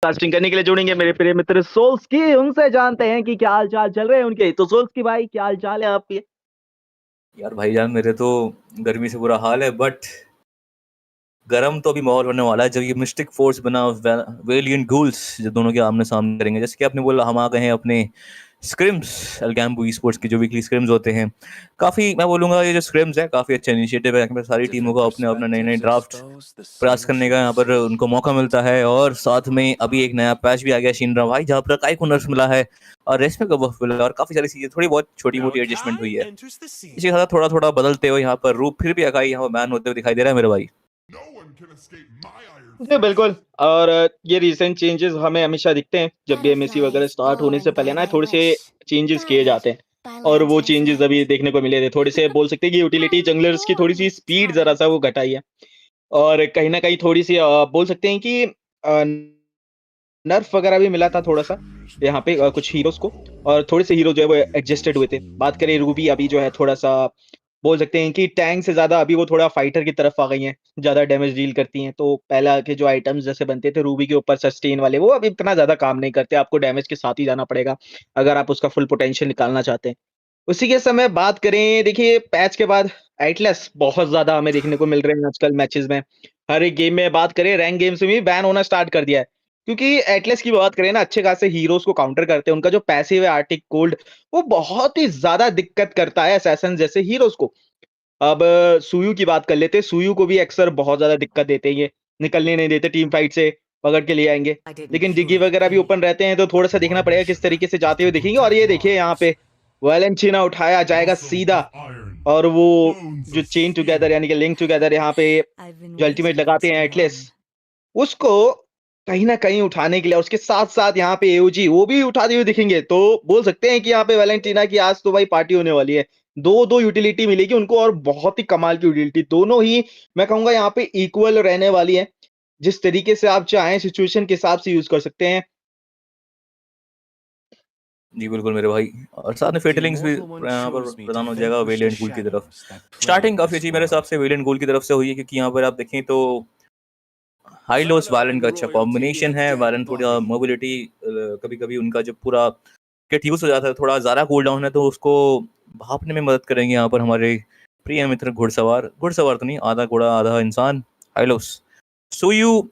Casting करने के लिए जुड़ेंगे मेरे प्रिय मित्र सोल्स की, उनसे जानते हैं कि क्या हाल चाल चल रहे हैं उनके। तो सोल्स की भाई, क्या हाल चाल है आपके? यार भाईजान, मेरे तो गर्मी से बुरा हाल है, बट गरम तो अभी माहौल होने वाला है जब ये मिस्टिक फोर्स बना वेलियंट गूल्स जो दोनों के आमने सामने करेंगे। जैसे कि आपने बोला, हम आ गए हैं अपने स्क्रिम्स अलगैम्बो स्पोर्ट्स के जो वीकली स्क्रिम्स होते हैं। काफ़ी मैं बोलूँगा ये जो स्क्रिम्स है काफ़ी अच्छा इनिशिएटिव है। यहाँ पर सारी टीमों को अपने अपना नए नए ड्राफ्ट प्रयास करने का यहाँ पर उनको मौका मिलता है। और साथ में अभी एक नया पैच भी आ गया शिनरा भाई, जहाँ पर काई को नर्फ मिला है और रेस्मे का बफ मिला है और काफ़ी सारी चीज़ें थोड़ी बहुत छोटी मोटी एडजस्टमेंट हुई है। इसी के साथ थोड़ा थोड़ा बदलते हुए यहाँ पर रूप फिर भी अकाई यहाँ पर बैन होते हुए दिखाई दे रहा है मेरे भाई। जी बिल्कुल। और ये रिसेंट चेंजेस हमें हमेशा दिखते हैं जब भी एमएससी वगैरह स्टार्ट होने से पहले ना थोड़े से चेंजेस किए जाते हैं। और वो चेंजेस अभी देखने को मिले थे। थोड़े से बोल सकते हैं कि यूटिलिटी जंगलर्स की थोड़ी सी स्पीड जरा सा वो घटाई है। और कहीं ना कहीं थोड़ी सी बोल सकते हैं कि नर्फ वगैरह भी मिला था थोड़ा सा यहाँ पे कुछ हीरोज को। और थोड़े से हीरो जो है वो एडजस्टेड हुए थे। बात करें रूबी, अभी जो है थोड़ा सा बोल सकते हैं कि टैंक से ज्यादा अभी वो थोड़ा फाइटर की तरफ आ गई हैं, ज्यादा डैमेज डील करती हैं। तो पहला के जो आइटम्स जैसे बनते थे रूबी के ऊपर सस्टेन वाले, वो अभी इतना ज्यादा काम नहीं करते। आपको डैमेज के साथ ही जाना पड़ेगा अगर आप उसका फुल पोटेंशियल निकालना चाहते हैं। उसी के समय बात करें, देखिए पैच के बाद एटलस बहुत ज्यादा हमें देखने को मिल रहे हैं आजकल मैचेस में। हर एक गेम में बात करें, रैंक गेम्स में भी बैन होना स्टार्ट कर दिया है। क्योंकि एटलस की बात करें ना, अच्छे खासे हीरोज को काउंटर करते हैं। उनका जो पैसिव है आर्टिक कोल्ड, वो बहुत ही ज्यादा दिक्कत करता है असैसन जैसे हीरोज को। अब सुयू की बात कर लेते हैं। सुयू को भी अक्सर बहुत ज़्यादा दिक्कत देते हैं ये, निकलने नहीं देते, टीम फाइट से पकड़ के ले आएँगे। लेकिन डिग्गी वगैरह भी ओपन रहते हैं तो थोड़ा-सा देखना पड़ेगा किस तरीके से जाते हुए दिखेंगे। और ये देखिए यहाँ पे वैलेंटिना उठाया जाएगा सीधा। और वो जो चेन टुगेदर यानी कि लिंक टुगेदर यहाँ पे जो अल्टीमेट लगाते हैं एटलस, उसको कहीं न कहीं उठाने के लिए, और उसके साथ-साथ यहाँ पे एओजी वो भी उठाते हुए दिखेंगे। तो बोल सकते हैं कि यहाँ पे वैलेंटिना की आज तो भाई पार्टी होने वाली है। 2-2 यूटिलिटी मिलेगी उनको और बहुत ही कमाल की यूटिलिटी। दोनों ही मैं कहूँगा यहाँ पे इक्वल रहने वाली है। जिस तरीके से आप चाहें सिचुएशन के हिसाब से यूज़ कर सकते हैं। जी बिल्कुल मेरे भाई। और साथ में फेटलिंग्स भी यहाँ पर प्रदान हो जाएगा वेलियंट गूल की तरफ। स्टार्टिंग काफ़ी अच्छी मेरे हिसाब से वेलियंट गूल की तरफ से हुई है, क्योंकि यहाँ पर आप देखें तो हाई लोस वायलेंट का अच्छा कॉम्बिनेशन है। वायलेंट थोड़ा मोबिलिटी कभी कभी उनका जो पूरा किट यूज हो जाता है, थोड़ा ज़्यादा कूल डाउन है, तो उसको भापने में मदद करेंगे यहाँ पर हमारे प्रिय मित्र घुड़सवार। घुड़सवार तो नहीं, आधा घोड़ा आधा इंसान, हाइलोस। सुयू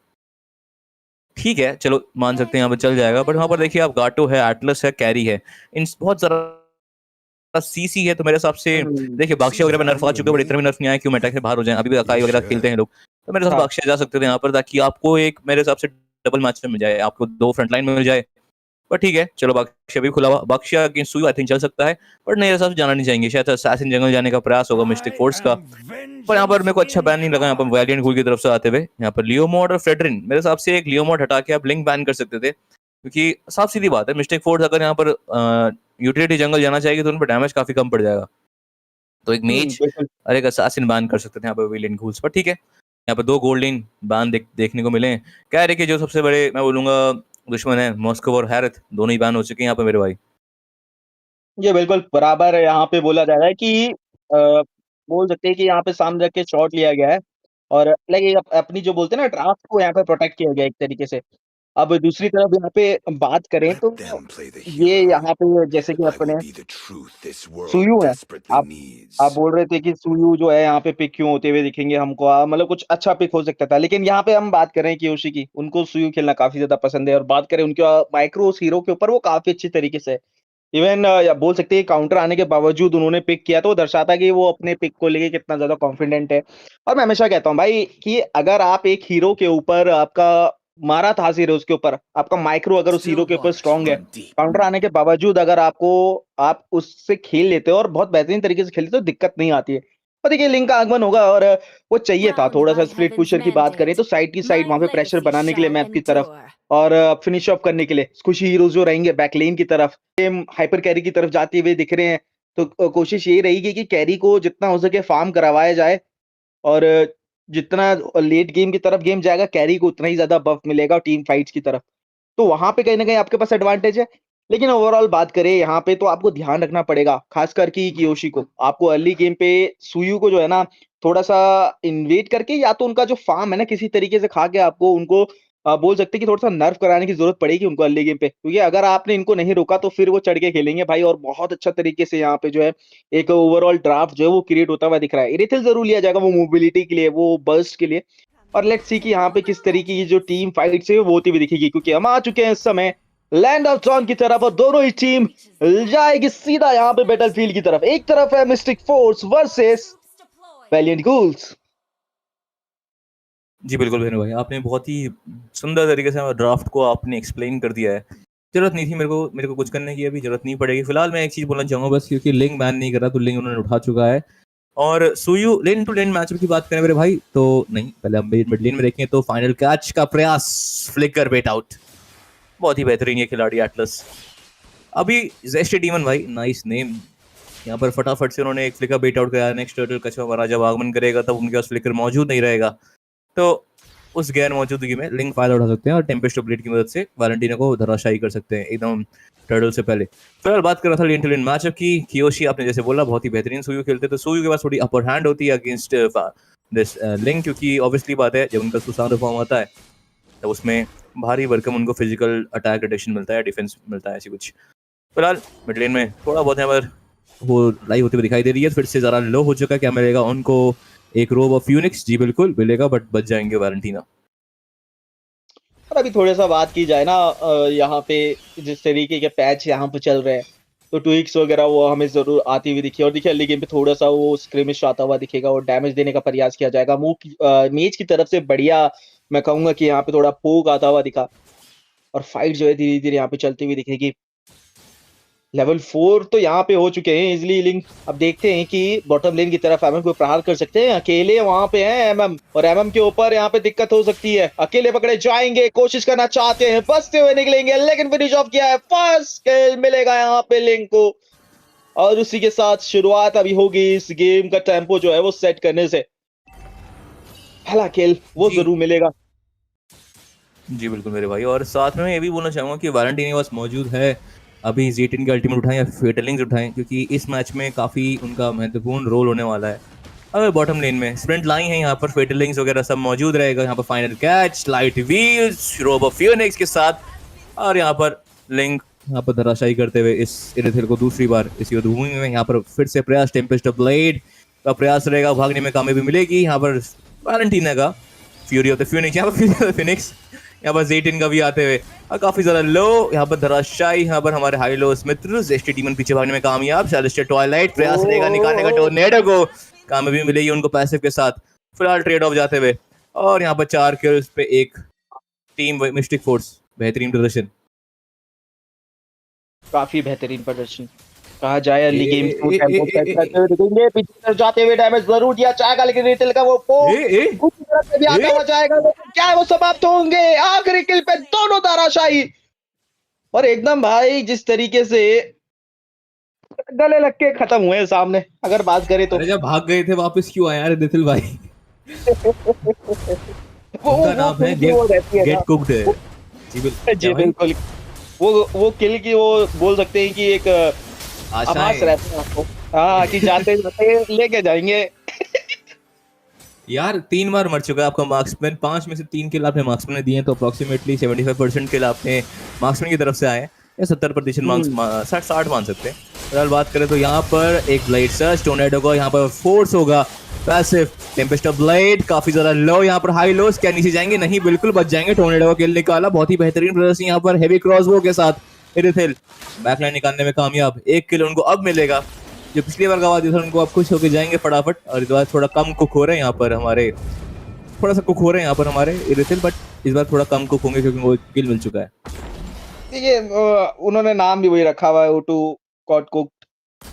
ठीक है, चलो मान सकते हैं यहाँ पर चल जाएगा। बट वहाँ पर देखिए आप, गाटो है, एटलस है, कैरी है, इन बहुत ज़्यादा सीसी है। तो मेरे हिसाब से हुँ। देखिए बादशाह वगैरह में नर्फ आ चुके हैं, बट इतना भी नर्फ नहीं आया क्यों अटैक से बाहर हो जाए। अभी भी अकाई वगैरह खेलते हैं लोग, तो मेरे हिसाब से हाँ। बादशाह जा सकते थे यहाँ पर, ताकि आपको एक मेरे हिसाब से डबल मैच में मिल जाए, आपको 2 फ्रंट लाइन में मिल जाए। पर ठीक है, चलो बादशाह भी खुला हुआ, बादशाह अगेंस्ट सुयू आई थिंक चल सकता है। बट मेरे हिसाब से जाना नहीं चाहेंगे, शायद असैसिन जंगल जाने का प्रयास होगा मिस्टिक फोर्स का। पर यहाँ पर मेरे को अच्छा बैन नहीं लगा यहाँ पर वैलियंट गूल की तरफ से आते हुए। यहाँ पर लियोमोड और फ्रेडरिन, मेरे हिसाब से एक लियोमोड हटा के आप लिंक बैन कर सकते थे, क्योंकि साफ सीधी बात है मिस्टिक फोर्स अगर यहाँ पर यूटिलिटी जंगल जाना चाहेगी तो उन पर डैमेज काफी कम पड़ जाएगा। तो एक मेज बिल्कुल। और एक असैसिन बैन कर सकते थे यहाँ पर वेलियंट गूल्स पर। ठीक है, यहाँ पर 2 गोल्डन बैन देखने को मिले हैं। कह रहे कि जो सबसे बड़े मैं बोलूंगा दुश्मन है, मॉस्को और हैरत, दोनों ही बैन हो चुके हैं यहाँ पे मेरे भाई। ये बिल्कुल बराबर यहाँ पे बोला जा रहा है कि बोल सकते हैं कि यहाँ पे सामने रख के शॉट लिया गया है। और लाइक अपनी जो बोलते हैं ना ड्राफ्ट को यहाँ पे प्रोटेक्ट किया गया एक तरीके से। अब दूसरी तरफ यहाँ पे बात करें तो ये यहाँ पे जैसे कि अपने सुयू है। आप आप बोल रहे थे कि सुयू जो है यहाँ पे पिक क्यों होते हुए दिखेंगे हमको, मतलब कुछ अच्छा पिक हो सकता था। लेकिन यहाँ पे हम बात कर रहे हैं कियोशी की, उनको सुयू खेलना काफ़ी ज़्यादा पसंद है। और बात करें उनके माइक्रो उस हीरो के ऊपर, वो काफ़ी अच्छी तरीके से इवन या बोल सकते हैं काउंटर आने के बावजूद उन्होंने पिक किया, तो वो दर्शाता है कि वो अपने पिक को लेके कितना ज़्यादा कॉन्फिडेंट है। और मैं हमेशा कहता हूँ भाई कि अगर आप एक हीरो के ऊपर आपका मारा था हीरोज़ के ऊपर, आपका माइक्रो अगर उस हीरो के ऊपर स्ट्रॉन्ग है, काउंटर आने के बावजूद अगर आप उससे खेल लेते हो और बहुत बेहतरीन तरीके से खेलते हो, तो दिक्कत नहीं आती है। और देखिए लिंक का आगमन होगा और वो चाहिए था थोड़ा-सा स्प्लिट पुशर की बात करें तो साइड की साइड वहाँ पे प्रेशर बनाने के लिए मैप की तरफ, और फिनिश ऑफ करने के लिए कुछ हीरोज़ जो रहेंगे बैक लेन की तरफ, सेम हाइपर कैरी की तरफ जाते हुए दिख रहे हैं। तो कोशिश यही रहेगी कि कैरी को जितना हो सके फार्म करवाया जाए। और जितना लेट गेम की तरफ गेम जाएगा, कैरी को उतना ही ज़्यादा बफ मिलेगा टीम फाइट्स की तरफ। तो वहाँ पे कहीं न कहीं आपके पास एडवांटेज है। लेकिन ओवरऑल बात करें यहाँ पे, तो आपको ध्यान रखना पड़ेगा, ख़ासकर कि कियोशी को। आपको अर्ली गेम पे सुयू को जो है ना, थोड़ा-सा इन्वेड करके या तो उनका जो फ़ार्म है ना, किसी तरीके से खा के आपको उनको आप बोल सकते हैं कि थोड़ा-सा नर्व कराने की ज़रूरत पड़ेगी उनको अर्ली गेम पे। क्योंकि अगर आपने इनको नहीं रोका तो फिर वो चढ़ के खेलेंगे भाई और बहुत अच्छा तरीके से यहाँ पे जो है एक ओवरऑल ड्राफ्ट जो है वो क्रिएट होता हुआ दिख रहा है। इरेथिल ज़रूर लिया जाएगा वो मोबिलिटी के लिए, वो बर्स्ट के लिए और लेट्स सी कि यहाँ पे किस तरीके की जो टीम फाइट्स है वो होती हुई दिखेगी क्योंकि हम आ चुके हैं इस समय लैंड ऑफ ड्रॉन की तरफ और दोनों ही टीम जाएगी सीधा यहाँ पे बैटलफील्ड की तरफ। एक तरफ है mystic force versus valiant ghouls. जी बिल्कुल भेनु भाई, आपने बहुत ही सुंदर तरीके से ड्राफ्ट को आपने एक्सप्लेन कर दिया है। जरूरत नहीं थी मेरे को कुछ करने की, अभी जरूरत नहीं पड़ेगी। फिलहाल मैं एक चीज बोलना चाहूंगा बस, क्योंकि लिंक बैन नहीं कर रहा तो लिंक उन्होंने उठा चुका है। और सुयू लेन टू लेन मैचअप की बात करें मेरे भाई तो नहीं, पहले हम मिड लेन में देखें तो फाइनल कैच का प्रयास, फ्लिकर बेट आउट, बहुत ही बेहतरीन ये खिलाड़ी एटलस। अभी जेस्टे डीमन भाई, नाइस नेम, यहाँ पर फटाफट से उन्होंने एक फ्लिकर बेट आउट कराया। नेक्स्ट टर्टल कछुआ हमारा जब आगमन करेगा तब उनके पास फ्लिकर मौजूद नहीं रहेगा, तो उस गैर मौजूदगी में लिंक फायदा उठा सकते हैं और टेम्पेस्ट ऑफ ब्लेड की मदद से वैलेंटिना को धराशायी कर सकते हैं एकदम टर्टल से पहले। फिलहाल बात कर रहा था लेन टू लेन मैचअप की। कियोशी आपने जैसे बोला बहुत ही बेहतरीन सुयू खेलते, तो सुयू के पास थोड़ी अपर हैंड होती है अगेंस्ट दिस लिंक, क्योंकि ऑब्वियसली बात है जब उनका सुसानो फॉर्म आता है तो उसमें भारी भरकम उनको फिजिकल अटैक रिडक्शन मिलता है, डिफेंस मिलता है, ऐसी कुछ। फिलहाल मिड लेन में थोड़ा बहुत यहाँ पर वो लाइव होते हुए दिखाई दे रही है, फिर से ज़रा लो हो चुका है। क्या मिलेगा उनको? एक रोब ऑफ यूनिक्स, जी बिल्कुल मिलेगा, बट बच जाएंगे वैलेंटिना। और अभी थोड़ा सा बात की जाए ना यहाँ पे जिस तरीके के पैच यहाँ पे चल रहे हैं तो ट्विक्स वगैरह वो हमें जरूर आती हुई दिखी और देखिए अर्ली गेम पे थोड़ा सा वो स्क्रिमिश आता हुआ दिखेगा और डैमेज देने का प्रयास किया जाएगा। मेज की तरफ से बढ़िया मैं कहूंगा कि यहाँ पे थोड़ा पोक आता हुआ दिखा और फाइट जो है धीरे धीरे यहाँ पे चलती हुई दिखेगी। लेवल 4 तो यहाँ पे हो चुके हैं इजिली लिंक। अब देखते हैं कि बॉटम लेन की तरफ एमएम को प्रहार कर सकते हैं। अकेले वहां पे हैं एमएम और एमएम के ऊपर यहाँ पे दिक्कत हो सकती है। अकेले पकड़े जाएंगे, कोशिश करना चाहते हैं, बचते हुए निकलेंगे लेकिन फिनिश ऑफ किया है। फर्स्ट किल मिलेगा यहाँ पे लिंक को और उसी के साथ शुरुआत अभी होगी इस गेम का टेम्पो जो है वो सेट करने से। पहला किल वो जरूर मिलेगा। जी बिल्कुल मेरे भाई, और साथ में मैं ये भी बोलना चाहूंगा कि वैलेंटिना के पास मौजूद है अभी Z10 के अल्टीमेट उठाएं या फेटलिंग्स उठाएं, क्योंकि इस मैच में काफ़ी उनका महत्वपूर्ण रोल होने वाला है। अगर बॉटम लेन में स्प्रिंट लाई है, यहाँ पर फेटलिंग्स वगैरह सब मौजूद रहेगा। यहाँ पर final catch, light wheels, robe of Phoenix के साथ, और यहाँ पर लिंक यहाँ पर धराशायी करते हुए इस इरेथिल को दूसरी बार इस युद्धभूमि में। यहाँ पर फिर से प्रयास, टेम्पेस्ट ऑफ ब्लेड का प्रयास रहेगा, भागने में कामयाबी मिलेगी। यहाँ पर वैलेंटिना का फ्यूरी ऑफ द फिनिक्स, यहाँ पर फ्यूरी ऑफ द फिनिक्स, यहाँ पर Z10 का भी आते हुए और काफी ज्यादा लो। यहाँ पर धराशायी, यहाँ पर हमारे हाई लो मित्र जेस्टे डीमन पीछे भागने में कामयाब। सेलेस्टियल ट्वाइलाइट प्रयास रहेगा निकालने का, टोर्नेडो को कामयाबी मिलेगी उनको पैसिव के साथ। फिलहाल ट्रेड ऑफ जाते हुए और यहाँ पर 4 किल्स पे एक टीम मिस्टिक फोर्स, बेहतरीन प्रदर्शन, काफी बेहतरीन प्रदर्शन कहा जाए। अर्ली गेम को टेंपो सेट करते हुए दिखेंगे, पीछे जाते हुए डैमेज जरूर दिया जाएगा लेकिन रिटेल का वो कुछ तरफ से भी आता हुआ जाएगा, लेकिन क्या वो समाप्त होंगे? आखिरी किल पे दोनों ताराशाही और एकदम भाई जिस तरीके से गले लग के खत्म हुए सामने। अगर बात करें तो अरे जब भाग गए थे वापस क्यों आए यार दिथिल भाई? वो नाम है गेट कुक्ड है। जी बिल्कुल, वो किल की वो बोल सकते हैं कि एक आभास रहता है आपको, हाँ, कि जाते जाते लेके जाएंगे। यार 3 बार मर चुका है आपका मार्क्समैन, 5 में से 3 किल आपने मार्क्समैन ने दिए हैं, तो अप्रोक्सीमेटली 75% किल आपने मार्क्समैन की तरफ से आए हैं, या 70% मार्क्स 60 मान सकते हैं। फिलहाल बात करें तो यहाँ पर एक ब्लेड सर्च, टोर्नेडो को यहाँ पर फोर्स होगा, पैसिव टेम्पेस्ट ऑफ ब्लेड काफी ज्यादा लो। यहाँ पर हाई लोस, क्या नीचे जाएंगे? नहीं, बिल्कुल बच जाएंगे। टोर्नेडो का किल निकाला, बहुत ही बेहतरीन प्रदर्शन यहाँ पर हेवी क्रॉसबो के साथ। इरेथिल बैकलाइन निकालने में कामयाब, 1 किल उनको अब मिलेगा। जो पिछली बार गवा दिया था उनको अब खुश होकर जाएंगे फटाफट, और इस बार थोड़ा कम कुक हो रहे हैं यहाँ पर हमारे, थोड़ा सा कुक हो रहे हैं यहाँ पर हमारे इरेथिल, बट इस बार थोड़ा कम कुक होंगे क्योंकि वो किल मिल चुका है। देखिए उन्होंने नाम भी वही रखा हुआ है, O2 got cooked,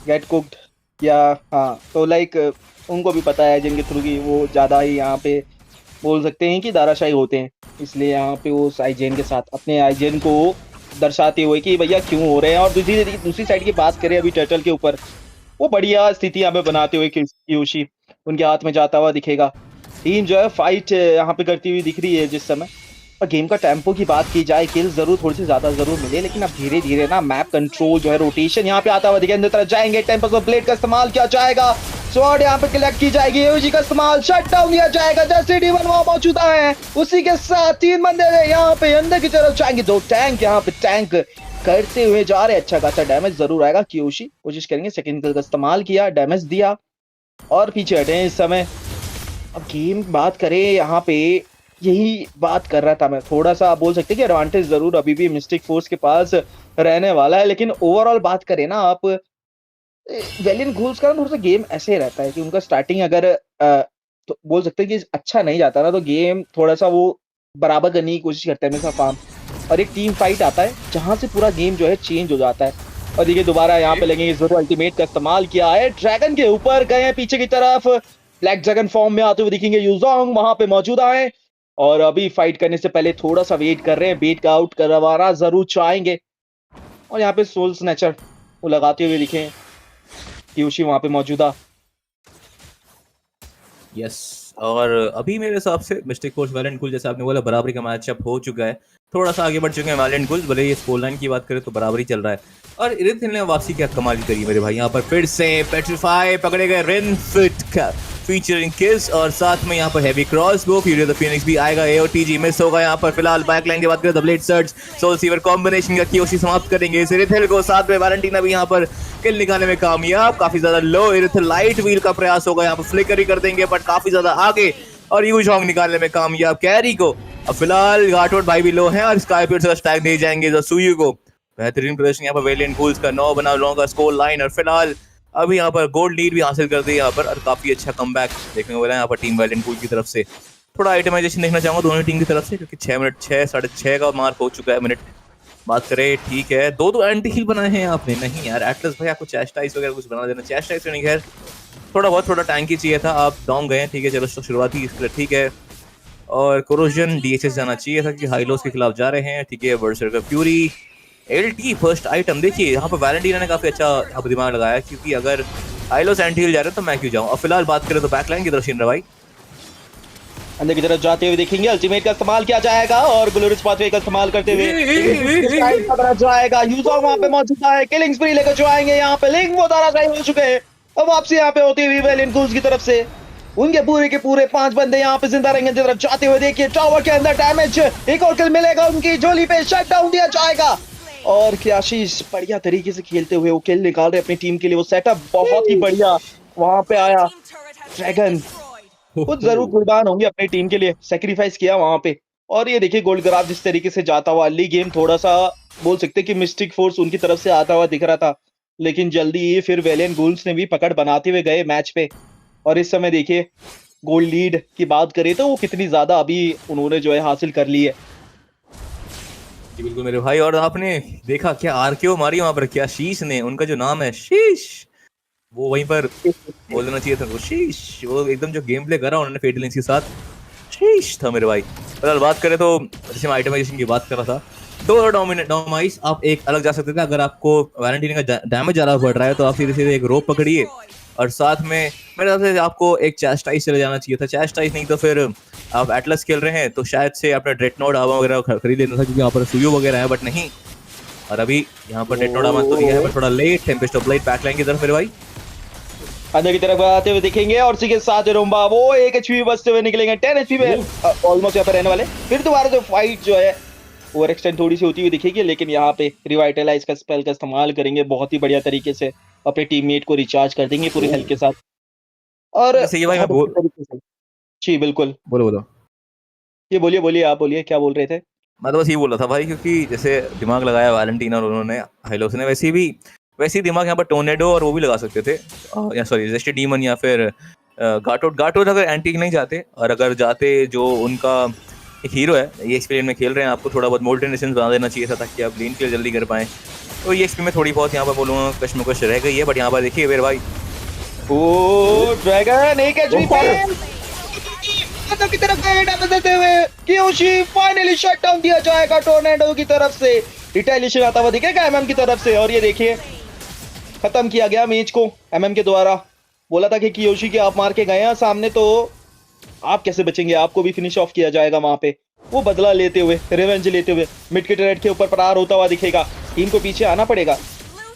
gate cooked, या हाँ, तो लाइक उनको भी पता है जिनके थ्रू की वो ज्यादा ही यहाँ पे बोल सकते हैं कि दाराशाही होते हैं, इसलिए यहाँ पे वो आईजेन के साथ अपने आईजेन को दर्शाते हुए कि भैया क्यों हो रहे हैं। और दूसरी साइड की बात करें अभी टर्टल के ऊपर, वो बढ़िया स्थिति यहाँ पे बनाते हुए कियोशी उनके हाथ में जाता हुआ दिखेगा। टीम जो है फाइट यहाँ पे करती हुई दिख रही है जिस समय। और गेम का टेम्पो की बात की जाए, किल जरूर थोड़ी सी ज्यादा जरूर मिले, लेकिन अब धीरे धीरे ना मैप कंट्रोल जो है, रोटेशन यहाँ पे आता हुआ दिखेगा। अंदर तरफ जाएंगे, टेम्पो ब्लेड का इस्तेमाल किया जाएगा, स्वॉर्ड यहाँ पे कलेक्ट की जाएगी, एओजी का इस्तेमाल, शट डाउन दिया जाएगा जैसे D1 वहां मौजूदा है। उसी के साथ 3 बंदे यहाँ पे अंदर की तरफ जाएंगे, 2 टैंक यहाँ पे टैंक करते हुए जा रहे हैं। अच्छा खासा डैमेज जरूर आएगा, कियोशी कोशिश करेंगे, सेकंड का इस्तेमाल किया, डैमेज दिया और पीछे हटे इस समय। अब गेम बात करें यहाँ पे, यही बात कर रहा था मैं, थोड़ा सा आप बोल सकते हैं कि एडवांटेज जरूर अभी भी मिस्टिक फोर्स के पास रहने वाला है, लेकिन ओवरऑल बात करें ना आप, वेलियन घोल्स का थोड़ा सा गेम ऐसे रहता है कि उनका स्टार्टिंग अगर तो बोल सकते हैं कि अच्छा नहीं जाता ना, तो गेम थोड़ा सा वो बराबर करने की कोशिश करते हैं हमेशा फार्म, और एक टीम फाइट आता है जहां से पूरा गेम जो है चेंज हो जाता है। और देखिए दोबारा यहाँ पे लगेंगे, जरूर अल्टीमेट का इस्तेमाल किया है, ड्रैगन के ऊपर गए हैं पीछे की तरफ, ब्लैक ड्रैगन फॉर्म में आते हुए दिखेंगे, यूजोंग वहां पे मौजूदा है और अभी फाइट करने से पहले थोड़ा सा वेट कर रहे हैं, बेट का आउट करवाना जरूर चाहेंगे। और यहाँ पे सोल स्नैचर वो लगाते हुए दिखे, कियोशी वहां पे मौजूदा। यस, और अभी मेरे हिसाब से मिस्टिक फोर्स वैलेंट कुल, जैसे आपने बोला, बराबरी का मैचअप हो चुका है, थोड़ा सा आगे बढ़ चुके हैं वैलेंट कुल, भले ये स्कोर लाइन की बात करें तो बराबरी चल रहा है। और रिन ने वापसी क्या कमाल की करी मेरे भाई, यहाँ पर फिर से पेट्रीफाई पकड़े गए रिन फिट का फीचरिंग किस, और साथ में यहाँ पर हैवी क्रॉस बो, फ्यूरी द फीनिक्स भी आएगा, एओटीजी मिस होगा यहाँ पर। फिलहाल बैकलाइन की बात करें, the blade search soul sever combination का कियोशी समाप्त करेंगे इस इरिथल को, साथ में वैलेंटीना भी यहाँ पर किल निकालने में कामयाब, काफी ज्यादा लो, इरिथल लाइट व्हील का प्रयास होगा यहाँ पर, फ्लिकर ही कर देंगे बट काफी ज्यादा आगे, और यूजोंग निकालने में कामयाब कैरी को। अब फिलहाल घाटोट भाई भी लो हैं और स्काईपियर से स्टैग दे जाएंगे जो सुयू को। बेहतरीन प्रदर्शन यहाँ पर वेलियंट घूल्स का, 9 बना लोगों का स्कोर लाइन, और फिलहाल अभी यहाँ पर गोल्ड लीड भी हासिल कर दी यहाँ पर, और काफी अच्छा कमबैक देखने को मिला यहाँ पर टीम वेलियंट घूल की तरफ से। थोड़ा आइटमाइजेशन देखना चाहूंगा दोनों टीम की तरफ से, क्योंकि 6 मिनट 6 का मार्क हो चुका है मिनट। बात करें, ठीक है, दो एंटी हील बनाए हैं आपने, नहीं यार एटलस भाई आपको चैस्टाइज वगैरह कुछ बना देना, चैस्टाइज नहीं, खैर थोड़ा टैंक ही चाहिए था, आप डाउन गए, ठीक है, चलो शुरुआती इसके लिए ठीक है। और कोरोजन डीएचएस जाना चाहिए था कि हाइलोस के खिलाफ जा रहे हैं, ठीक है, बर्सर्कर फ्यूरी एलटी फर्स्ट आइटम। देखिए यहाँ पर वैलेंटीना ने काफी अच्छा यहाँ पर दिमाग लगाया, क्योंकि अगर हाइलोस एंटी हील जा रहे हैं तो मैं क्यों जाऊँ। और फिलहाल बात करें तो बैकलाइन की तरफ शिंद्रा भाई अंदर की तरफ जाते हुए देखेंगे, अल्टीमेट का इस्तेमाल किया जाएगा और ग्लोरियस पाथवे का इस्तेमाल करते हुए जाएगा, यूजोंग वहां पे मौजूद है, किलिंग स्प्री लेकर जो आएंगे यहाँ पे, लिंक वो दारा हो चुके हैं, अब वापसी यहाँ पे होती हुई वेलियंट घूल्स की तरफ से, उनके पूरे के पूरे 5 बंदे यहाँ पे जिंदा रहेंगे तरफ जाते हुए। देखिए टावर के अंदर डैमेज, एक और किल मिलेगा उनकी झोली पे, शट डाउन दिया जाएगा, और क्याशीष बढ़िया तरीके से खेलते हुए वो किल निकाल रहे अपनी टीम के लिए, वो सेटअप बहुत ही बढ़िया वहां पे आया, ड्रैगन खुद जरूर कुर्बान होंगे अपनी टीम के लिए, सेक्रीफाइस किया वहां पे। और ये देखिए गोल्ड ग्राफ जिस तरीके से जाता हुआ, अर्ली गेम थोड़ा सा बोल सकते हैं कि मिस्टिक फोर्स उनकी तरफ से आता हुआ दिख रहा था, लेकिन जल्दी ही फिर वेलियंट घूल्स ने भी पकड़ बनाते हुए गए मैच पे। और इस समय देखिए गोल्ड लीड की बात करें तो वो कितनी ज्यादा अभी उन्होंने जो है हासिल कर ली है। जी बिल्कुल मेरे भाई, और आपने देखा क्या आरकेओ मारी वहां पर, क्या शीश ने, उनका जो नाम है शीश, वो वहीं पर बोल देना चाहिए था, वो शीश, वो एकदम जो गेम प्ले करा उन्होंने फेटलिंग्स के साथ, शीश था मेरे भाई। फिलहाल बात करें तो जैसे मैं आइटमाइजेशन की बात कर रहा था, दो डोमाइस आप एक अलग जा सकते थे, अगर आपको वैलेंटीना का डैमेज ज्यादा बढ़ रहा है तो आप सीधे सीधे एक रोप पकड़िए, और साथ में मेरे हिसाब से आपको एक चैस्टाइज चले जाना चाहिए था, चैस्टाइज नहीं तो फिर आप एटलस खेल रहे हैं तो शायद से आपने ड्रेडनोड आवा वगैरह खरीद लेना था, क्योंकि यहाँ पर सुयो वगैरह है, बट नहीं, और अभी यहाँ पर ड्रेडनोड आवा तो दिया है बट थोड़ा late, tempest of light backline की तरफ मेरे भाई अंदर की तरफ आते हुए दिखेंगे, और उसी के साथ रोम्बा वो 1 एचपी बचते हुए निकलेंगे, 10 एचपी पे ऑलमोस्ट यहाँ पर रहने वाले। फिर दोबारा जो फाइट जो है ओवर एक्सटेंड थोड़ी सी होती हुई दिखेगी, लेकिन यहाँ पे रिवाइटलाइज का स्पेल का इस्तेमाल करेंगे बहुत ही बढ़िया तरीके से, अपने टीममेट को रिचार्ज कर देंगे पूरी हेल्थ के साथ। और सही है भाई, मैं बोल जी बिल्कुल, बोलो ये बोलिए आप बोलिए क्या बोल रहे थे। मैं तो बस ये बोल रहा था भाई, क्योंकि जैसे दिमाग लगाया वैलेंटीना और उन्होंने हाइलोस ने, वैसे ही दिमाग यहाँ पर टोर्नेडो और वो भी लगा सकते थे, या सॉरी रेस्टेड डीमन या फिर गाटोट अगर एंटी नहीं जाते, और अगर जाते जो उनका एक हीरो है, ये एक्सपीरियंस में खेल रहे हैं, आपको थोड़ा बहुत मोल्टन एसेंस बना देना चाहिए था ताकि आप लेन किल जल्दी कर पाएं, तो ये एक्सपी में थोड़ी बहुत यहाँ पर बोलूँगा कश्मकश रह गई है, बट यहाँ पर देखिए मेरे भाई ओ ड्रैगन एक एचपी की तरफ डैमेज देते हुए कियोशी फाइनली शट डाउन दिया जाएगा टोर्नेडो की तरफ से, रिटेलिएशन आता हुआ दिखेगा एमएम की तरफ से, और ये देखिए खत्म किया गया मैच को एमएम के द्वारा। बोला था कि कियोशी के आप मार के गए हैं सामने, तो आप कैसे बचेंगे, आपको भी फिनिश ऑफ किया जाएगा वहां पे, वो बदला लेते हुए, रिवेंज लेते हुए मिड के टरेट के ऊपर प्रहार होता हुआ दिखेगा, टीम को पीछे आना पड़ेगा।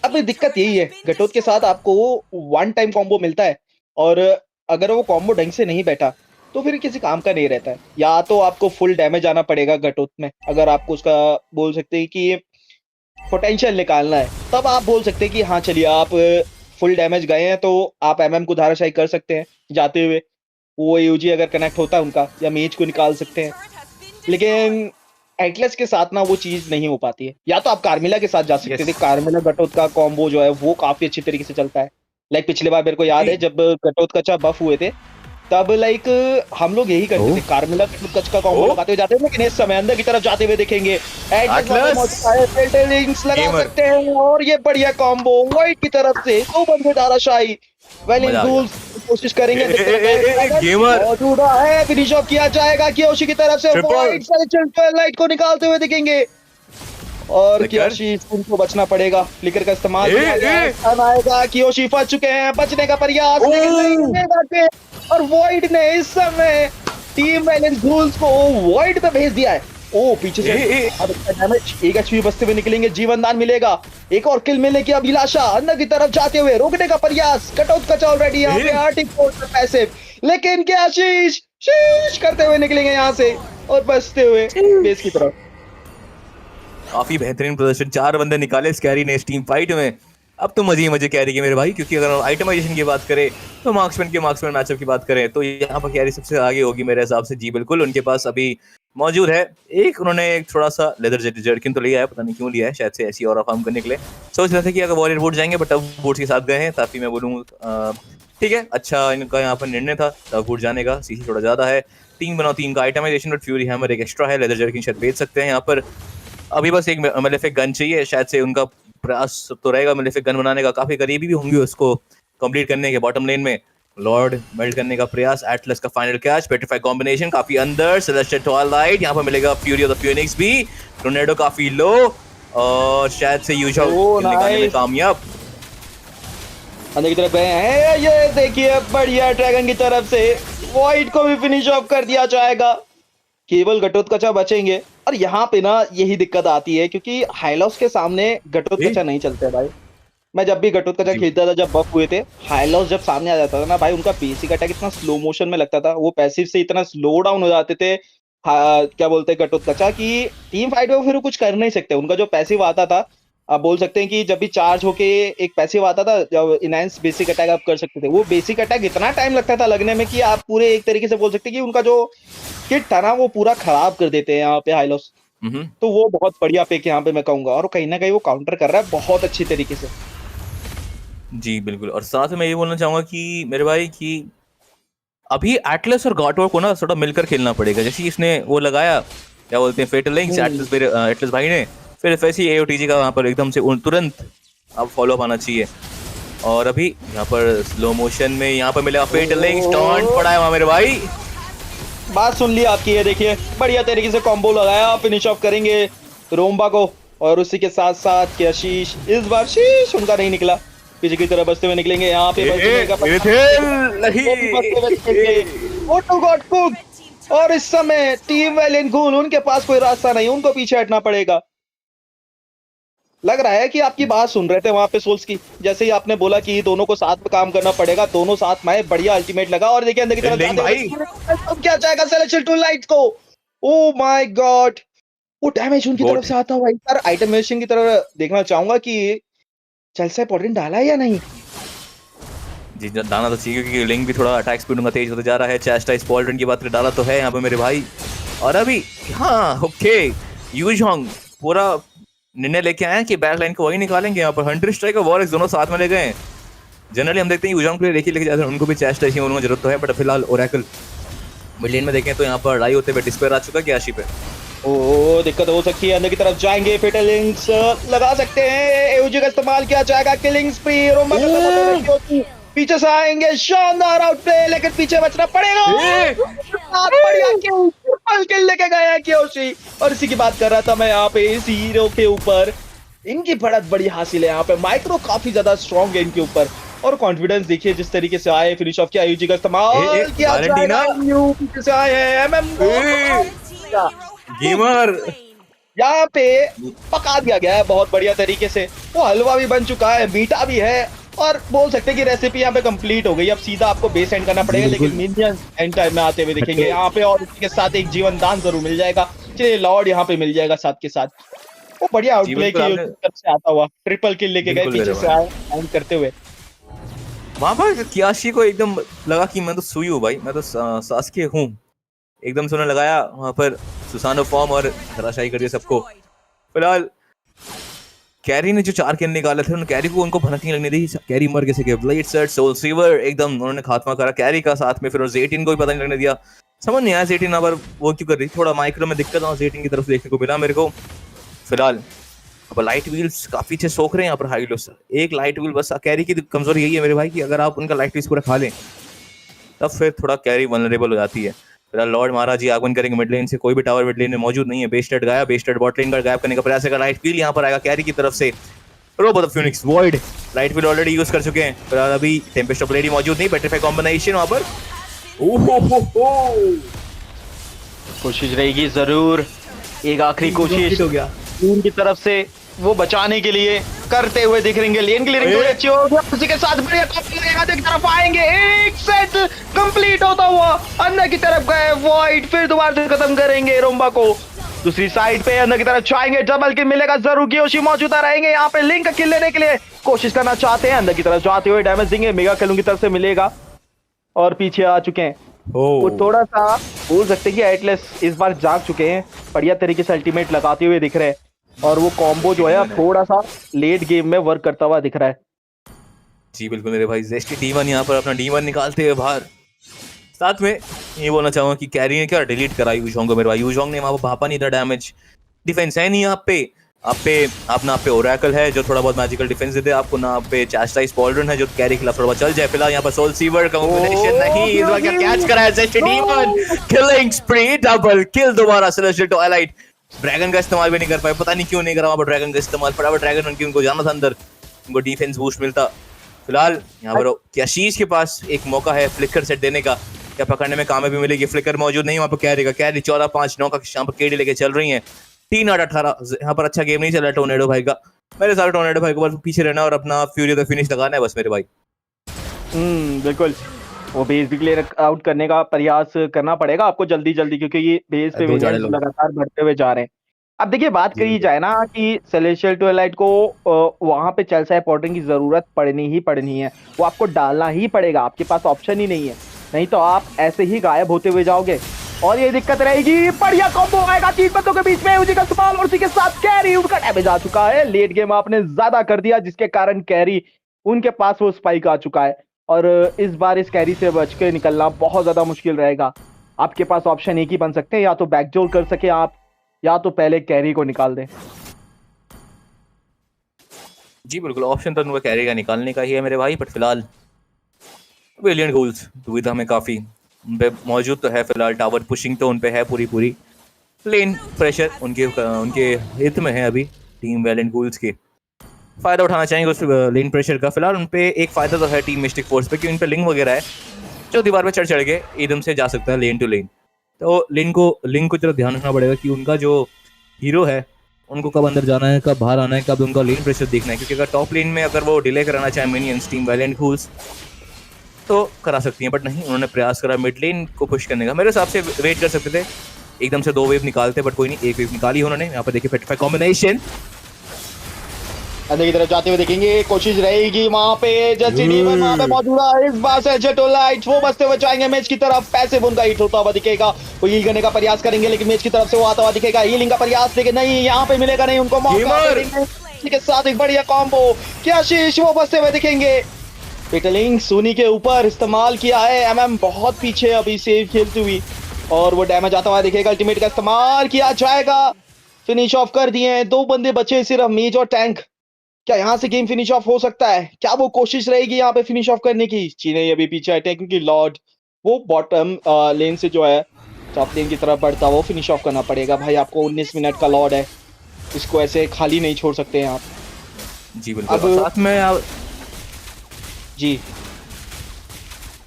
अब दिक्कत यही है घटोत के साथ आपको वन टाइम कॉम्बो मिलता है, और अगर वो कॉम्बो ढंग से नहीं बैठा तो फिर किसी काम का नहीं रहता है। या तो आपको फुल डैमेज आना पड़ेगा घटोत में, अगर आपको उसका बोल सकते हैं कि पोटेंशियल निकालना है, तब आप बोल सकते हैं कि हाँ चलिए आप फुल डैमेज गए हैं तो आप एमएम को धाराशायी कर सकते हैं जाते हुए। वो एयूजी अगर कनेक्ट होता है उनका, या मेज को निकाल सकते हैं। लेकिन एटलस के साथ ना वो चीज़ नहीं हो पाती है। या तो आप कार्मिला के साथ जा सकते थे, यस कार्मिला घटोत का कॉम्बो जो है वो काफ़ी अच्छी तरीके से चलता है। लाइक पिछली बार मेरे को याद है नहीं जब घटोत कचा बफ हुए थे, तब लाइक हम लोग यही करते ओ थे, कार्मिला कच का कॉम्बो ओ लगाते हुए जाते थे, लेकिन इस समय अंदर की तरफ जाते हुए दिखेंगे। एटलस वहाँ पे एटलस मौजूद है, फिल्टर लिंक्स लगा गेमर सकते हैं और ये बढ़िया कॉम्बो व्हाइट की तरफ से 2 बंदे धाराशायी। वेलिंग मजा आ गया रूल्स कोशिश करेंगे, अंदर की तरफ ड्रैगन गेमर मौजूद है, फिनिश ऑफ किया जाएगा कियोशी की तरफ से, ट्रिपल व्हाइट सेलेक्शन ट्वेलाइट को निकालते हुए दिखेंगे। और फ्लिकर कियोशी उनको बचना पड़ेगा, फ्लिकर का इस्तेमाल ए किया गया है, ए स्टन आएगा, कियोशी फंस चुके हैं, बचने का प्रयास ओ लेकिन नहीं मिलेगा के। और वॉइड ने इस समय टीम वैलेंस रूल्स को वॉइड पे भेज दिया है। ओ पीछे से ए अब डैमेज, 1 एचपी बचते हुए निकलेंगे, जीवन दान मिलेगा, एक और किल मिलने की अभिलाषा, अंदर की तरफ जाते हुए रोकने का प्रयास, कटआउट कचा ऑलरेडी यहाँ पे आर्टिक फोर्स पैसिव, लेकिन क्या शीश शीश करते हुए निकलेंगे यहाँ से और बचते हुए बेस की तरफ। काफी बेहतरीन प्रदर्शन, 4 बंदे निकाले स्कैरी ने इस टीम फाइट में। अब तो मजे ही मजे कैरी के मेरे भाई, क्योंकि अगर आइटमाइजेशन की बात करें तो मार्क्समैन मैचअप की बात करें तो यहाँ पर कैरी सबसे आगे होगी मेरे हिसाब से। जी बिल्कुल, उनके पास अभी मौजूद है एक, उन्होंने एक थोड़ा सा लेदर जर्किन तो लिया है, पता नहीं क्यों लिया है, शायद से ऐसी और फार्म करने के लिए। सोच रहे थे कि अगर वॉरियर बोर्ड जाएंगे, बट अब बोर्ड के साथ गए हैं, ताकि मैं बोलूँ ठीक है, अच्छा इनका यहाँ पर निर्णय था तब बोर्ड जाने का। सीसी थोड़ा ज्यादा है, 3 बनाओ 3 का आइटमाइजेशन, बट फ्यूरी हैमर एक एक्स्ट्रा है, लेदर जर्किन शायद बेच सकते हैं यहाँ पर। अभी बस एक मेलेफिक गन चाहिए, शायद से उनका प्रयास तो रहेगा मेलेफिक गन बनाने का, काफी करीबी भी होंगे उसको कंप्लीट करने के। बॉटम लेन में लॉर्ड मेल्ट करने का प्रयास, एटलस का फाइनल कैच, पेट्रीफाई कॉम्बिनेशन काफी अंदर, सेलेस्टियल ट्वाइलाइट यहाँ पर मिलेगा, फ्यूरी ऑफ द फिनिक्स भी, टोर्नेडो काफी लो और शायद से यूजल निकालने में कामयाब। अंदर की तरफ गए हैं, ये देखिए बढ़िया ड्रैगन की तरफ से वॉइड को भी फिनिश ऑफ कर दिया जाएगा, केवल घटोत्कचा बचेंगे। और यहाँ पे ना यही दिक्कत आती है क्योंकि हाइलॉस के सामने घटोत्कचा नहीं चलते भाई। मैं जब भी घटोत्कचा खेलता था, जब बफ हुए थे, हाइलॉस जब सामने आ जाता था ना भाई, उनका बेसिक अटैक इतना स्लो मोशन में लगता था, वो पैसिव से इतना स्लो डाउन हो जाते थे, क्या बोलते हैं घटोत्कचा, की टीम फाइट में फिर वो कुछ कर नहीं सकते। उनका जो पैसिव आता था, आप बोल सकते हैं कि जब भी चार्ज होके एक पैसिव आता था, जब इनहैंस बेसिक अटैक आप कर सकते थे, वो बेसिक अटैक इतना टाइम लगता था लगने में कि आप पूरे एक तरीके से बोल सकते हैं कि उनका जो किट था ना वो पूरा खराब कर देते हैं यहाँ पे हाइलॉस। तो वो बहुत बढ़िया पिक यहाँ पे मैं कहूंगा, और कहीं ना कहीं वो काउंटर कर रहा है बहुत अच्छी तरीके से। जी बिल्कुल, और साथ में मैं ये बोलना चाहूंगा कि मेरे भाई कि अभी एटलस और गॉटवर को ना थोड़ा मिलकर खेलना पड़ेगा। जैसे इसने वो लगाया, क्या बोलते हैं, फेटल लिंक्स, एटलस भाई ने, फिर वैसे ही एओटीजी का वहाँ पर एकदम से तुरंत अब फॉलो अप आना चाहिए। और अभी यहाँ पर स्लो मोशन में यहाँ पर मिलेगा फेटल लिंक्स, टॉन्ट पड़ा है वहाँ मेरे भाई। बात सुन ली आपकी, ये देखिए बढ़िया तरीके से कॉम्बो लगाया, फिनिश ऑफ करेंगे रोम्बा को। और उसी के साथ साथ क्या शीश, इस बार शीश उनका नहीं निकला, पीछे की तरफ बचते हुए निकलेंगे यहाँ पे और इस समय टीम वैलेंट घूल, उनके पास कोई रास्ता नहीं, उनको पीछे हटना पड़ेगा। लग रहा है कि आपकी बात सुन रहे थे वहां पे सोल्स की, जैसे ही आपने बोला कि दोनों को साथ में काम करना पड़ेगा, दोनों साथ में आए, बढ़िया अल्टीमेट लगा। और देखिए अंदर की तरफ क्या जाएगा सेलेक्शन टू लाइट को, ओ माय गॉड, वो डैमेज उनकी तरफ से आता हुआ। यार आइटमेशन की तरफ देखना चाहूंगा कि चलसा इंपॉर्टेंट डाला है या नहीं। जी डालना तो चाहिए, क्योंकि लिंक भी थोड़ा अटैक स्पीड उनका तेज होता जा रहा है। चेस्टा स्पॉल्टन की बात करें, डाला तो है यहाँ पे मेरे भाई। और अभी हाँ ओके, यूजोंग पूरा निर्णय लेके आए हैं कि बैक लाइन को वही निकालेंगे। यहाँ पर हंटर स्ट्राइक और वॉरिक्स दोनों साथ में ले गए। जनरली हम देखते हैं यूजोंग प्लेयर लेके जाते हैं, उनको भी चेस्टा ही उनको जरूरत तो है, बट फिलहाल ओरेकल मिड लेन में देखें तो यहाँ पर लड़ाई होते हुए डिस्पेयर आ चुका है आशी पे। ओ दिक्कत हो सकती है, अंदर की तरफ जाएंगे, फेटल लिंक्स लगा सकते हैं, एओजी का इस्तेमाल किया जाएगा, किलिंग स्प्री, रोमा का पीछे से आएंगे, शानदार आउटप्ले, लेकिन पीछे बचना पड़ेगा। किल लेके गए हैं कियोशी। और इसी की बात कर रहा था मैं, यहाँ पे इस हीरो के ऊपर इनकी बढ़त बड़ी हासिल है। यहाँ पे माइक्रो काफी ज्यादा स्ट्रॉन्ग है इनके ऊपर, और कॉन्फिडेंस देखिए जिस तरीके से आए, फिनिश ऑफ किया, एयूजी का इस्तेमाल किया जाएगा, पीछे से आए हैं एमएम गेमर, यहाँ पे पका दिया गया है बहुत बढ़िया तरीके से। वो हलवा भी बन चुका है, मीठा भी है, और बोल सकते हैं कि रेसिपी यहाँ पे कंप्लीट हो गई। अब सीधा आपको बेस एंड करना पड़ेगा, लेकिन मिनियंस एंड टाइम में आते हुए दिखेंगे यहाँ पे, और उसी के साथ एक जीवन दान जरूर मिल जाएगा। चलिए लॉर्ड यहाँ पे मिल जाएगा साथ के साथ। वो बढ़िया जी आउटप्ले बिल्कुल, की आपने तरफ से आता हुआ ट्रिपल किल लेके गए, बिल्कुल पीछे मेरे से भाई, आए एंड करते हुए। वहां पर कियाशी को एकदम लगा कि मैं तो सुई हूँ भाई, मैं तो सास्के हूँ। एकदम से उन्होंने लगाया वहां पर सुसानो फॉर्म और धराशायी कर दिया सबको। फिलहाल कैरी ने जो 4 किल निकाले थे, उन्होंने कैरी को उनको भनक नहीं लगने दी। कैरी मर कैसे गए, ब्लेड सर्ट सोल सीवर एकदम उन्होंने खात्मा करा कैरी का, साथ में फिर जेटिन को भी पता नहीं लगने दिया। समझ नहीं आया जेटिन यहाँ पर वो क्यों कर रही, थोड़ा माइक्रो में दिक्कत जेटिन की तरफ से देखने को मिला मेरे को। फिलहाल अब लाइट व्हील्स काफी अच्छे सोख रहे हैं यहाँ पर हाई लो। एक लाइट व्हील बस कैरी की कमजोरी यही है मेरे भाई कि अगर आप उनका लाइट व्हील्स पूरा खा लें तब फिर थोड़ा कैरी वनरेबल हो जाती है। फिलहाल लॉर्ड महाराज जी आगमन करेंगे मिड लेन से, कोई भी टावर मिड लेन में मौजूद नहीं है। बेस्टेड गाया, बेस्टेड बॉट लेन का गायब करने का प्रयास करेगा। लाइट व्हील यहाँ पर आएगा कैरी की तरफ से। Robo the phoenix void light wheel already use कर चुके हैं। फिलहाल अभी टेम्पेस्ट ऑफ लेडी मौजूद नहीं, पेट्रीफाई कॉम्बिनेशन वहां पर। ओहो कोशिश रहेगी जरूर, एक आखिरी कोशिश हो गया। टीम की तरफ से वो बचाने के लिए करते हुए दिख रहे हैं। लेन क्लियरिंग थोड़ी अच्छी हो गई, उसी के साथ बढ़िया कॉम्बो की तरफ आएंगे। एक सेट कंप्लीट होता हुआ अंदर की तरफ गए वॉइड, फिर दोबारा से खत्म करेंगे रोम्बा को। दूसरी साइड पे अंदर की तरफ चाहेंगे, डबल किल मिलेगा जरूर। कियोशी मौजूदा रहेंगे यहाँ पे लिंक किल लेने के लिए कोशिश करना चाहते हैं। अंदर की तरफ जाते हुए डैमेज देंगे, मेगा किलों की तरफ से मिलेगा और पीछे आ चुके हैं। वो थोड़ा सा बोल सकते हैं कि एटलेस इस बार जाग चुके हैं, बढ़िया तरीके से अल्टीमेट लगाते हुए दिख रहे हैं। और वो कॉम्बो जो है अब थोड़ा सा लेट गेम में वर्क करता हुआ दिख रहा है। जी बिल्कुल मेरे भाई, जेस्टी D1 यहाँ पर अपना D1 निकालते हुए बाहर। साथ में ये बोलना चाहूंगा कि कैरी ने क्या डिलीट करा यूजोंग को मेरे भाई। यूजोंग ने वहां पर भापा नहीं था डैमेज, डिफेंस है नहीं आप पे अपना आप पे ओरेकल है जो थोड़ा बहुत मैजिकल डिफेंस देते हैं आपको ना। आप पे चास्टाइज पॉल्ड्रन है जो कैरी के खिलाफ थोड़ा बहुत चल जाए। फिलहाल यहाँ पर सोल सीवर कॉम्बिनेशन नहीं, इस बार क्या कैच करा है zesty D1, killing स्प्री, double kill दोबारा सेलेस्टियल ट्वाइलाइट। ड्रैगन का इस्तेमाल भी नहीं कर पाए, पता नहीं क्यों नहीं करा वहां पर ड्रैगन का इस्तेमाल। फटाफट ड्रैगन उनको जाना था अंदर, उनको डिफेंस बूस्ट मिलता। फिलहाल यहाँ पर कैशीज के पास एक मौका है फ्लिकर सेट देने का, क्या पकड़ने में कामयाबी मिलेगी। फ्लिकर मौजूद नहीं वहाँ पर कैरी का, कैरी 14-5-9 का यहाँ पर केडी लेके चल रही है। 3/18 यहाँ पर अच्छा गेम नहीं चला टोर्नेडो भाई का। मेरे साथ टोर्नेडो भाई को बस पीछे रहना और अपना फ्यूरी द फिनिश लगाना है बस मेरे भाई। बिल्कुल, वो बेस भी क्लियर आउट करने का प्रयास करना पड़ेगा आपको जल्दी जल्दी, क्योंकि ये बेस पे मिनियंस लगातार बढ़ते हुए जा रहे हैं। अब देखिए बात कही जाए ना कि सेलेस्टियल ट्वाइलाइट को वहां पे चेल्सा पॉटरिंग की जरूरत पड़नी है, वो आपको डालना ही पड़ेगा, आपके पास ऑप्शन ही नहीं है, नहीं तो आप ऐसे ही गायब होते हुए जाओगे और ये दिक्कत रहेगी। बढ़िया कॉम्बो आएगा 3 बंदों के बीच में, उसी का इस्तेमाल और उसी के साथ कैरी, उनका डैमेज आ चुका है। लेट गेम आपने ज्यादा कर दिया जिसके कारण कैरी उनके पास वो स्पाइक आ चुका है और इस बार इस कैरी से बच के निकलना बहुत ज्यादा मुश्किल रहेगा। आपके पास ऑप्शन एक ही बन सकते हैं, या तो बैकडोर कर सके आप, या तो पहले कैरी को निकाल दें। जी बिल्कुल, ऑप्शन तो उनका कैरी का निकालने का ही है मेरे भाई, बट फिलहाल वेलियंट गोल्स दुविधा में काफी मौजूद तो है। फिलहाल टावर पुशिंग तो उनपे है पूरी, लेन प्रेशर उनके हित में है अभी टीम वेलियंट गोल्स के, फायदा उठाना चाहेंगे उस लेन प्रेशर का। फिलहाल उनपे एक फायदा तो है टीम मिस्टिक फोर्स पे कि उन पे लिंक वगैरह है जो दीवार पे चढ़ के एकदम से जा सकता है लेन टू लेन। तो लिंक को जरा ध्यान रखना पड़ेगा कि उनका जो हीरो है उनको कब अंदर जाना है, कब बाहर आना है, कब उनका लेन प्रेशर देखना है, क्योंकि अगर टॉप लेन में अगर वो डिले कराना चाहे मिनियंस टीम वेलियंट गोल्स तो करा सकती हैं, बट नहीं, उन्होंने प्रयास करा मिड लेन को पुश करने का। मेरे हिसाब से वेट कर सकते थे, एकदम से 2 वेव निकालते, बट कोई नहीं, 1 वेव निकाली उन्होंने। यहाँ पर देखिए पेट्रीफाई कॉम्बिनेशन अंदर की तरफ जाते हुए देखेंगे, कोशिश रहेगी वहां पे जस्टिन D1 वहां पे मौजूद है। इस बार से जेटोलाइट वो बचते हुए जाएंगे मैच की तरफ, पैसिव उनका हिट होता हुआ दिखेगा, वो हील करने का प्रयास करेंगे लेकिन मैच की तरफ से वो आता हुआ दिखेगा। हीलिंग का प्रयास लेकिन नहीं, यहाँ पे मिलेगा नहीं उनको मौका। के साथ एक बढ़िया कॉम्बो, क्या शीश वो बचते हुए दिखेंगे। पिटलिंग सूनी के ऊपर इस्तेमाल किया है, MM बहुत पीछे अभी सेव खेलती हुई और वो डैमेज आता हुआ दिखेगा। अल्टीमेट का इस्तेमाल किया जाएगा, फिनिश ऑफ कर दिए। 2 बंदे बचे सिर्फ, मेज और टैंक। क्या यहाँ से गेम फिनिश ऑफ हो सकता है? क्या वो कोशिश रहेगी यहाँ पे फिनिश ऑफ करने की? चीने अभी पीछे है, क्योंकि लॉर्ड वो बॉटम लेन से जो है टॉप लेन की तरफ बढ़ता, वो फिनिश ऑफ करना पड़ेगा भाई आपको। 19 मिनट का लॉर्ड है, इसको ऐसे खाली नहीं छोड़ सकते हैं आप। जी बिल्कुल, अब साथ में आप जी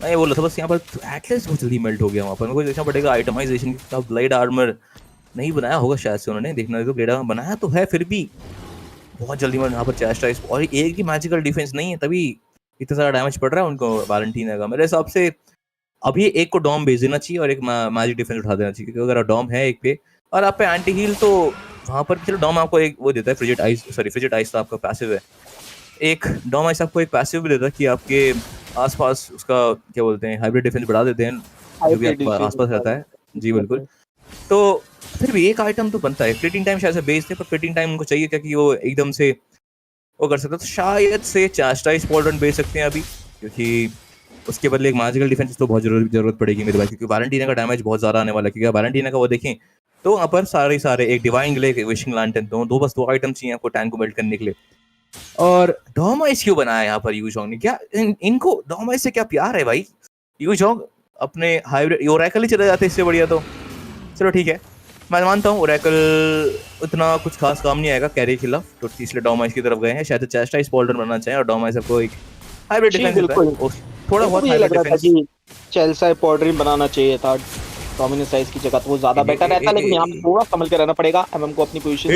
मैं ये बोल रहा था बस यहाँ पर एटलेस बहुत जल्दी मेल्ट हो गया वहाँ पर। मेरे को देखना पड़ेगा आइटमाइजेशन का, ब्लेड आर्मर नहीं बनाया होगा शायद से उन्होंने, देखना तो ब्लेड आर्मर बनाया तो है, फिर भी बहुत जल्दी यहाँ पर चैस्टाइज और एक ही मैजिकल डिफेंस नहीं है, तभी इतना सारा डैमेज पड़ रहा है उनको वैलेंटीना का। मेरे हिसाब से अभी एक को डॉम भेज देना चाहिए और एक मैजिक डिफेंस उठा देना चाहिए, क्योंकि अगर डॉम है एक पे और आप पे एंटी हील, तो वहां पर चलो डॉम आपको एक वो देता है, फ्रिजिड आइस तो आपका पैसिव है, एक डॉम आइस आपको एक पैसिव भी देता है कि आपके आसपास उसका क्या बोलते हैं हाइब्रिड डिफेंस बढ़ा देते हैं, जो भी आपके आसपास रहता है। जी बिल्कुल। तो फिर भी एक आइटम तो बनता है, फ्लिटिंग टाइम शायद से बेचते, पर फ्लिटिंग टाइम उनको चाहिए क्या कि वो एकदम से वो कर सकते, तो शायद से चास्टाइज पॉल्डन बेच सकते हैं अभी, क्योंकि उसके बदले एक मैजिकल डिफेंस तो बहुत जरूरत पड़ेगी मेरे भाई, क्योंकि वैलेंटीना का डैमेज बहुत ज्यादा आने वाला है। क्योंकि वैलेंटीना का वो देखें तो वहाँ पर सारे एक डिवाइन ग्ले, एक विशिंग लैंटर्न, बस दो आइटम चाहिए आपको टैंक को बिल्ड करने के लिए। और डोमाइस क्यों बनाया यहाँ पर यूजोंग ने? क्या इनको डोमाइस से क्या प्यार है भाई? यूजोंग अपने हाइब्रिड ओरेकल ही चले जाते इससे बढ़िया तो। चलो ठीक है, मैं मानता हूँ ओरेकल उतना कुछ खास काम नहीं आएगा कैरी के खिलाफ, तो इसलिए डोमाइस की तरफ गए हैं। शायद चेस्टाइज पॉल्डर बनना चाहिए और डोमाइस आपको एक हाइब्रिड डिफेंस देता है, थोड़ा बहुत ये हाइब्रिड लग रहा था डिफेंस। कि चेल्सा पॉडरी बनाना चाहिए था डोमिनेंस साइज की जगह, तो वो ज्यादा बेटर रहता, लेकिन यहाँ पे थोड़ा संभल के रहना पड़ेगा एमएम को अपनी पोजीशन।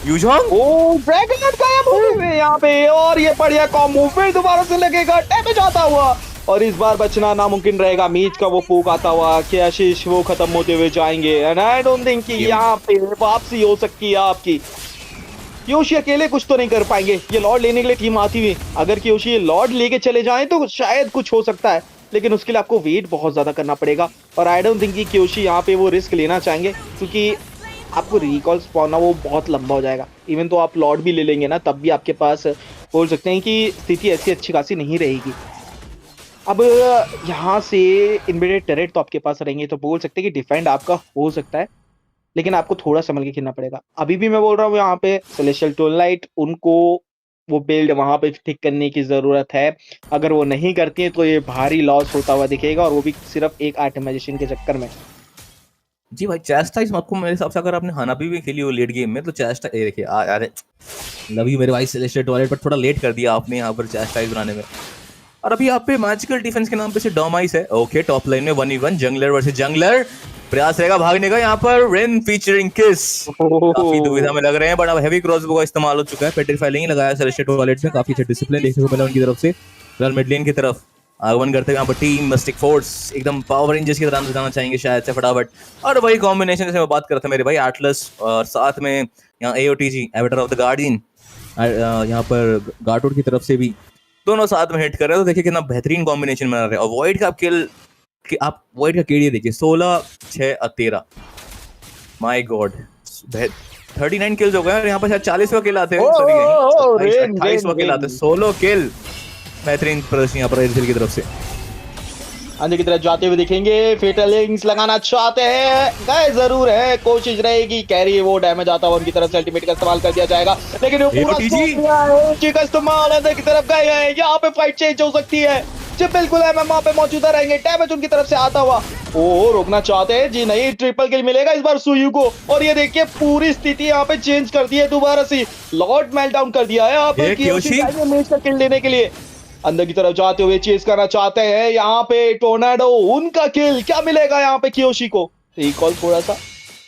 यूजोंग ओ ड्रैगन गायब हो गए यहाँ पे, और ये बढ़िया कॉम मूवमेंट दोबारा से लगेगा, डैमेज आता हुआ, और इस बार बचना नामुमकिन रहेगा। मीच का वो फूक आता हुआ कि आशीष वो खत्म होते हुए जाएंगे, एंड आई डोंट थिंक कि यहाँ पे वापसी हो सकती है आपकी। क्योशी अकेले कुछ तो नहीं कर पाएंगे, ये लॉर्ड लेने के लिए टीम आती हुई, अगर क्योशी ये लॉर्ड लेके चले जाएं तो शायद कुछ हो सकता है, लेकिन उसके लिए आपको वेट बहुत ज्यादा करना पड़ेगा। और आई डोंट थिंक कि क्योशी यहाँ पे वो रिस्क लेना चाहेंगे, क्योंकि आपको रिकॉल स्पॉना वो बहुत लंबा हो जाएगा। इवन तो आप लॉर्ड भी ले लेंगे ना, तब भी आपके पास बोल सकते हैं कि स्थिति ऐसी अच्छी खासी नहीं रहेगी। अब यहाँ से इनबिल्ट टरेट तो आपके पास रहेंगे, तो बोल सकते हैं कि डिफेंड आपका हो सकता है, लेकिन आपको थोड़ा संभल के खेलना पड़ेगा। अभी भी मैं बोल रहा हूँ यहाँ पे सेलेस्टियल टोनलाइट, उनको वो बिल्ड वहां पे ठीक करने की जरूरत है। अगर वो नहीं करती है तो ये भारी लॉस होता हुआ दिखेगा, और वो भी सिर्फ एक आइटमाइजेशन के चक्कर में। जी भाई, चेस्टाइज आपको मेरे हिसाब से अगर आपने हानाबी भी खेली हो लेट गेम में, तो चेस्टाइज देखिए अरे लव यू मेरे भाई सेलेस्टियल टॉयलेट, पर थोड़ा लेट कर दिया आपने यहाँ पर चेस्टाइज बनाने में। और अभी आप पे मैजिकल डिफेंस के नाम पे सिर्फ डोमाइस है। ओके, टॉप लाइन में 1v1 जंगलर वर्सेस जंगलर, प्रयास रहेगा भागने का यहाँ पर। रेन फीचरिंग किस, काफी दुविधा में लग रहे हैं, बट अब हेवी क्रॉसबो का इस्तेमाल हो चुका है। पेट्रीफाई नहीं लगाया सेलेस्टियल टॉयलेट में, काफी अच्छा डिसिप्लिन देखने को मिला उनकी तरफ से। फिलहाल मिड लेन की तरफ आगमन करते हुए यहाँ पर टीम मिस्टिक फोर्स एकदम पावर रेंजर्स की तरह दिखाना चाहेंगे शायद से फटाफट। और वही कॉम्बिनेशन जैसे मैं बात करता मेरे भाई, एटलस और साथ में यहाँ एओटीजी एवेटर ऑफ द गार्डियन, यहाँ पर गार्डोड की तरफ से भी दोनों साथ में हिट कर रहे हैं। तो देखिए कितना बेहतरीन कॉम्बिनेशन बना रहे हैं। और वॉइड का किल, आप वॉइड का केडी देखिए 16 6 और 13, माय गॉड 39 किल्स हो गए, और यहाँ पर शायद 40वां किल आते हैं, सॉरी 28वां किल आते हैं, 16 किल। बेहतरीन प्रदर्शन यहाँ पर एयरसेल की तरफ से। अंदर की तरफ जाते हुए दिखेंगे, फेटलिंग्स लगाना चाहते हैं, गए जरूर है, कोशिश रहेगी कैरी, वो डैमेज आता हुआ उनकी तरफ से अल्टीमेट का इस्तेमाल कर दिया जाएगा, लेकिन वो पूरा का इस्तेमाल अंदर की तरफ गए हैं। यहाँ पे फाइट चेंज हो सकती है, जब बिल्कुल एमएम पे मौजूदा रहेंगे, डैमेज उनकी तरफ से आता हुआ। ओ रोकना चाहते हैं जी नहीं, ट्रिपल किल मिलेगा इस बार सुयू को, और ये देखिए पूरी स्थिति यहाँ पे चेंज कर दी है दोबारा से, लॉर्ड मेल्टडाउन कर दिया है यहाँ पे क्योशी मैच का किल लेने के लिए। अंदर की तरफ जाते हुए चेस करना चाहते हैं यहाँ पे टोर्नाडो, उनका किल क्या मिलेगा यहाँ पे कियोशी को? रिकॉल थोड़ा सा,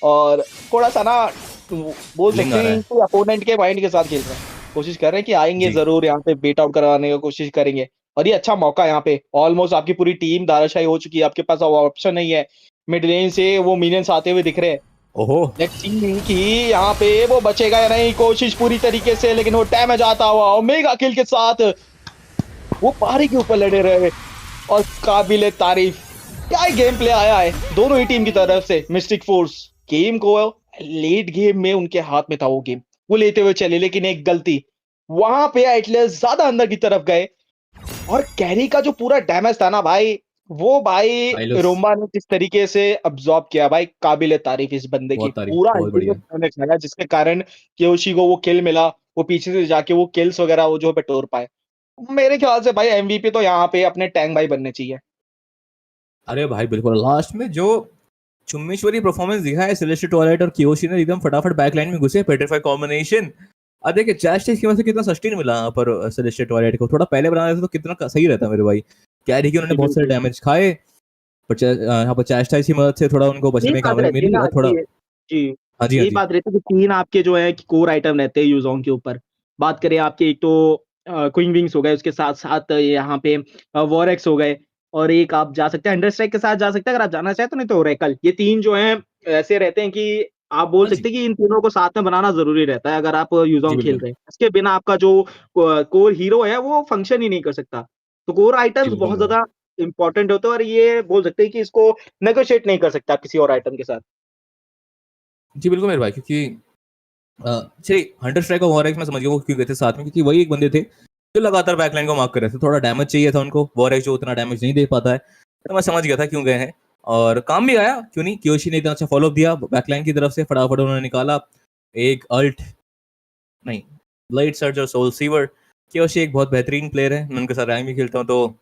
और थोड़ा सा ना बोल सकते हैं कि अपोनेंट के माइंड के साथ खेल रहे हैं, कोशिश कर रहे हैं कि आएंगे जरूर यहाँ पे, बेट आउट करवाने की कोशिश करेंगे। और ये अच्छा मौका यहाँ पे, ऑलमोस्ट आपकी पूरी टीम धाराशायी हो चुकी है, आपके पास ऑप्शन नहीं है, मिड लेन से वो मिनियंस आते हुए दिख रहे हैं। ओहो, लेट्स सी कि यहाँ पे वो बचेगा या नहीं, कोशिश पूरी तरीके से, लेकिन वो डैमेज आता हुआ ओमेगा किल के साथ वो पहाड़ी के ऊपर लड़े रहे, और काबिले तारीफ क्या गेम प्ले आया है दोनों ही टीम की तरफ से। मिस्टिक फोर्स गेम को लेट गेम में उनके हाथ में था, वो गेम वो लेते हुए चले, लेकिन एक गलती वहां पे एटलस ज्यादा अंदर की तरफ गए, और कैरी का जो पूरा डैमेज था ना भाई, वो भाई रोमा ने किस तरीके से अब्सॉर्ब किया भाई, काबिले तारीफ इस बंदे की, पूरा अल्टीमेट, जिसके कारण क्योशी को वो किल मिला, वो पीछे से जाके वो किल्स वगैरह वो जो बटोर पाए। मेरे ख्याल से भाई एमवीपी तो यहाँ पे अपने टैंक भाई बनने चाहिए। अरे भाई बिल्कुल, लास्ट में जो चुम्मेश्वरी परफॉर्मेंस दिखा है सेलेस्टियल टॉयलेट और कियोशी ने, एकदम फटाफट बैकलाइन में घुसे, पेट्रीफाई कॉम्बिनेशन। अब देखिए चैस्टेज की वजह से कितना सस्टेन मिला यहाँ पर सेलेस्टियल टॉयलेट को, थोड़ा पहले बना देते तो कितना सही रहता मेरे भाई। कैरी की उन्होंने बहुत सारे डैमेज खाए, पर यहाँ पर चैस्टेज की मदद से थोड़ा उनको बचने का मिली, थोड़ा जी यही बात रहती है कि 3 आपके जो है कोर आइटम रहते हैं यूजोंग के ऊपर। बात करें आपके, एक तो क्वीन विंग्स हो गए, उसके साथ-साथ यहाँ पे वॉरेक्स हो गए और एक आप जा सकते हैं अंडर स्ट्राइक के साथ जा सकते हैं अगर आप जाना चाहें तो, नहीं तो ओरेकल। ये 3 जो हैं ऐसे रहते हैं कि आप बोल हाँ जी। सकते हैं कि इन तीनों को साथ में बनाना ज़रूरी रहता है अगर आप जी, यूज़ोंग खेल बिल्कुल। रहे हैं। इसके बिना आपका जो कोर हीरो है वो फंक्शन ही नहीं कर सकता। तो कोर जी, आइटम्स बिल्कुल, बहुत बिल्कुल। ज़्यादा इम्पोर्टेंट होते हैं और ये बोल सकते हैं कि इसको नेगोशिएट नहीं कर सकता किसी और आइटम के साथ। जी, बिल्कुल मेरे भाई, क्योंकि चलिए हंटर स्ट्राइक और वॉरेक्स मैं समझ गया वो क्यों गए थे साथ में, क्योंकि वही एक बंदे थे जो लगातार बैकलाइन को मार्क कर रहे थे। थोड़ा डैमेज चाहिए था उनको, वॉरेक्स जो उतना डैमेज नहीं दे पाता है, तो मैं समझ गया था क्यों गए हैं और काम भी आया, क्यों नहीं। कियोशी ने इतना अच्छा फॉलो दिया बैकलाइन की तरफ से, फटाफट उन्होंने निकाला एक अल्ट, नहीं, ब्लेड सर्ज और सोल सीवर। कियोशी एक बहुत बेहतरीन प्लेयर है, मैं उनके साथ रैंक भी खेलता हूँ, तो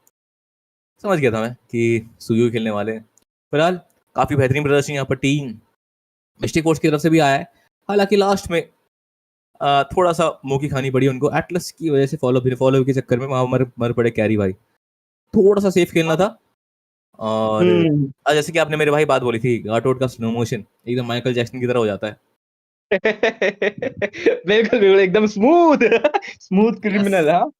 समझ गया था मैं कि सुयू खेलने वाले हैं। फिलहाल काफी बेहतरीन प्रदर्शन यहाँ पर टीम मिस्टिक फोर्स की तरफ से भी आया है। हालांकि लास्ट में थोड़ा सा मुंह की खानी पड़ी उनको एटलस की वजह से, फॉलो के चक्कर में वहां मर मर पड़े कैरी भाई। थोड़ा सा सेफ खेलना था। और हुँ। जैसे कि आपने मेरे भाई बात बोली थी, गाटोट का स्लो मोशन एकदम माइकल जैक्सन की तरह हो जाता है। बिल्कुल, बिल्कुल एकदम स्मूथ स्मूथ यस। क्रिमिनल हाँ।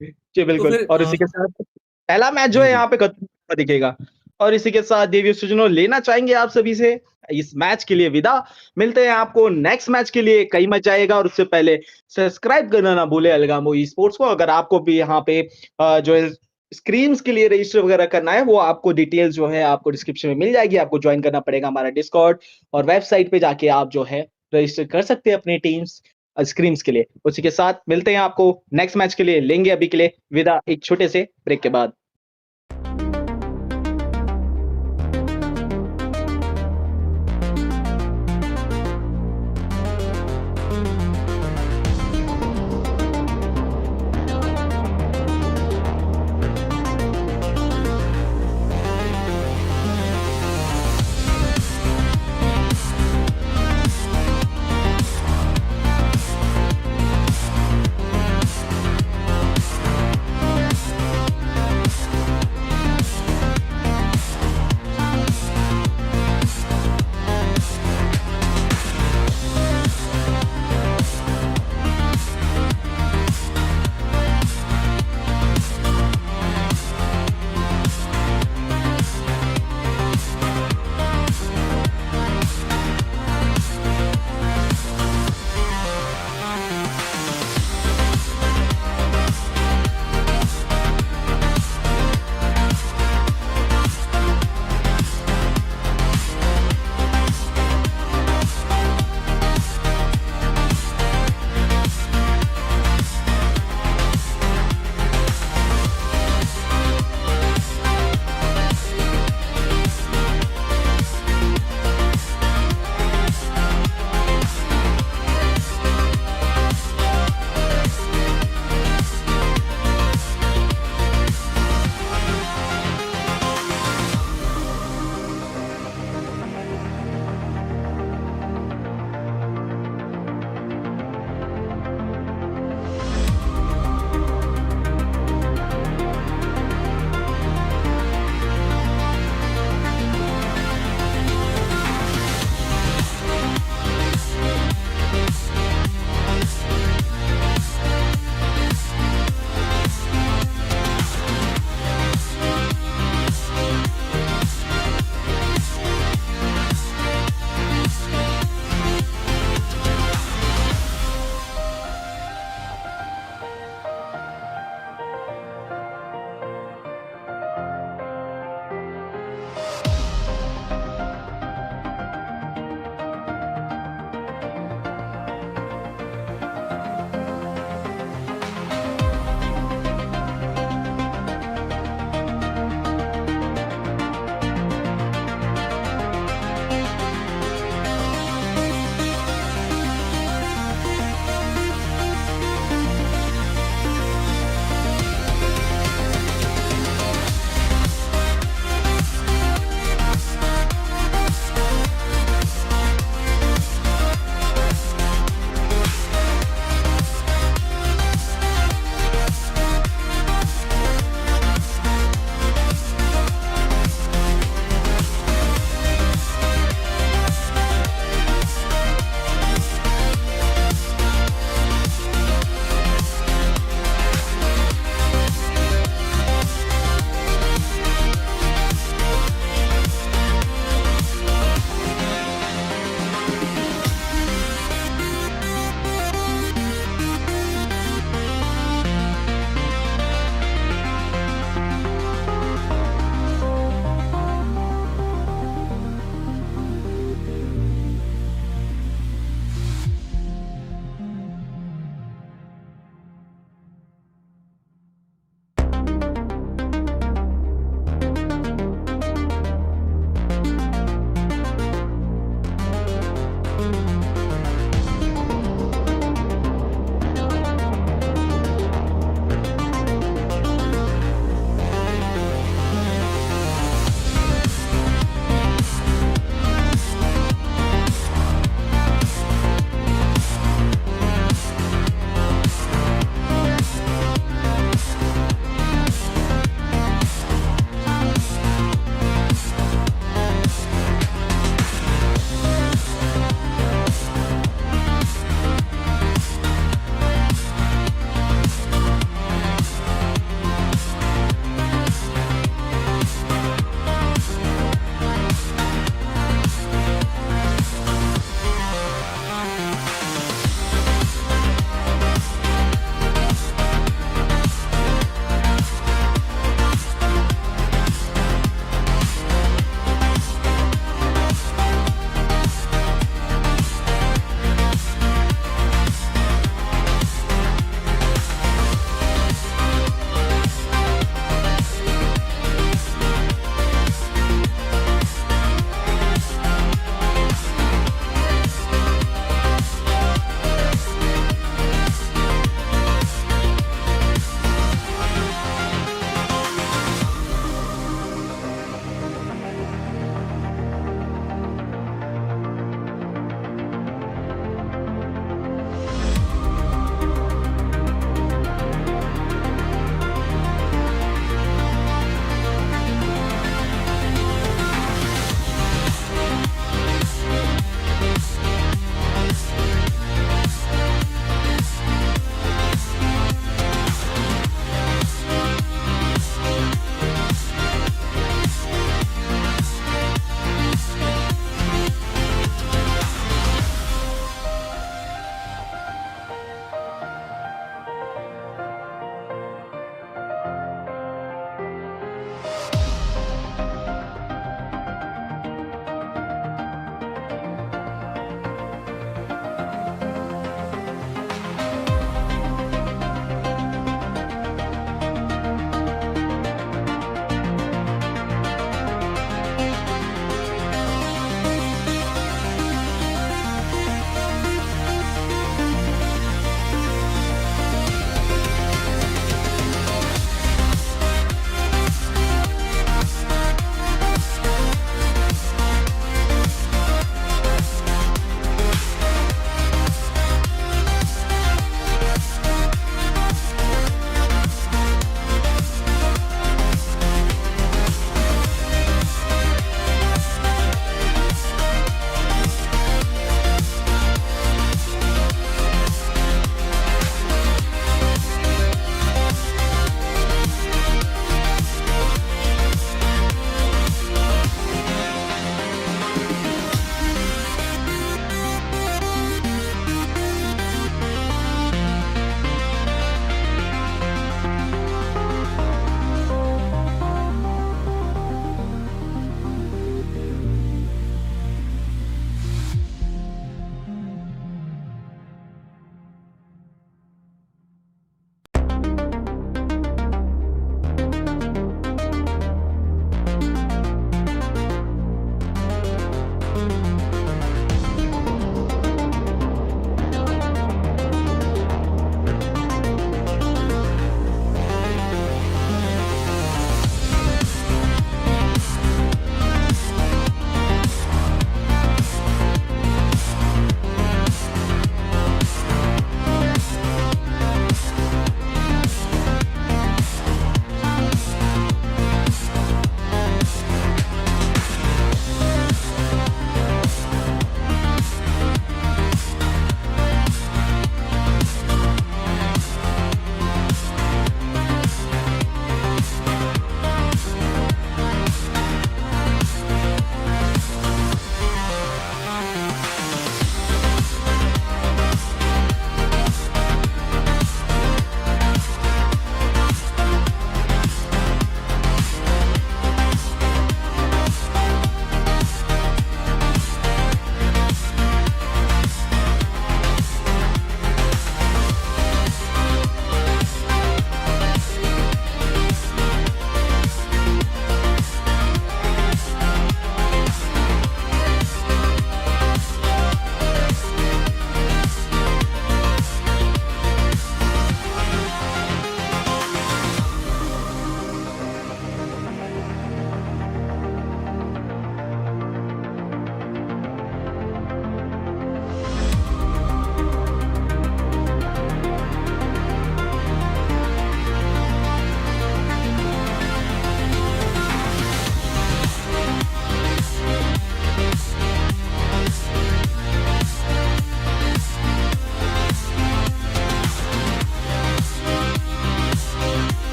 जी, तो बिल्कुल फिर और इसी के साथ पहला मैच जो है जी। यहाँ पे खत्म होता दिखेगा और इसी के साथ देवी सुजनो लेना चाहेंगे आप सभी से इस मैच के लिए विदा। मिलते हैं आपको नेक्स्ट मैच के लिए, कई मजा आएगा और उससे पहले सब्सक्राइब करना ना भूले अलगामो ई स्पोर्ट्स को। अगर आपको भी यहाँ पे जो है स्क्रीम्स के लिए रजिस्टर वगैरह करना है, वो आपको डिटेल्स जो है आपको डिस्क्रिप्शन में मिल जाएगी। आपको जॉइन करना पड़ेगा हमारा डिस्कॉर्ड और वेबसाइट पे जाके आप जो है रजिस्टर कर सकते हैं अपनी टीम्स स्क्रीम्स के लिए। उसी के साथ मिलते हैं आपको नेक्स्ट मैच के लिए, लेंगे अभी के लिए विदा एक छोटे से ब्रेक के बाद।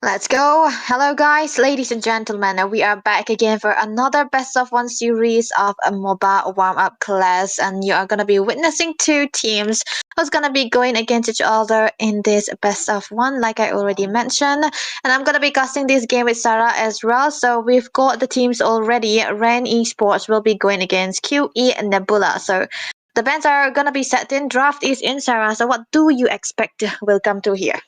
Let's go. Hello, guys, ladies and gentlemen. We are back again for another best of one series of a MOBA warm up class, and you are gonna be witnessing two teams who's gonna be going against each other in this best of one, like I already mentioned. And I'm gonna be casting this game with Sarah as well. So we've got the teams already. Rain Esports will be going against QE and Nebula. So the bands are gonna be set in. Draft is in, Sarah. So what do you expect will come to here?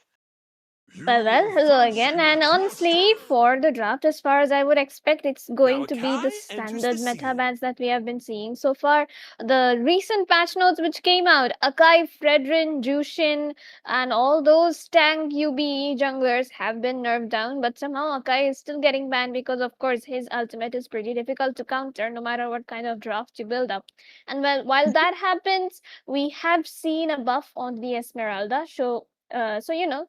Well, hello again. And honestly, for the draft, as far as I would expect, it's going to be the standard meta bans that we have been seeing so far. The recent patch notes which came out, Akai, Fredrin, Jushin, and all those tank UBE junglers have been nerfed down, but somehow Akai is still getting banned because, of course, his ultimate is pretty difficult to counter no matter what kind of draft you build up. And while that happens, we have seen a buff on the Esmeralda, so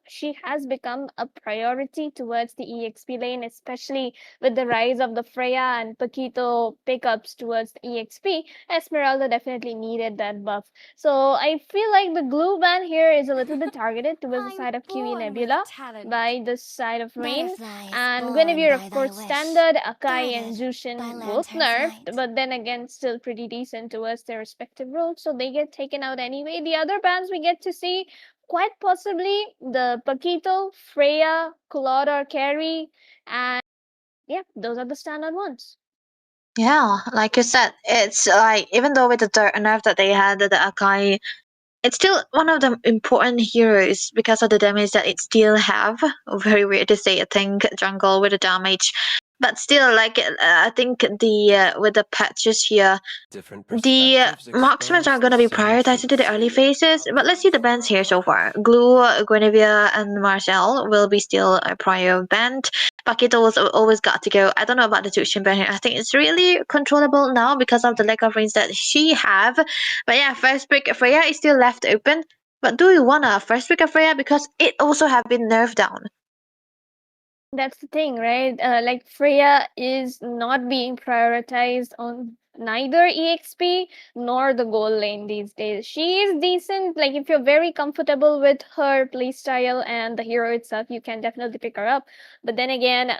she has become a priority towards the EXP lane, especially with the rise of the Freya and Paquito pickups towards the EXP. Esmeralda definitely needed that buff. So I feel like the glue ban here is a little bit targeted towards the side of QE Nebula by the side of Rain. And Guinevere, of course, standard, Akai and Jushin both nerfed, but then again still pretty decent towards their respective roles, so they get taken out anyway. The other bans we get to see, quite possibly the Paquito, Freya, Colada, Carrie, and yeah, those are the standard ones. Yeah, like you said, it's like even though with the nerf that they had, the Akai, it's still one of the important heroes because of the damage that it still have. Very weird to say a tank jungle with the damage, but still, like I think the with the patches here, the marksmen are gonna be prioritized into the early phases. But let's see the bans here so far. Glue, Guinevere, and Marcel will be still a prior band. Paquito was always got to go. I don't know about the Tushin ban here. I think it's really controllable now because of the lack of range that she have. But yeah, first pick Freya is still left open. But do you wanna first pick a Freya because it also have been nerfed down? That's the thing, right? Like Freya is not being prioritized on neither EXP nor the gold lane these days. She is decent. Like if you're very comfortable with her playstyle and the hero itself, you can definitely pick her up. But then again,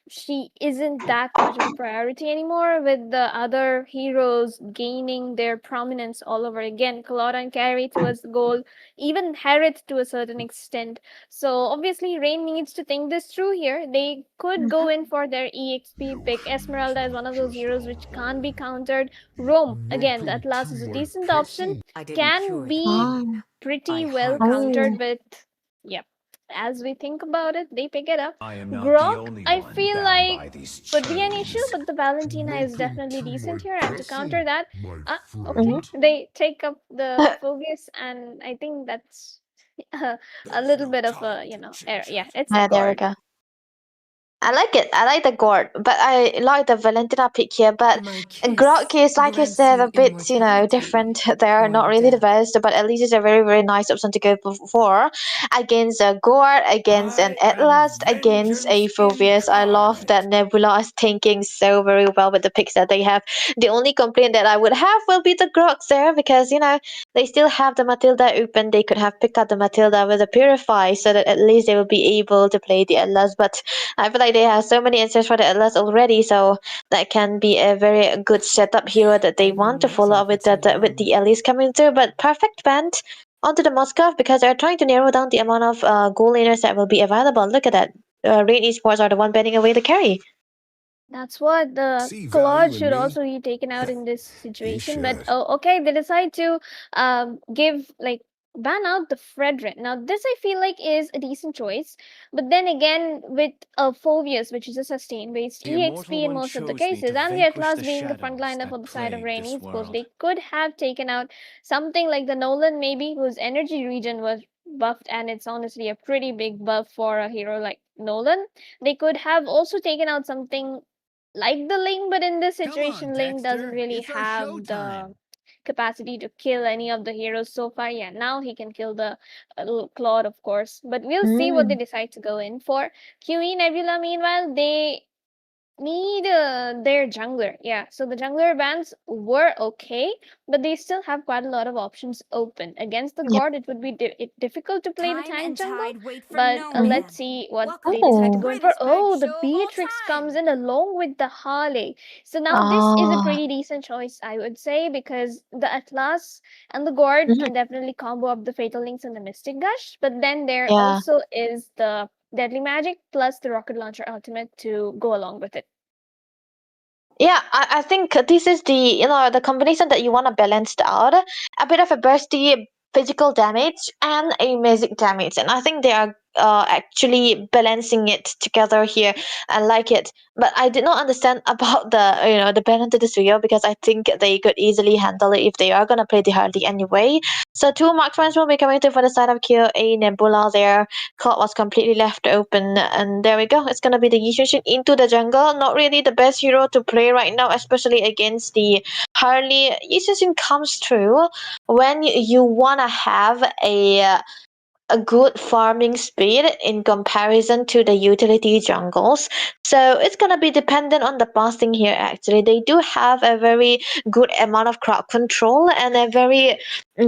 she isn't that much of a priority anymore with the other heroes gaining their prominence all over again. Colada and Carry towards the goal, even Harriet to a certain extent. So obviously Rain needs to think this through here. They could go in for their EXP pick. Esmeralda is one of those heroes which can't be countered. Rome, again, that last is a decent option. Can be Oh. pretty well Oh. countered with, yep. As we think about it, they pick it up. Grok, I feel like could be an issue, but the Valentina is definitely decent here, and to counter that, okay, they take up the Focus, and I think that's a little bit of a error. Yeah, it's the There we guard. go. I like it. I like the gourd, but I like the Valentina pick here. But Grok is, like you said, a bit, different. They're not really the best, but at least it's a very, very nice option to go for against a gourd, against an Atlas, against a Phobius. I love that Nebula is thinking so very well with the picks that they have. The only complaint that I would have will be the Groks there because, they still have the Matilda open. They could have picked up the Matilda with a Purify so that at least they will be able to play the Atlas. But I feel like they have so many answers for the Atlas already, so that can be a very good setup hero that they want to follow up with with the Elise coming through. But perfect band onto the Moskov because they're trying to narrow down the amount of goal laners that will be available. Look at that. Raid Esports are the one banning away the carry. That's what the Claude should also be taken out in this situation. But okay, they decide to give ban out the Frederick. Now this I feel like is a decent choice, but then again with a Phobius, which is a sustain based EXP in most of the cases, and the Atlas being the frontliner for the side of Rain Esports, they could have taken out something like the Nolan maybe, whose energy region was buffed, and it's honestly a pretty big buff for a hero like Nolan. They could have also taken out something like the Ling, but in this situation, Ling doesn't really have the capacity to kill any of the heroes so far. Yeah, now he can kill the Claude, of course. But we'll see what they decide to go in for. QE Nebula, meanwhile, they need their jungler. Yeah, so the jungler bans were okay, but they still have quite a lot of options open. Against the Yeah. god, it would be difficult to play the Time tank and jungle, tide wait for but no Mhm. let's man. see what Welcome they decide to Oh. go in Where for. this might Oh, the show Beatrix time. comes in along with the Harley. So now this is a Ah. pretty decent choice, I would say, because the Atlas and the Guard Mhm. can definitely combo up the Fatal Links and the Mystic Gush, but then there Yeah. also is the Deadly Magic plus the Rocket Launcher Ultimate to go along with it. Yeah, I think this is the combination that you want to balance out. A bit of a bursty physical damage and a magic damage. And I think they are actually balancing it together here. I like it. But I did not understand about the balance of this video because I think they could easily handle it if they are gonna play the Hardy anyway. So two marksmen will be coming through for the side of Q, a Nebula there. Cloud was completely left open, and there we go. It's gonna be the Yishun into the jungle. Not really the best hero to play right now, especially against the Harley. Yishun comes through when you wanna have a good farming speed in comparison to the utility jungles. So it's gonna be dependent on the passing here actually. They do have a very good amount of crowd control and a very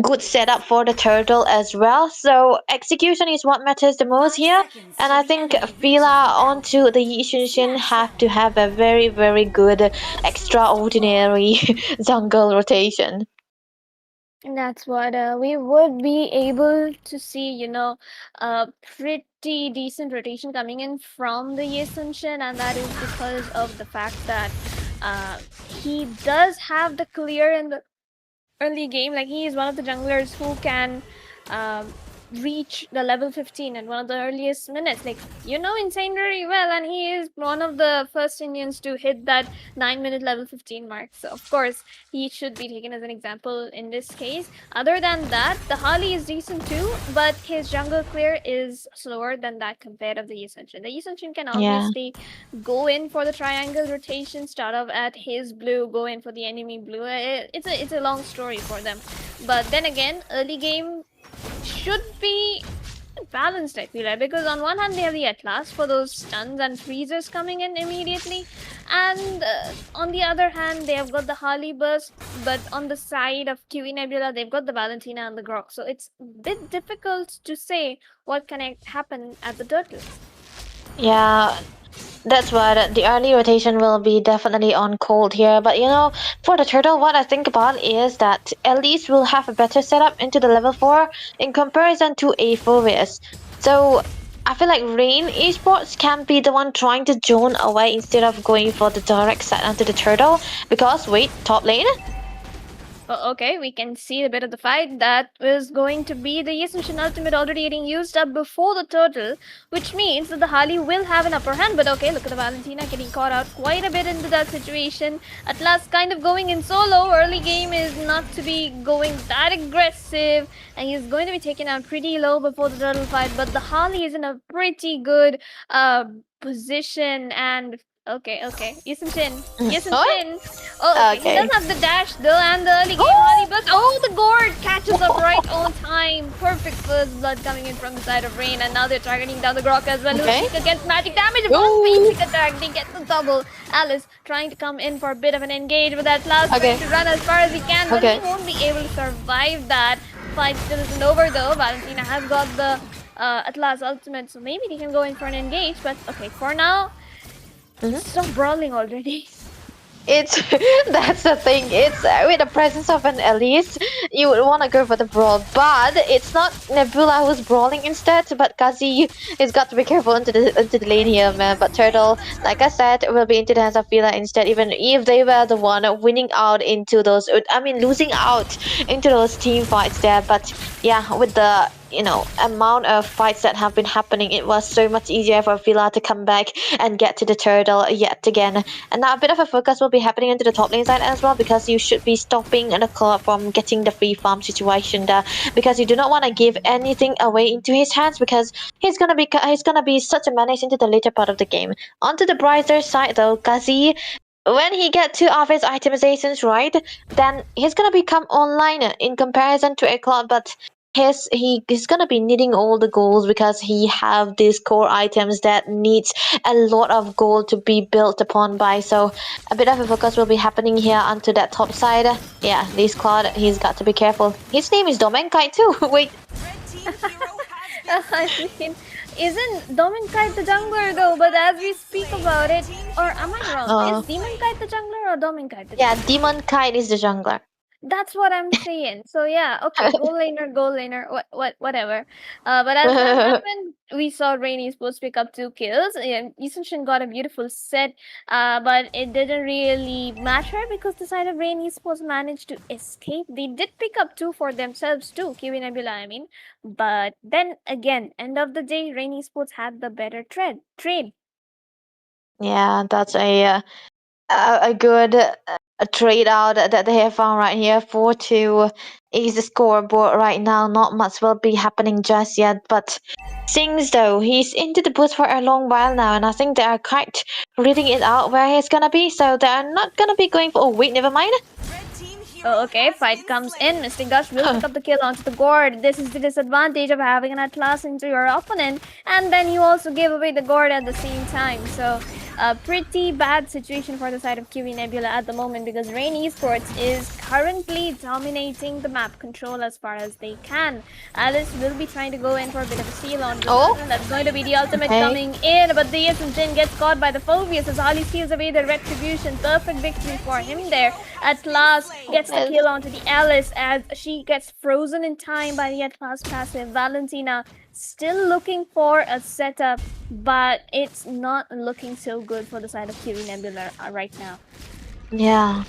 good setup for the turtle as well. So execution is what matters the most 5 here. seconds And till I the think enemy reaches Fila the onto the battlefield. Yishunshin Smash have to them. have a very, very good extraordinary jungle rotation. And that's what we would be able to see, a pretty decent rotation coming in from the Yesunshin, and that is because of the fact that he does have the clear in the early game. Like, he is one of the junglers who can reach the level 15 at one of the earliest minutes. Like, Insane very well, and he is one of the first Indians to hit that 9-minute level 15 mark. So, of course, he should be taken as an example in this case. Other than that, the Harley is decent too, but his jungle clear is slower than that compared of the Yisunshin. The Yisunshin can Yeah. obviously go in for the triangle rotation, start off at his blue, go in for the enemy blue. It's a long story for them. But then again, early game should be balanced, I feel like, because on one hand they have the Atlas for those stuns and freezers coming in immediately, and on the other hand they have got the Harley burst, but on the side of Kiwi Nebula they've got the Valentina and the Grok, so it's a bit difficult to say what can happen at the turtle. Yeah, that's what the early rotation will be definitely on cold here. But for the turtle, what I think about is that at least we'll have a better setup into the level 4 in comparison to a Phoebus. So I feel like Rain Esports can be the one trying to zone away instead of going for the direct side onto the turtle. Because wait, top lane? Well, okay, we can see a bit of the fight. That was going to be the Yisunshin ultimate already getting used up before the turtle, which means that the Harley will have an upper hand. But okay, look at the Valentina getting caught out quite a bit into that situation. Atlas kind of going in solo. Early game is not to be going that aggressive, and he's going to be taken out pretty low before the turtle fight. But the Harley is in a pretty good position, and okay. Yisunshin. Oh, okay. He does have the dash though, and the early game Harley burst. Oh, the Gourd catches up right on time. Perfect first blood coming in from the side of Rain, and now they're targeting down the Grok as well. Okay. Lusika gets magic damage. One basic attack. They get the double. Alice trying to come in for a bit of an engage, but that Klaus trying to run as far as he can, but he won't be able to survive that. Fight still isn't over though. Valentina has got the Atlas ultimate, so maybe they can go in for an engage. But okay, for now, stop brawling already. That's the thing. It's with the presence of an Elise, you would want to go for the brawl, but it's not Nebula who's brawling instead. But Kazi has got to be careful into the lane here, man. But Turtle, like I said, will be into the hands of Fila instead. Even if they were the one winning out into those, losing out into those team fights there. But yeah, with the amount of fights that have been happening, it was so much easier for Fila to come back and get to the turtle yet again. And now a bit of a focus will be happening into the top lane side as well, because you should be stopping the club from getting the free farm situation there, because you do not want to give anything away into his hands, because he's gonna be such a menace into the later part of the game. Onto the brighter side though, Kazi, when he get two of his itemizations right, then he's gonna become online in comparison to a club. But he's gonna be needing all the goals because he have these core items that needs a lot of gold to be built upon by. So a bit of a focus will be happening here onto that top side. Yeah, this Claude, he's got to be careful. His name is Domenkite too. Wait. I mean, isn't Dominkite the jungler though? But as we speak about it, or am I wrong? Is Demonkite the jungler or Dominkite the jungler? Yeah, Demonkite is the jungler. That's what I'm saying. So yeah, okay, goal laner, whatever. But as that happened, we saw Rainy supposed to pick up 2 kills. Yeah, Yusenshin got a beautiful set, but it didn't really matter because the side of Rainy supposed managed to escape. They did pick up 2 for themselves too, Kiwi Nebula, I mean. But then again, end of the day, Rainy Sports had the better trade. Yeah, that's a good trade out that they have found right here. 4-2 is the scoreboard right now. Not much will be happening just yet, but Sings though, he's into the booth for a long while now, and I think they are quite reading it out where he's gonna be, so they are not gonna be going for. Oh wait, never mind. Oh, okay, fight comes in. Mr. Gush will pick up the kill onto the gourd. This is the disadvantage of having an Atlas into your opponent, and then you also give away the gourd at the same time. So, a pretty bad situation for the side of QV Nebula at the moment because Rain Esports is currently dominating the map control as far as they can. Alice will be trying to go in for a bit of a steal on the That's going to be the ultimate coming in, but the Jin gets caught by the Phobius as Ali steals away the retribution. Perfect victory for him there. At last, gets the kill onto the Alice as she gets frozen in time by the Atlas passive. Valentina still looking for a setup, but it's not looking so good for the side of Kiwi Nebula right now. Yeah.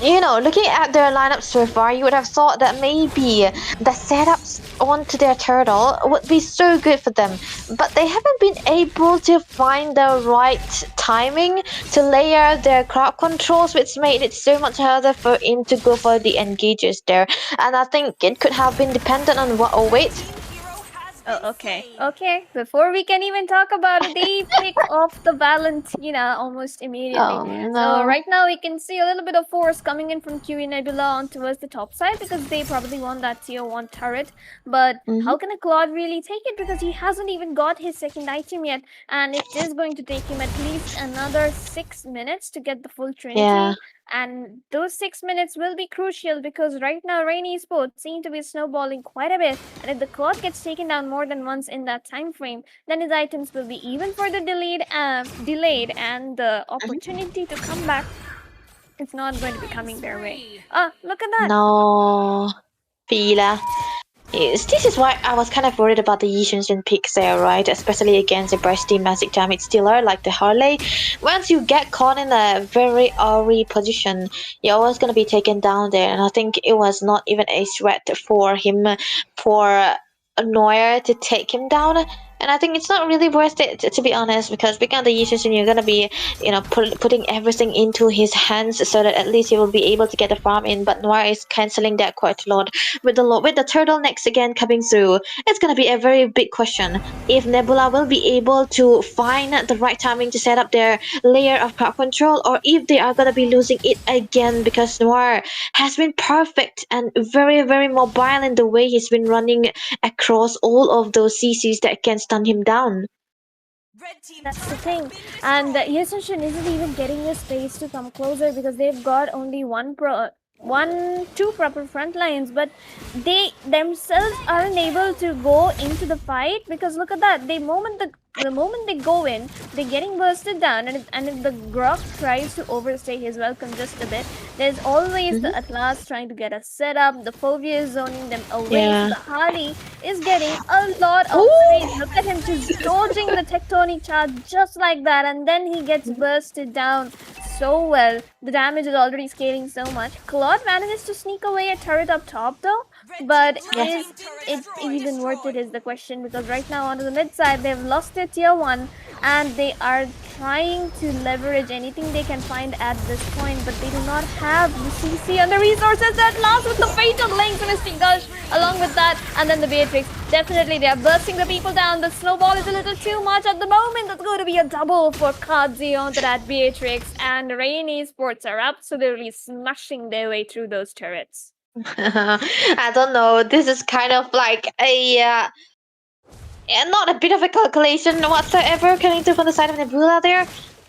You know, looking at their lineup so far, you would have thought that maybe the setups onto their turtle would be so good for them, but they haven't been able to find the right timing to layer their crowd controls, which made it so much harder for him to go for the engages there. And I think it could have been dependent on what. Oh wait. Oh, okay. Before we can even talk about it, they pick off the Valentina almost immediately. Oh no. So right now we can see a little bit of force coming in from QE Nebula on towards the top side because they probably want that tier 1 turret. But how can a Claude really take it because he hasn't even got his second item yet, and it is going to take him at least another 6 minutes to get the full Trinity. Yeah. And those 6 minutes will be crucial because right now Rainy Sports seem to be snowballing quite a bit, and if the clock gets taken down more than once in that time frame, then his items will be even further delayed, and the opportunity to come back, it's not going to be coming their way. Look at that. No, Fila. Yes, this is why I was kind of worried about the Yishunshin picks there, right? Especially against a breasty magic damage dealer like the Harley. Once you get caught in a very awry position, you're always going to be taken down there. And I think it was not even a threat for him, for Neuer to take him down. And I think it's not really worth it, to be honest, because being the Yishunshin, you're gonna be, putting everything into his hands so that at least he will be able to get the farm in. But Noir is canceling that quite a lot. With the turtlenecks again coming through, it's gonna be a very big question if Nebula will be able to find the right timing to set up their layer of crowd control, or if they are gonna be losing it again because Noir has been perfect and very, very mobile in the way he's been running across all of those CCs that can stun him down. That's the thing. And Yasunshin isn't even getting the space to come closer because they've got only two proper front lines, but they themselves aren't able to go into the fight because look at that. The moment they go in, they're getting bursted down, and if the Grok tries to overstay his welcome just a bit, there's always the Atlas trying to get a setup. The Phobia is zoning them away. So the Harley is getting a lot of space. Look at him just dodging the tectonic charge just like that, and then he gets bursted down so well. The damage is already scaling so much. Claude manages to sneak away a turret up top though, but is it even worth it is the question, because right now onto the mid side they've lost their tier 1 and they are trying to leverage anything they can find at this point, but they do not have the CC and the resources at last with the fatal links and Mr. Gush along with that, and then the Beatrix. Definitely they are bursting the people down. The snowball is a little too much at the moment. That's going to be a double for Kazi onto that Beatrix, and Rainy Sports are absolutely smashing their way through those turrets. I don't know. This is kind of like a not a bit of a calculation whatsoever coming to from the side of Nebula there.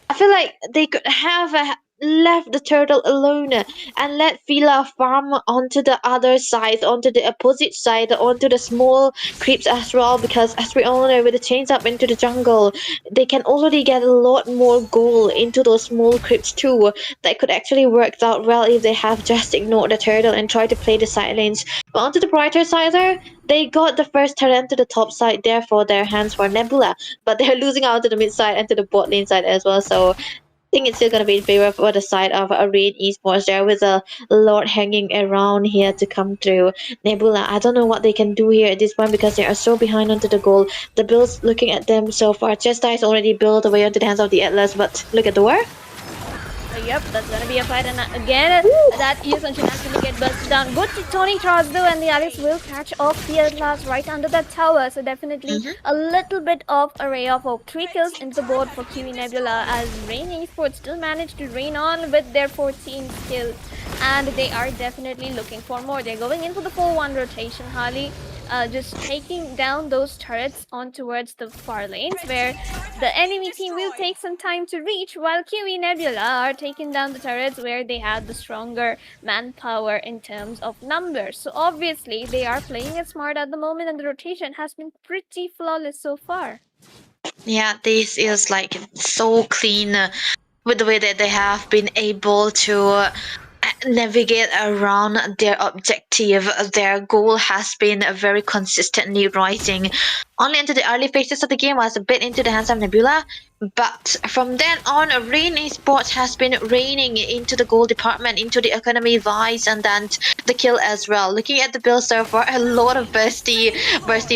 I feel like they could have left the turtle alone and let Fila farm onto the other side, onto the opposite side, onto the small creeps as well. Because as we all know, with the chains up into the jungle, they can already get a lot more gold into those small creeps too. That could actually work out well if they have just ignored the turtle and tried to play the side lanes. But onto the brighter side there, they got the first turret to the top side there for their hands for Nebula, but they're losing out to the mid side and to the bot lane side as well. So I think it's still going to be in favor for the side of Arrain Esports there with a lot hanging around here to come through. Nebula, I don't know what they can do here at this point because they are so behind onto the goal. The builds looking at them so far. Chesta is already built away onto the hands of the Atlas, but look at the war. Yep, that's gonna be a fight, and again, that Yusun should actually get busted down. Good to Tony Trosdo, and the Alex will catch off the Atlas right under that tower, so definitely a little bit of array of 3 kills into the board for Kiwi Nebula, as Rain Esports still managed to reign on with their 14 kills, and they are definitely looking for more. They're going in for the 4-1 rotation, Harley. Just taking down those turrets on towards the far lanes where the enemy team will take some time to reach, while Kiwi Nebula are taking down the turrets where they have the stronger manpower in terms of numbers. So obviously they are playing it smart at the moment, and the rotation has been pretty flawless so far. Yeah, this is like so clean with the way that they have been able to navigate around their objective. Their goal has been very consistently rising. Only into the early phases of the game was a bit into the hands of Nebula, but from then on, Rain Esports has been reigning into the goal department, into the economy wise, and then the kill as well. Looking at the build so far, a lot of bursty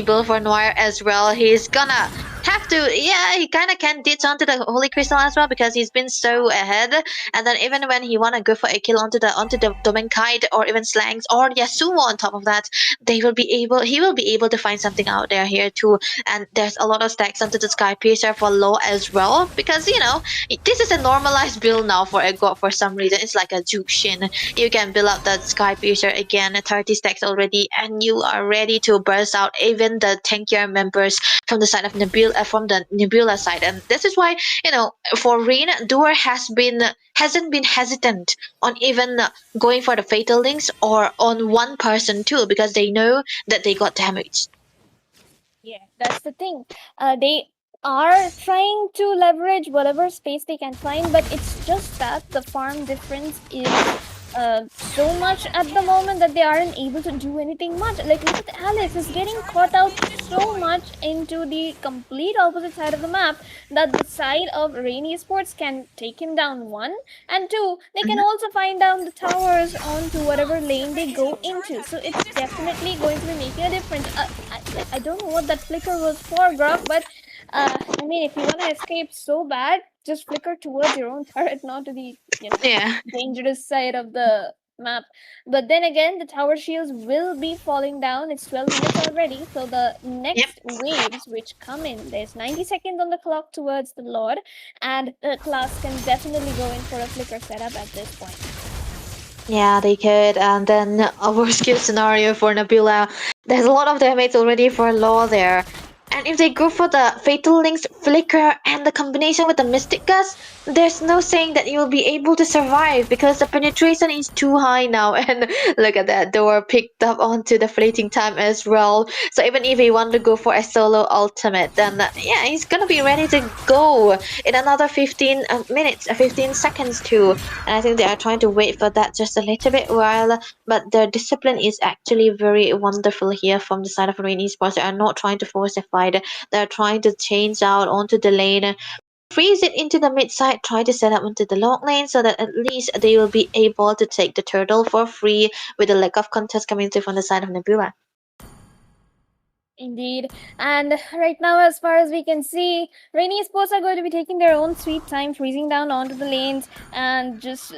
build for Noir as well. He's gonna have to, yeah, he kind of can ditch onto the Holy Crystal as well because he's been so ahead. And then even when he wanna go for a kill onto the Domenkite or even Slangs or Yasuo on top of that, he will be able to find something out there here too. And there's a lot of stacks onto the Sky Piercer for low as well, because this is a normalized build now for a god. For some reason it's like a Jukshin. You can build up that Sky Piercer again, 30 stacks already, and you are ready to burst out even the tankier members from the side of from the Nebula side. And this is why, for Rain, Duer hasn't been hesitant on even going for the fatal links or on one person too, because they know that they got damaged. Yeah, that's the thing. They are trying to leverage whatever space they can find, but it's just that the farm difference is so much at the moment that they aren't able to do anything much. Like, look at Alex is getting caught out so much into the complete opposite side of the map that the side of Rainy Sports can take him down, 1, and 2, they can also find down the towers onto whatever lane they go into. So it's definitely going to be making a difference. I don't know what that flicker was for, Grok, but I mean, if you want to escape so bad, just flicker towards your own turret, not to the dangerous side of the map. But then again, the tower shields will be falling down. It's 12 minutes already, so the next waves which come in, there's 90 seconds on the clock towards the Lord, and the class can definitely go in for a flicker setup at this point. Yeah, they could. And then a worst case scenario for Nebula, there's a lot of damage already for Law there. And if they go for the Fatal Links, Flicker, and the combination with the Mystic Gust, there's no saying that you will be able to survive because the penetration is too high now. And look at that, they were picked up onto the fleeting time as well. So even if he want to go for a solo ultimate, then yeah, he's gonna be ready to go in another 15 minutes, 15 seconds too. And I think they are trying to wait for that just a little bit while, but their discipline is actually very wonderful here from the side of Rain Esports. They are not trying to force a fight. They're trying to change out onto the lane, freeze it into the mid side, try to set up into the long lane so that at least they will be able to take the turtle for free with the lack of contest coming through from the side of Nebula. Indeed. And right now, as far as we can see, Rainy Sports are going to be taking their own sweet time, freezing down onto the lanes and just,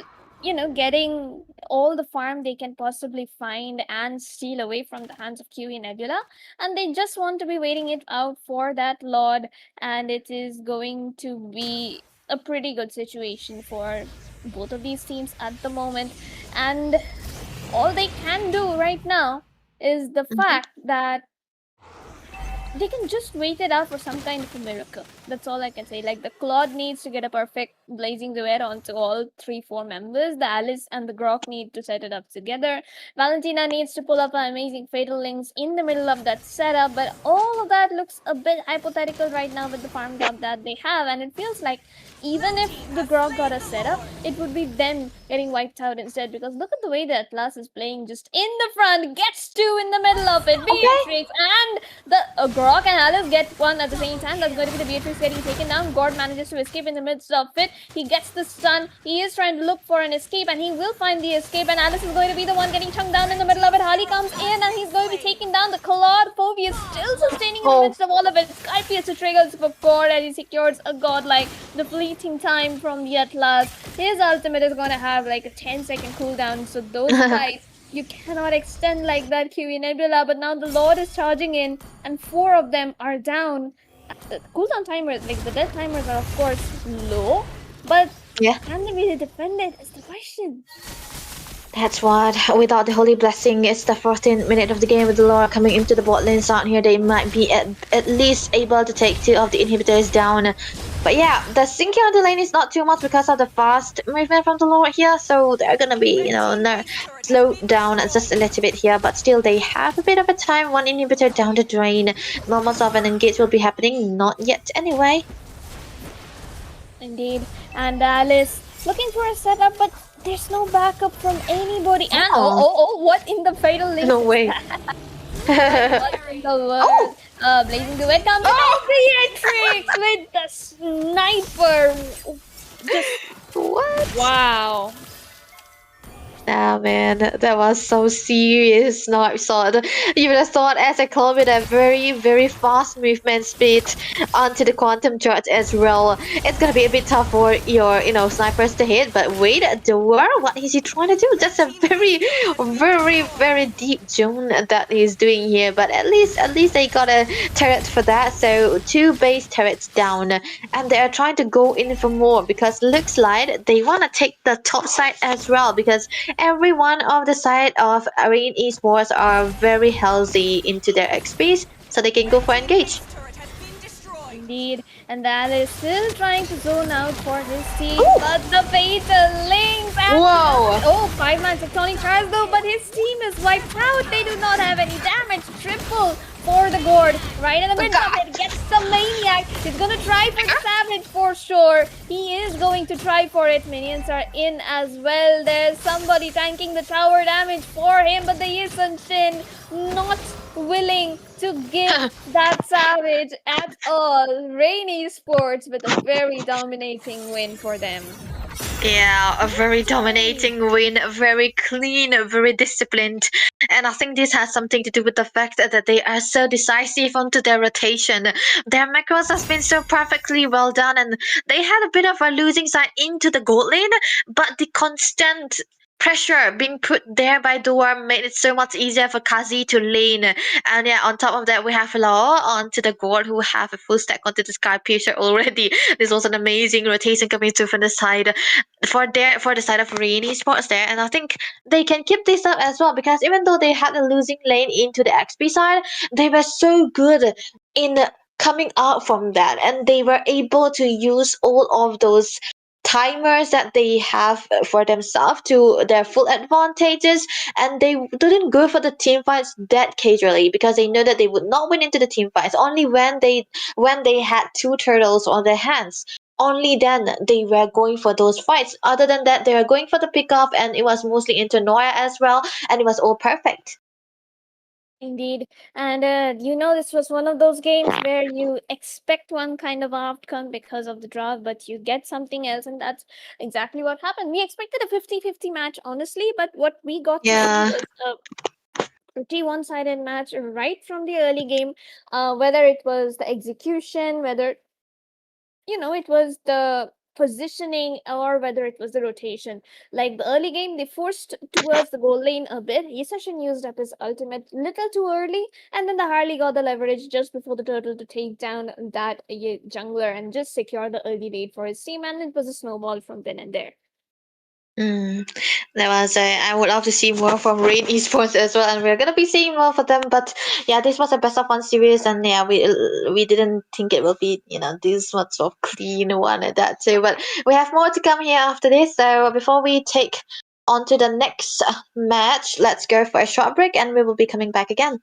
getting all the farm they can possibly find and steal away from the hands of QE Nebula. And they just want to be waiting it out for that Lord. And it is going to be a pretty good situation for both of these teams at the moment. And all they can do right now is the fact that they can just wait it out for some kind of a miracle. That's all I can say. Like the Claude needs to get a perfect blazing duet onto all 3-4 members. The Alice and the Grok need to set it up together. Valentina needs to pull up an amazing fatal links in the middle of that setup. But all of that looks a bit hypothetical right now with the farm gap that they have, and it feels like even if the Grok got a setup, it would be them getting wiped out instead. Because look at the way that Atlas is playing, just in the front, gets two in the middle of it. Beatrix and the Grok and Alice get one at the same time. That's going to be the Beatrix getting taken down. Gord manages to escape in the midst of it. He gets the stun. He is trying to look for an escape, and he will find the escape. And Alice is going to be the one getting chunked down in the middle of it. Harley comes in, and he's going to be taken down. The Claude Phobia is still sustaining in the midst of all of it. Skype to triggers for Gord, and he secures a godlike depleting time from the Atlas. His ultimate is going to have like a 10-second cooldown. So those fights, you cannot extend like that, QE Nebula. But now the Lord is charging in, and 4 of them are down. The cooldown timers, like the death timers, are of course low, but can they really defend it? Is the question. That's what. Without the Holy Blessing, it's the 14th minute of the game with the Laura coming into the bot lane out here. They might be at least able to take 2 of the inhibitors down. But yeah, the sinking on the lane is not too much because of the fast movement from the Lord here. So they're gonna be, slowed down just a little bit here. But still, they have a bit of a time. 1 inhibitor down the drain. Moments of an engage will be happening. Not yet anyway. Indeed. And Alice looking for a setup, but there's no backup from anybody. And what in the fatal link? No way. What in the world? Blazing Duet comes Beatrix with the sniper. Just what? Wow. Nah, man, that was so serious. No, I saw it. You would have thought as a club with a very, very fast movement speed onto the quantum charge as well. It's gonna be a bit tough for your, snipers to hit. But wait, Dewar, what is he trying to do? That's a very, very, very deep zone that he's doing here. But at least they got a turret for that. So 2 base turrets down, and they are trying to go in for more because looks like they want to take the top side as well because every one of the side of Arena Esports are very healthy into their XPs, so they can go for engage. Indeed, and that is still trying to zone out for his team, but the fatal links and 5-man tectonic charge though, but his team is wiped out. They do not have any damage. Triple for the Gord right in the middle of it. Gets the Maniac. He's gonna try for the Savage for sure. He is going to try for it. Minions are in as well. There's somebody tanking the tower damage for him, but the Yisun Shin not willing to give that Savage at all. Rainy Sports with a very dominating win for them. Yeah, a very dominating win, very clean, very disciplined. And I think this has something to do with the fact that they are so decisive onto their rotation. Their macros has been so perfectly well done, and they had a bit of a losing side into the gold lane, but the constant pressure being put there by Duar made it so much easier for Kazi to lane. And yeah, on top of that, we have Law onto the Gord who have a full stack onto the Sky Piercer already. This was an amazing rotation coming through from the side for the side of Rainy Sports there. And I think they can keep this up as well because even though they had a losing lane into the XP side, they were so good in coming out from that, and they were able to use all of those timers that they have for themselves to their full advantages, and they didn't go for the team fights that casually because they know that they would not win into the team fights. Only when they had 2 turtles on their hands, only then they were going for those fights. Other than that, they were going for the pickoff, and it was mostly into Noya as well, and it was all perfect. Indeed. And this was one of those games where you expect one kind of outcome because of the draw, but you get something else, and that's exactly what happened. We expected a 50-50 match, honestly, but what we got was a pretty one-sided match right from the early game. Whether it was the execution, whether it was the positioning, or whether it was the rotation. Like the early game, they forced towards the goal lane a bit. Yisashin used up his ultimate little too early, and then the Harley got the leverage just before the turtle to take down that jungler and just secure the early lead for his team, and it was a snowball from then and there. That was I would love to see more from Raid Esports as well, and we're gonna be seeing more for them. But yeah, this was a best of one series, and yeah, we didn't think it will be this much of clean one at that too. But we have more to come here after this. So before we take on to the next match, let's go for a short break, and we will be coming back again.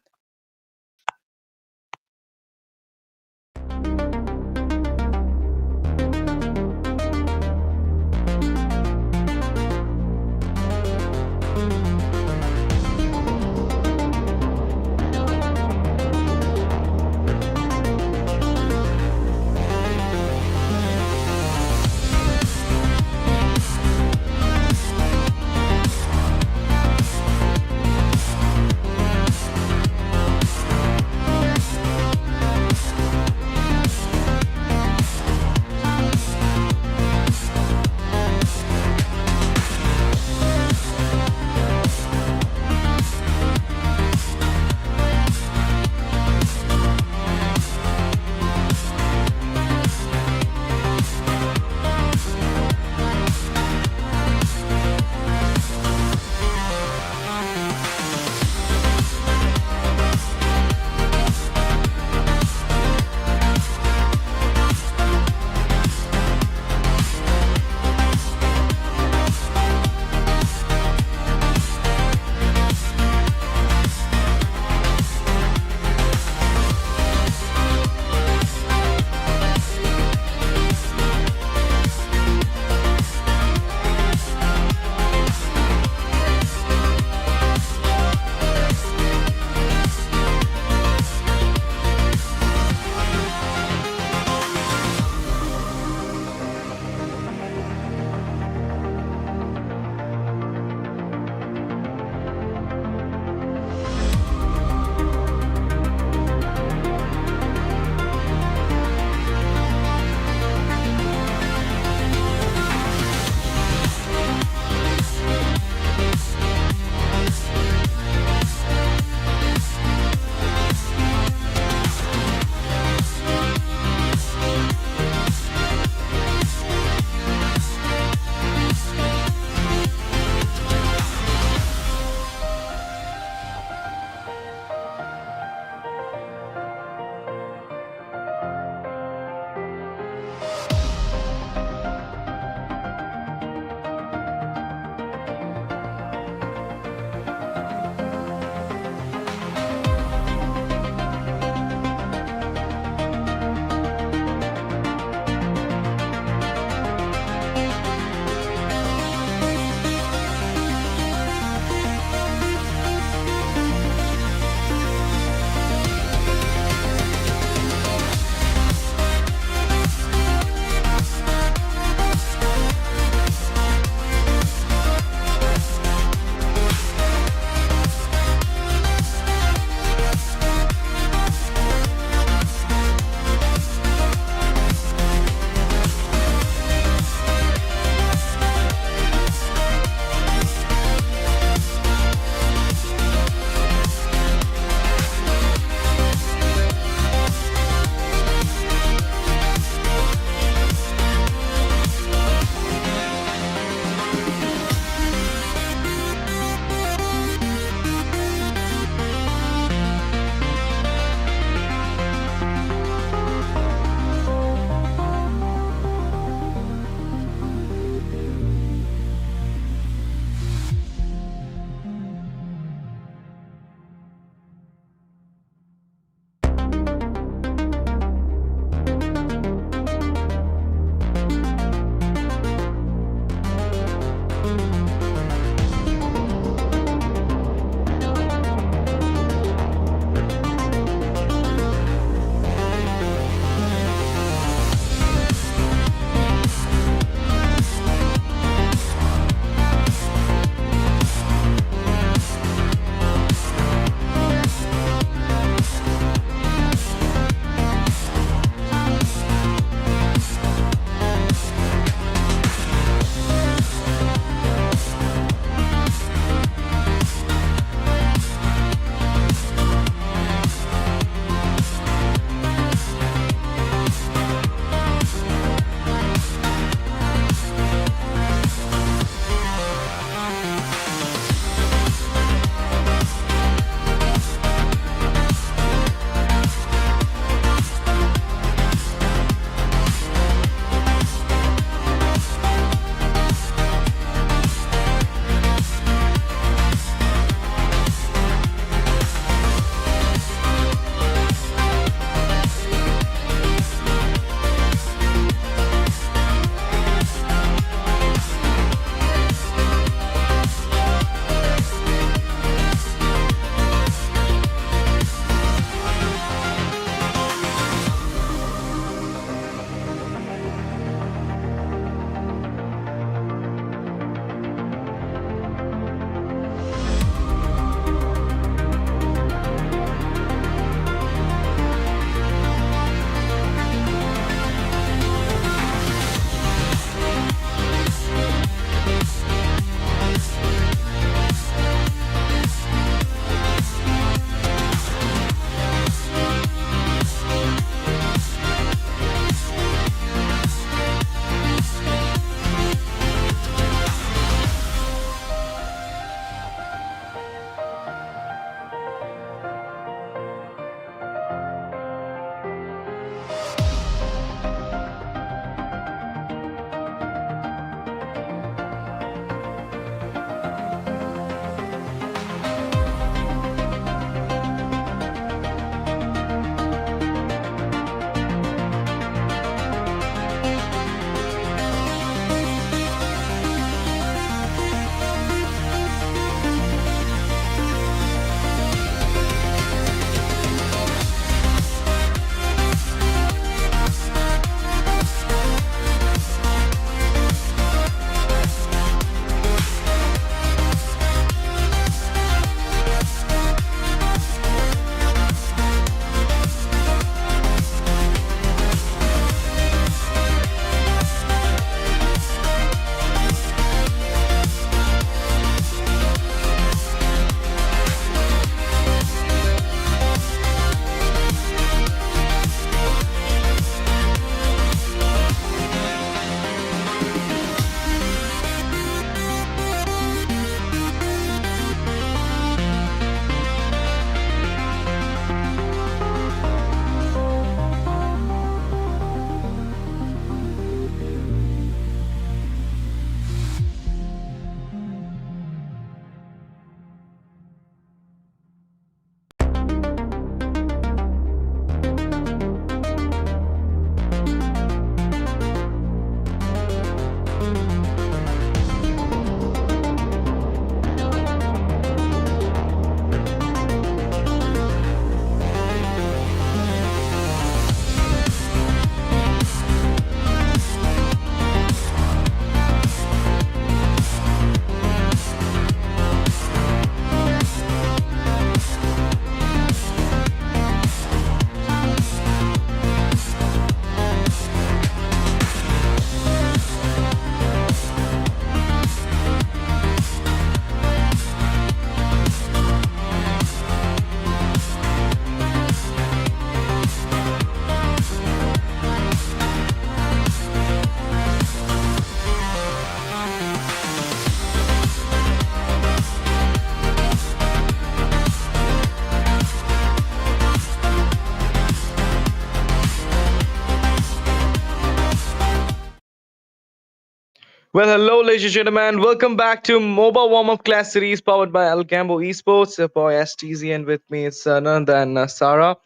Well, hello, ladies and gentlemen. Welcome back to MOBA Warmup Class Series powered by Algambo Esports. Your boy STZ, and with me it's Anand and Sarah.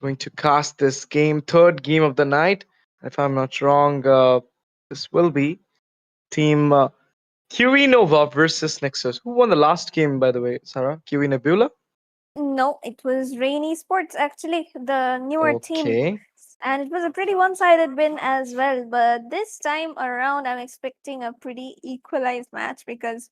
Going to cast this game, third game of the night. If I'm not wrong, this will be Team QE Nova versus Nexus. Who won the last game, by the way, Sarah? QE Nebula? No, it was Rainy Sports actually, the newer team. Okay. And it was a pretty one-sided win as well. But this time around, I'm expecting a pretty equalized match because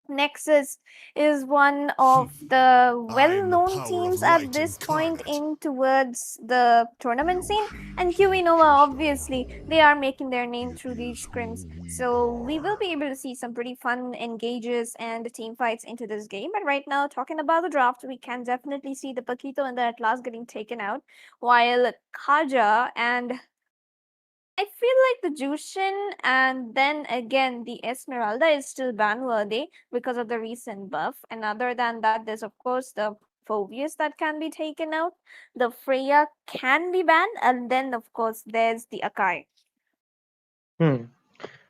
Nexus is one of the well-known teams at this point in towards the tournament scene, and QE Nova obviously they are making their name through these scrims. So we will be able to see some pretty fun engages and team fights into this game. But right now, talking about the draft, we can definitely see the Paquito and the Atlas getting taken out, while Kaja and I feel like the Jushin and then again the Esmeralda is still ban-worthy because of the recent buff. And other than that, there's of course the Phobius that can be taken out. The Freya can be banned, and then of course there's the Akai.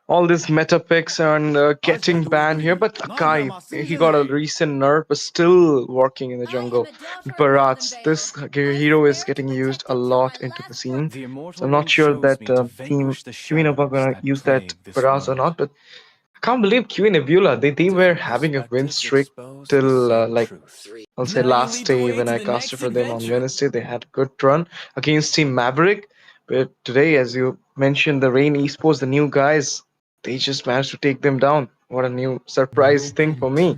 All these meta picks and getting banned here, but Akai, he got a recent nerf, but still working in the jungle. Barats, this hero is getting used a lot into the scene. So I'm not sure that Team Queen are gonna use that Barats or not, but I can't believe Q Nebula, they were having a win streak till like I'll say last day when I casted for them on Wednesday. They had a good run against Team Maverick. But today, as you mentioned, the Rain Esports, the new guys, they just managed to take them down. What a new surprise thing for me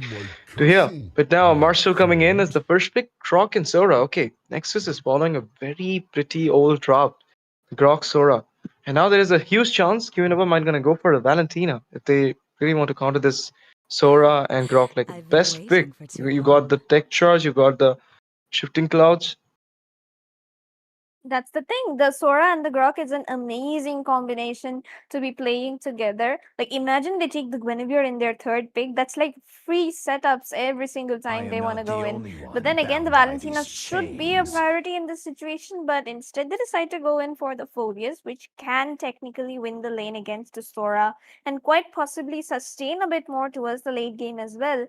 to hear. But now Marshall coming in as the first pick, Croc and Sora. Okay, Nexus is following a very pretty old draft, Grok Sora. And now there is a huge chance QNW might gonna go for a Valentina if they really want to counter this Sora and Grok. Like best pick. You got the tech charge, you got the shifting clouds. That's the thing. The Sora and the Grok is an amazing combination to be playing together. Like, imagine they take the Guinevere in their third pick. That's like free setups every single time they want to go in. But then again, the Valentina should be a priority in this situation, but instead they decide to go in for the Phobius, which can technically win the lane against the Sora and quite possibly sustain a bit more towards the late game as well,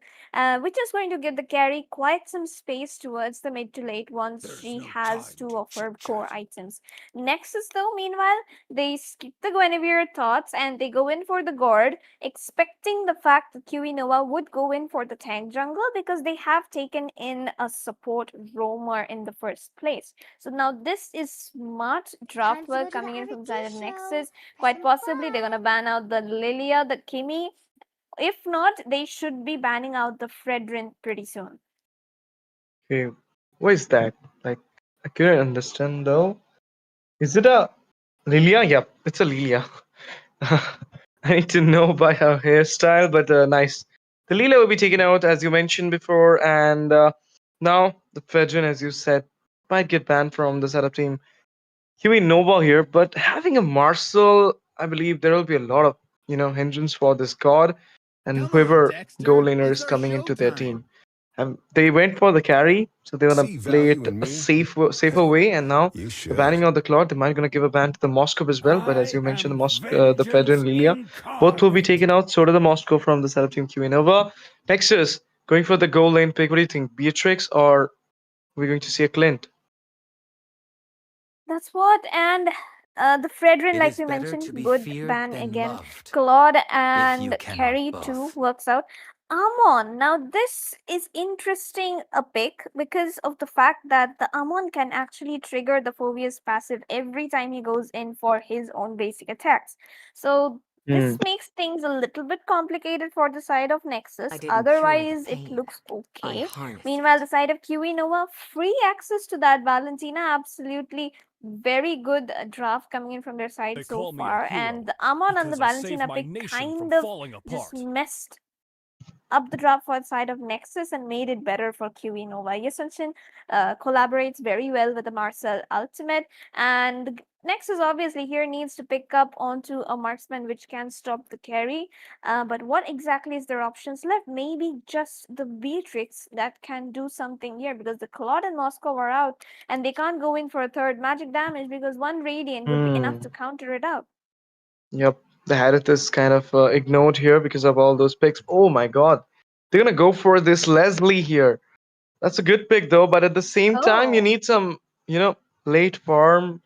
which is going to give the carry quite some space towards the mid to late once she has to offer core items. Nexus, though, meanwhile, they skip the Guinevere thoughts and they go in for the Gourd, expecting the fact that QE Nova would go in for the tank jungle because they have taken in a support roamer in the first place. So now this is smart draft work coming in from side of Nexus. Quite possibly they're gonna ban out the Lilia, the Kimi. If not, they should be banning out the Fredrin pretty soon. Okay, what is that? Like I couldn't understand though. Is it a Lilia? Yep, it's a Lilia. I need to know by her hairstyle, but nice. The Lilia will be taken out as you mentioned before, and now the Fedrin, as you said, might get banned from the setup team. Huey Nova here, but having a Marcel, I believe there will be a lot of hindrance for this god and whoever goal laner is coming into their team. They went for the carry, so they're gonna play it a safer way. And now the banning of the Claude, they might gonna give a ban to the Moscow as well. But as you mentioned, the Fedor and Lilia, both will be taken out. So do the Moscow from the setup team QA Nova. Nexus going for the goal lane pick. What do you think, Beatrix or are we going to see a Clint? That's what, and the Fredrin, like we mentioned, good ban again. Claude and Carry too works out. Amon, now this is interesting a pick because of the fact that the Amon can actually trigger the Phobius passive every time he goes in for his own basic attacks. So this makes things a little bit complicated for the side of Nexus. Otherwise, it looks okay. Meanwhile, the side of QE Nova, free access to that Valentina, absolutely very good draft coming in from their side so far. And the Amon and the Valentina pick kind of just messed up the draft for the side of Nexus and made it better for QE Nova. Yesunshin collaborates very well with the Marcel Ultimate, and Nexus obviously here needs to pick up onto a marksman which can stop the carry. But what exactly is their options left? Maybe just the Beatrix that can do something here because the Claude and Moscow are out and they can't go in for a third magic damage because one Radiant would be enough to counter it out. Yep. the Harith is kind of ignored here because of all those picks. Oh my god. They're gonna go for this Leslie here. That's a good pick though, but at the same time, you Oh. need some, late farm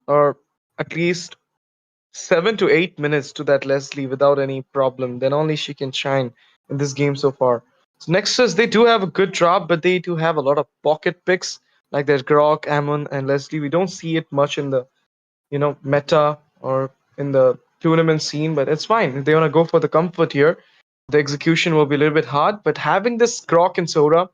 or at least 7 to 8 minutes to that Leslie without any problem. Then only she can shine in this game so far. So Nexus, they do have a good drop, but they do have a lot of pocket picks like there's Grok, Ammon, and Leslie. We don't see it much in the meta or in the tournament scene, but it's fine. If they want to go for the comfort here, the execution will be a little bit hard. But having this Grok and Sora,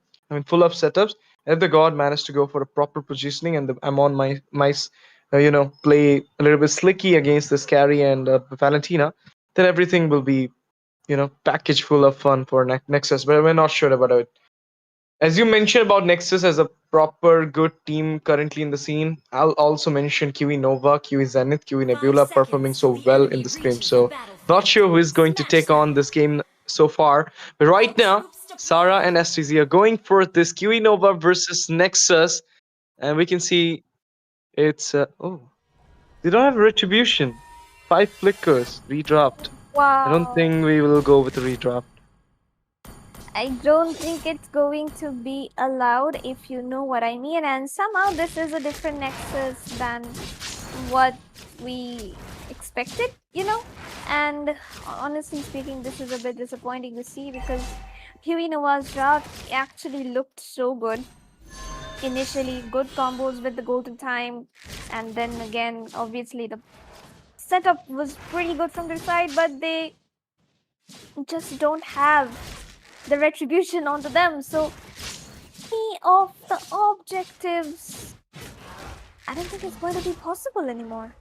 full of setups, if the god managed to go for a proper positioning and I'm on my mice, play a little bit slicky against this carry and Valentina, then everything will be, packaged full of fun for Nexus. But we're not sure about it. As you mentioned about Nexus as a proper good team currently in the scene, I'll also mention QE Nova, QE Zenith, QE Nebula performing so well in the scrim. So not sure who is going to take on this game so far. But right now, Sarah and STZ are going for this QE Nova versus Nexus. And we can see it's they don't have retribution. 5 flickers redropped. Wow. I don't think we will go with the redraft. I don't think it's going to be allowed, if you know what I mean. And somehow this is a different Nexus than what we expected, And honestly speaking, this is a bit disappointing to see because Huey Noah's draft actually looked so good. Initially, good combos with the golden time, and then again, obviously the setup was pretty good from their side, but they just don't have the retribution onto them. So any of the objectives, I don't think it's going to be possible anymore.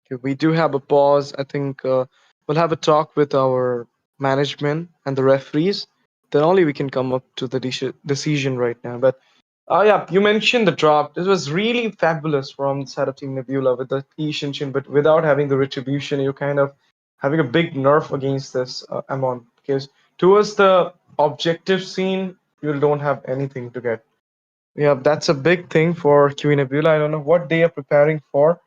Okay, we do have a pause. I think we'll have a talk with our management and the referees. Then only we can come up to the decision right now. But yeah, you mentioned the drop. This was really fabulous from the side of Team Nebula with the Ishinshin, but without having the retribution, you're kind of having a big nerf against this Amon. Because towards the objective scene, you don't have anything to get. Yeah, that's a big thing for QE Nebula. I don't know what they are preparing for.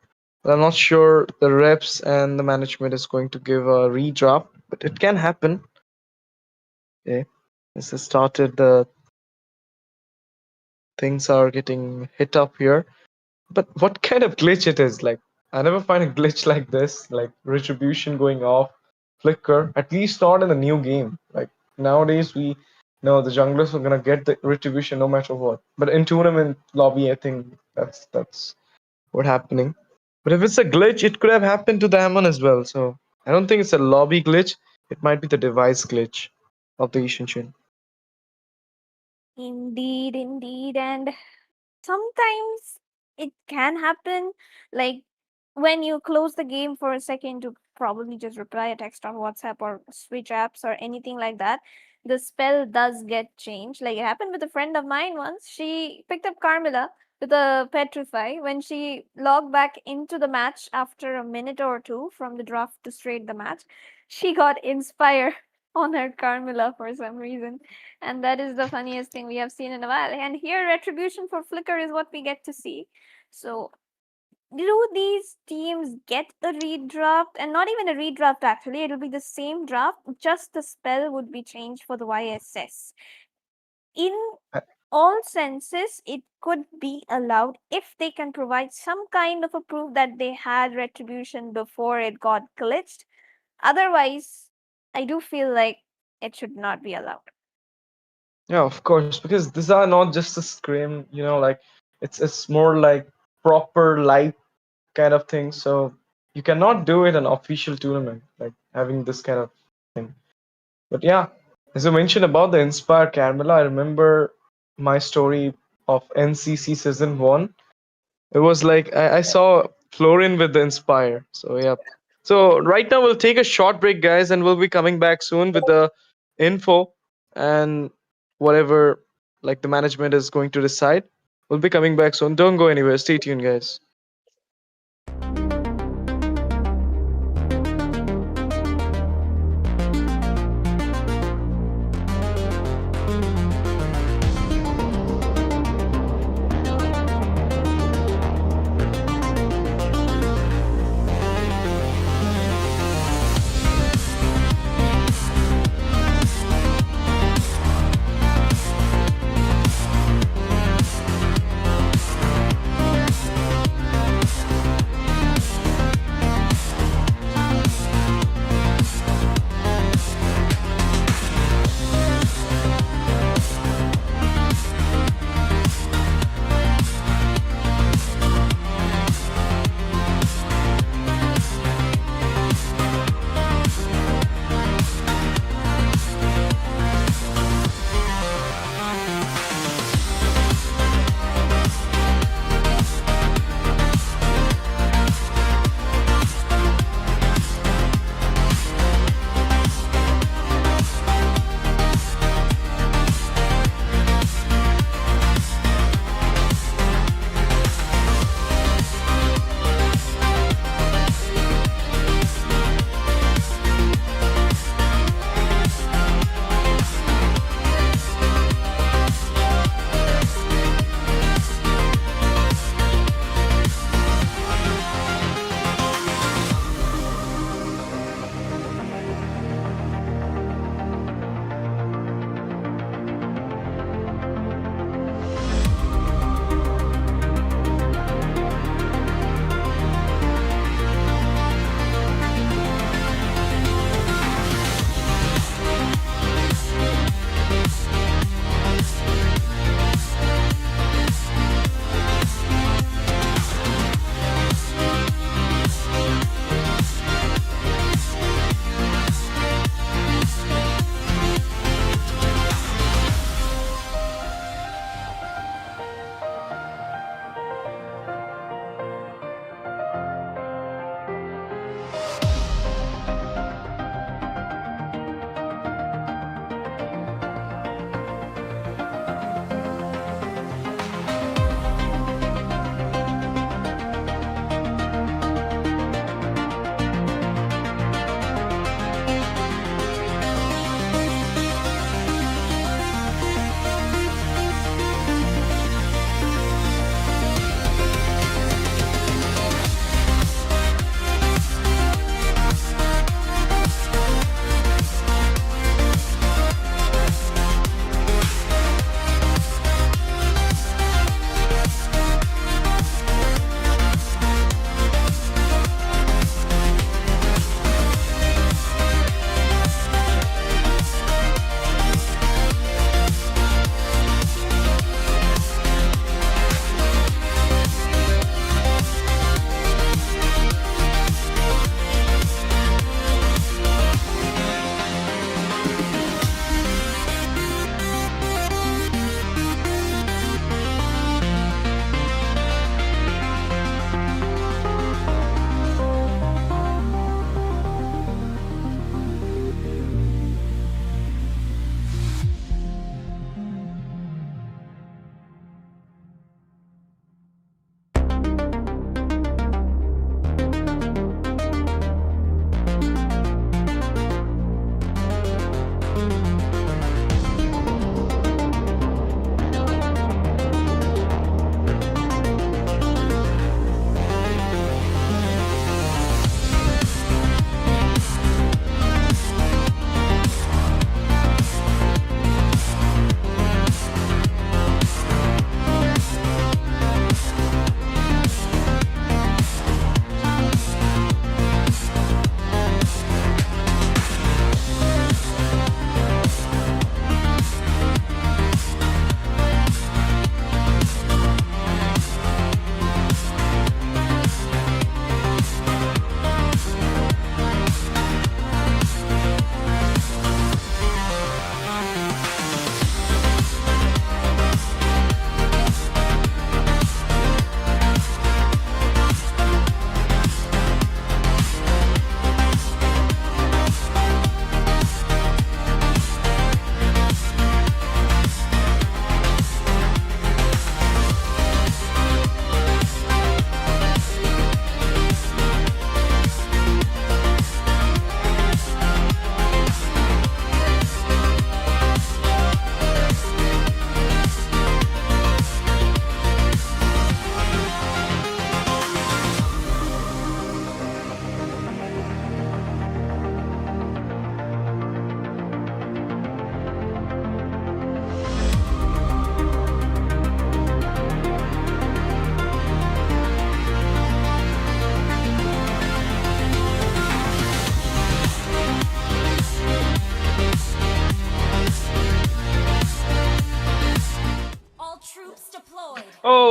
But I'm not sure the reps and the management is going to give a redrop, but it can happen. Okay, this has started. The things are getting hit up here. But what kind of glitch it is? Like, I never find a glitch like this, like retribution going off, flicker, at least not in the new game. Like nowadays we know the junglers are gonna get the retribution no matter what. But in tournament lobby, I think that's what's happening. But if it's a glitch, it could have happened to the Amon as well. So I don't think it's a lobby glitch. It might be the device glitch of the Ishinshin. Indeed, and sometimes it can happen, like when you close the game for a second to probably just reply a text on WhatsApp or switch apps or anything like that, the spell does get changed. Like it happened with a friend of mine once. She picked up Carmilla with a Petrify. When she logged back into the match after a minute or two from the draft to straight the match, she got Inspire on her Carmilla for some reason. And that is the funniest thing we have seen in a while. And here, retribution for Flicker is what we get to see. So, do these teams get a redraft? And not even a redraft, actually. It'll be the same draft, just the spell would be changed for the YSS. In all senses, it could be allowed if they can provide some kind of a proof that they had retribution before it got glitched. Otherwise, I do feel like it should not be allowed. Yeah, of course, because these are not just a scrim, like it's more like proper live kind of thing. So you cannot do it an official tournament, like having this kind of thing. But yeah, as you mentioned about the Inspire Carmilla, I remember my story of NCC season 1. It was like I saw Florin with the Inspire. So yeah. So right now we'll take a short break, guys, and we'll be coming back soon with the info and whatever like the management is going to decide. We'll be coming back soon. Don't go anywhere. Stay tuned, guys.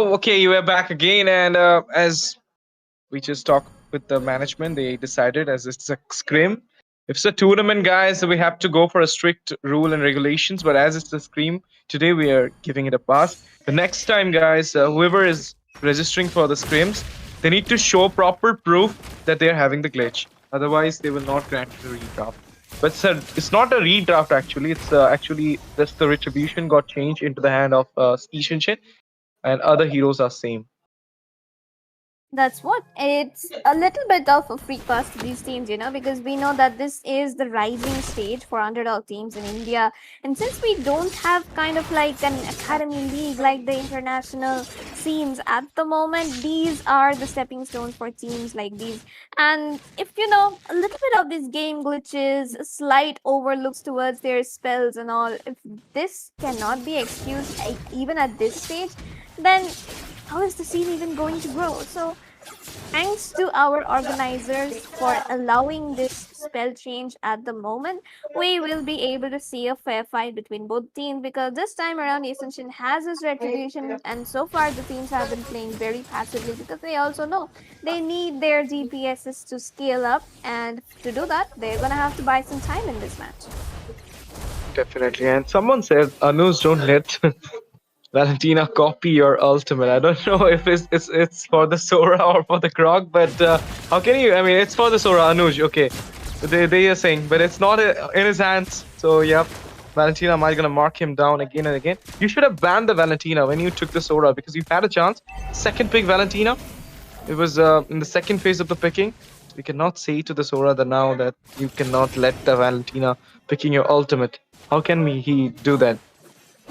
So, okay, we're back again, and as we just talked with the management, they decided as it's a scrim. If it's a tournament, guys, we have to go for a strict rule and regulations. But as it's a scrim, today we are giving it a pass. The next time, guys, whoever is registering for the scrims, they need to show proper proof that they are having the glitch. Otherwise, they will not grant the redraft. But it's not a redraft actually. It's actually just the retribution got changed into the hand of Ishinshin, and other heroes are same. That's what it's a little bit of a free pass to these teams, because we know that this is the rising stage for underdog teams in India. And since we don't have kind of like an academy league like the international scenes at the moment, these are the stepping stones for teams like these. And if a little bit of these game glitches, slight overlooks towards their spells and all, if this cannot be excused even at this stage, then how is the scene even going to grow? So thanks to our organizers for allowing this spell change at the moment, we will be able to see a fair fight between both teams, because this time around Ascension has his retribution, and so far the teams have been playing very passively because they also know they need their DPSs to scale up, and to do that they're gonna have to buy some time in this match. Definitely. And someone said, Anuj, don't let Valentina copy your ultimate. I don't know if it's for the Sora or for the Krog, but how can you? I mean, it's for the Sora, Anuj. Okay, they are saying, but it's not in his hands. So yep, Valentina, am I gonna mark him down again and again? You should have banned the Valentina when you took the Sora, because you had a chance. Second pick Valentina. It was in the second phase of the picking. We cannot say to the Sora that now that you cannot let the Valentina picking your ultimate. How can he do that?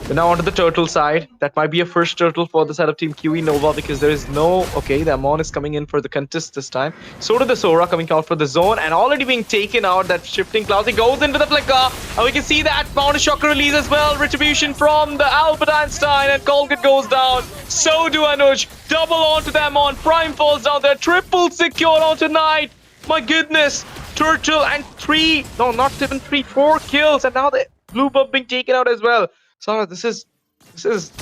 But now onto the turtle side. That might be a first turtle for the side of Team QE Nova, because there is no... Okay, the Amon is coming in for the contest this time. So did the Sora coming out for the zone, and already being taken out. That shifting clouds. He goes into the flicker, and we can see that Mountain Shocker release as well. Retribution from the Albert Einstein, and Colgate goes down. So do Anuj. Double onto the Amon. Prime falls down there. Triple secure onto Knight. My goodness. Turtle and four kills, and now the blue buff being taken out as well. So this is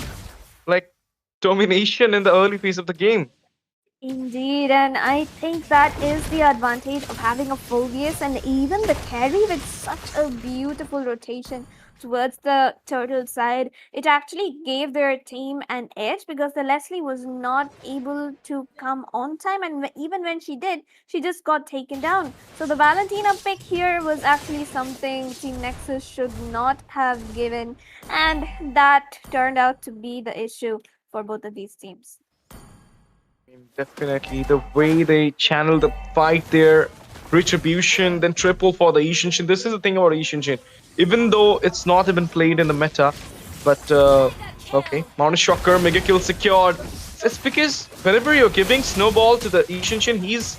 like domination in the early phase of the game. Indeed, and I think that is the advantage of having a Phobius, and even the carry with such a beautiful rotation towards the turtle side. It actually gave their team an edge, because the Leslie was not able to come on time, and even when she did, she just got taken down. So the Valentina pick here was actually something Team Nexus should not have given, and that turned out to be the issue for both of these teams. Definitely, the way they channel the fight there, retribution, then triple for the Ishinshin. This is the thing about Ishinshin. Even though it's not even played in the meta, but okay, Mountain Shocker, mega kill secured. It's because whenever you're giving snowball to the Ishinshin, he's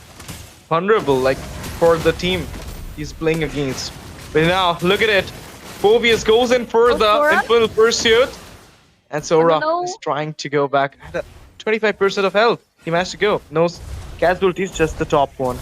vulnerable, like for the team he's playing against. But now, look at it. Phobius goes in for the Infernal Pursuit, and Sora is trying to go back at 25% of health. He managed to go. No casualties, just the top one.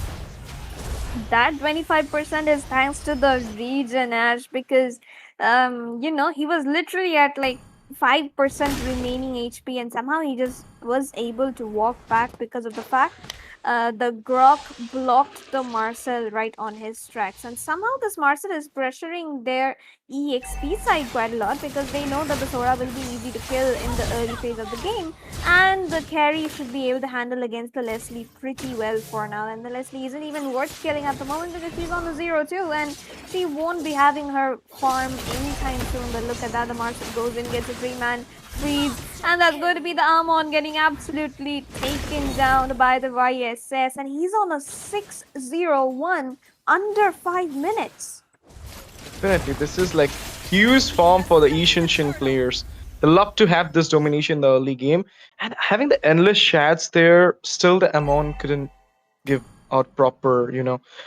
That 25% is thanks to the regen, Ash, because he was literally at like 5% remaining HP, and somehow he just was able to walk back because of the fact the Grok blocked the Marcel right on his tracks, and somehow this Marcel is pressuring their EXP side quite a lot, because they know that the Sora will be easy to kill in the early phase of the game, and the carry should be able to handle against the Leslie pretty well for now. And the Leslie isn't even worth killing at the moment, because she's on the 0-2, and she won't be having her farm anytime soon. But look at that, the Marcel goes in, gets a 3-man freeze, and that's going to be the Amon getting absolutely taken down by the YSS, and he's on a 6-0-1 under 5 minutes. Definitely, this is like huge form for the Ishinshin players. They love to have this domination in the early game, and having the endless shads there, still the Amon couldn't give out proper,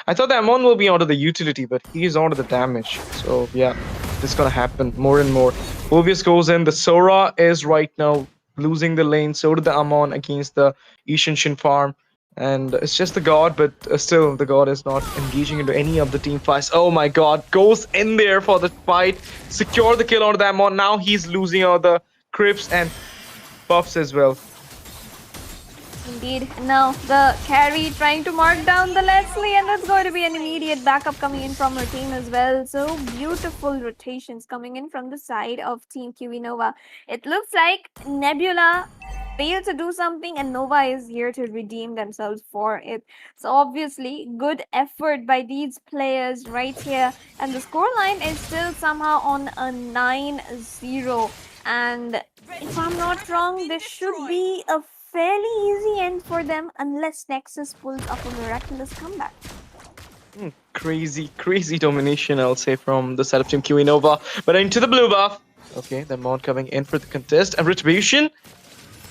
I thought the Amon will be onto the utility, but he's onto the damage. So yeah, this is gonna happen more and more. Phobius goes in. The Sora is right now losing the lane. So did the Amon against the Ishinshin farm. And it's just the God, but still the God is not engaging into any of the team fights. Oh my God, goes in there for the fight. Secure the kill onto the Amon. Now he's losing all the creeps and buffs as well. Indeed. Now the carry trying to mark down the Leslie, and that's going to be an immediate backup coming in from her team as well. So beautiful rotations coming in from the side of Team QE Nova. It looks like Nebula failed to do something, and Nova is here to redeem themselves for it. So obviously, good effort by these players right here, and the scoreline is still somehow on a 9-0. And if I'm not wrong, this should be a fairly easy end for them unless Nexus pulls off a miraculous comeback. Crazy domination, I'll say, from the side of Team QE Nova. But into the blue buff. Okay, the Mon coming in for the contest. And Retribution